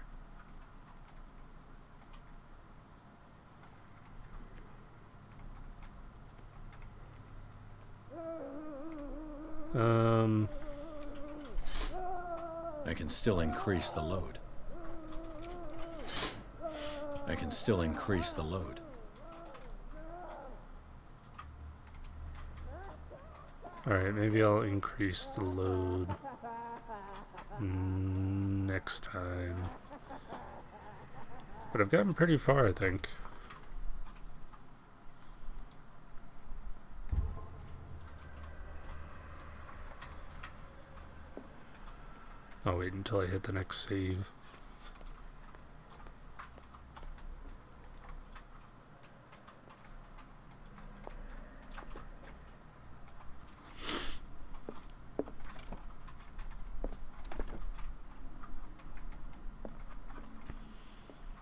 I can still increase the load. I can still increase the load. Alright, maybe I'll increase the load next time. But I've gotten pretty far, I think. I'll wait until I hit the next save.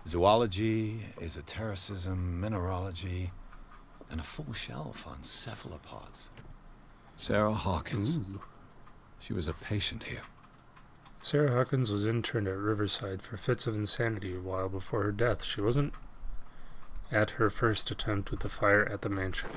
Zoology, esotericism, mineralogy, and a full shelf on cephalopods. Sarah Hawkins. Ooh. She was a patient here. Sarah Hawkins was interned at Riverside for fits of insanity a while before her death. She wasn't at her first attempt with the fire at the mansion.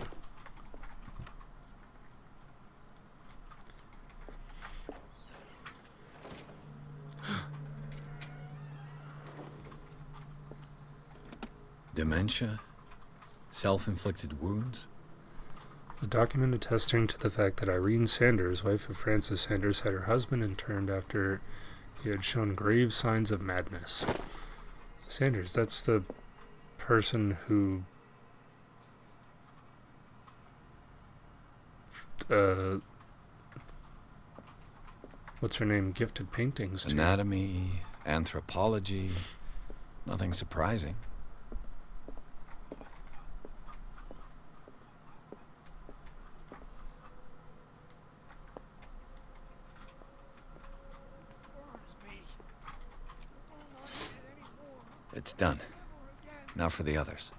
Dementia? Self-inflicted wounds? A document attesting to the fact that Irene Sanders, wife of Francis Sanders, had her husband interned after he had shown grave signs of madness. Sanders, that's the person who what's her name, gifted paintings to. Anatomy, anthropology, nothing surprising. It's done. Now for the others.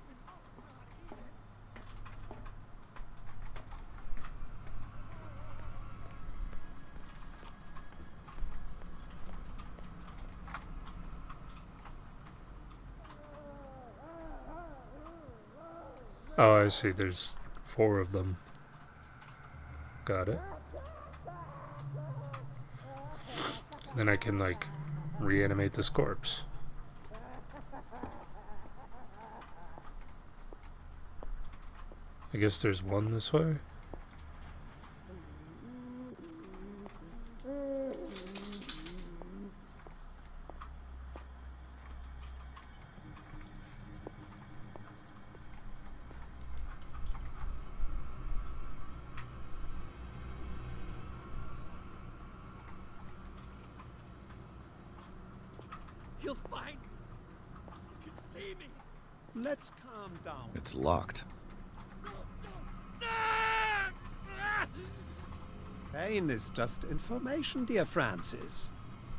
Oh, I see. There's 4 of them. Got it. Then I can, like, reanimate this corpse. I guess there's 1 this way. You'll find me. You can see me. Let's calm down. It's locked. Pain is just information, dear Francis.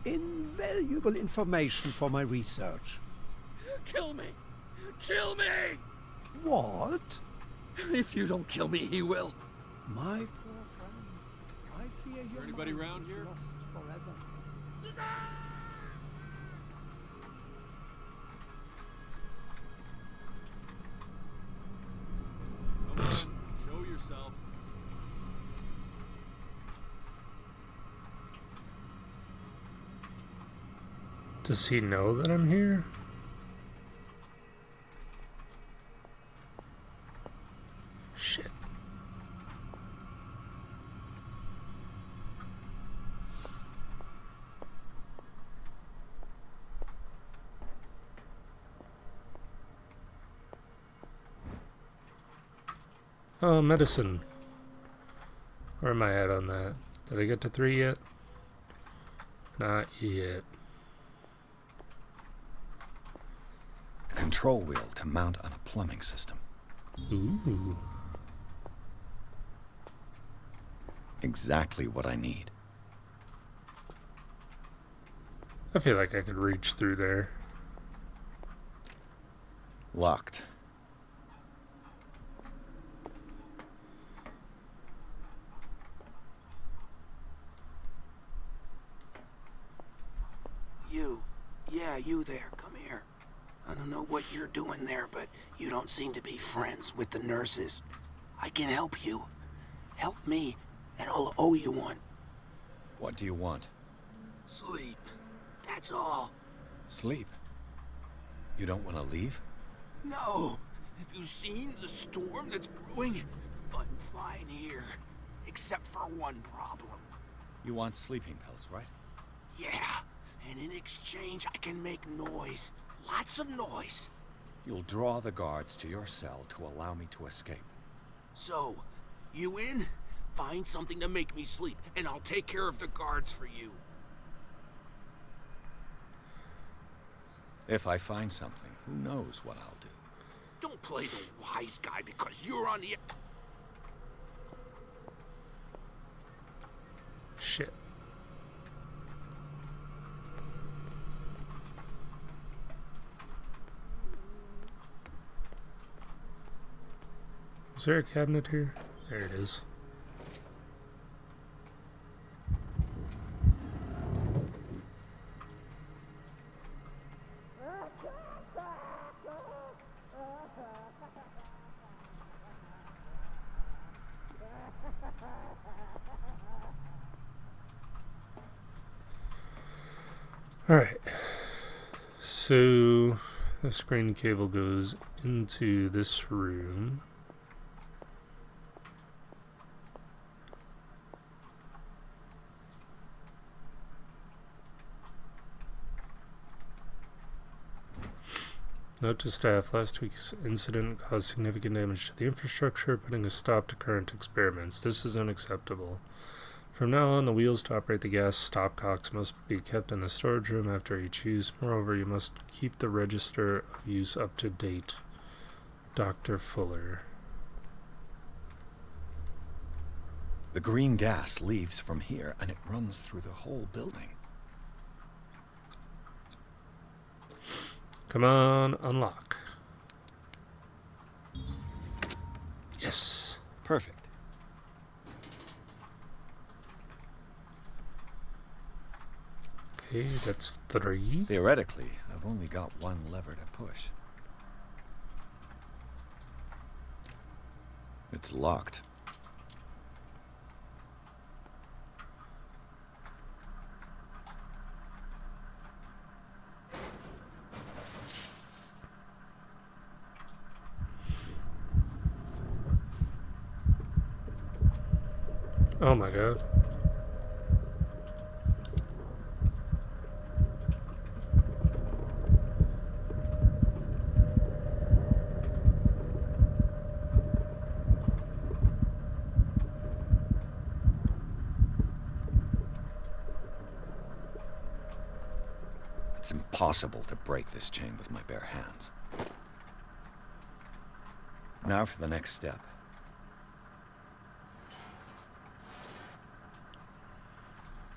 Invaluable information for my research. Kill me! Kill me! What? If you don't kill me, he will. My poor friend, I fear your Anybody mind around is here? lost forever. Come on, show yourself. Does he know that I'm here? Shit. Oh, medicine. Where am I at on that? Did I get to 3 yet? Not yet. control wheel to mount on a plumbing system. Ooh. Exactly what I need. I feel like I could reach through there. Locked. You there, come here. I don't know what you're doing there, but you don't seem to be friends with the nurses. I can help you. Help me, and I'll owe you one. What do you want? Sleep. That's all. Sleep? You don't want to leave? No. Have you seen the storm that's brewing? I'm fine here. Except for one problem. You want sleeping pills, right? Yeah. And in exchange, I can make noise. Lots of noise. You'll draw the guards to your cell to allow me to escape. So, you in? Find something to make me sleep, and I'll take care of the guards for you. If I find something, who knows what I'll do. Don't play the wise guy because you're on the... Shit. Is there a cabinet here? There it is. Alright. So the screen cable goes into this room. Note to staff, last week's incident caused significant damage to the infrastructure, putting a stop to current experiments. This is unacceptable. From now on, the wheels to operate the gas stopcocks must be kept in the storage room after each use. Moreover, you must keep the register of use up to date. Dr. Fuller. The green gas leaves from here, and it runs through the whole building. Come on, unlock. Yes. Perfect. Okay, that's 3. Theoretically, I've only got one lever to push. It's locked. Oh my god. It's impossible to break this chain with my bare hands. Now for the next step.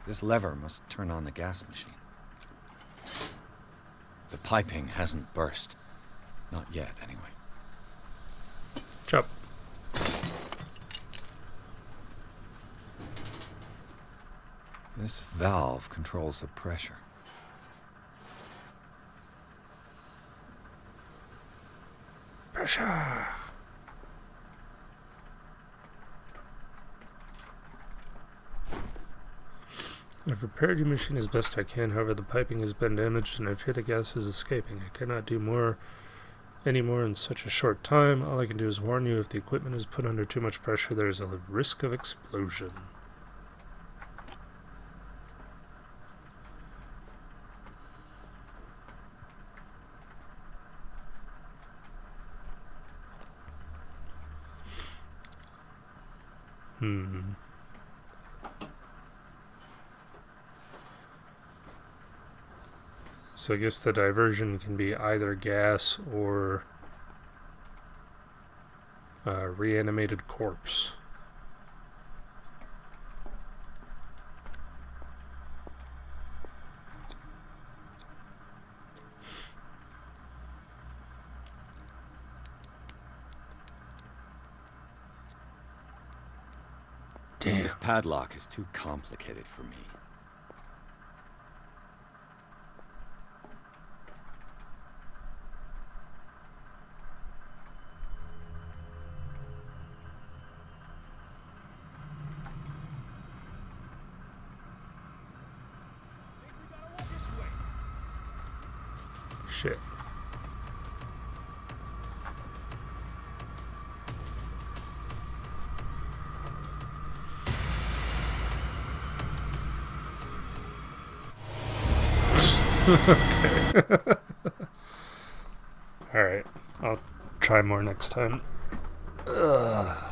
This lever must turn on the gas machine. The piping hasn't burst. Not yet, anyway. Chop. This valve controls the pressure. Pressure. I've repaired your machine as best I can, however the piping has been damaged and I fear the gas is escaping. I cannot do any more in such a short time. All I can do is warn you, if the equipment is put under too much pressure, there is a risk of explosion. So I guess the diversion can be either gas or reanimated corpse. Damn. This padlock is too complicated for me. Shit. Okay. Alright. I'll try more next time. Ugh.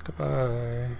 Goodbye.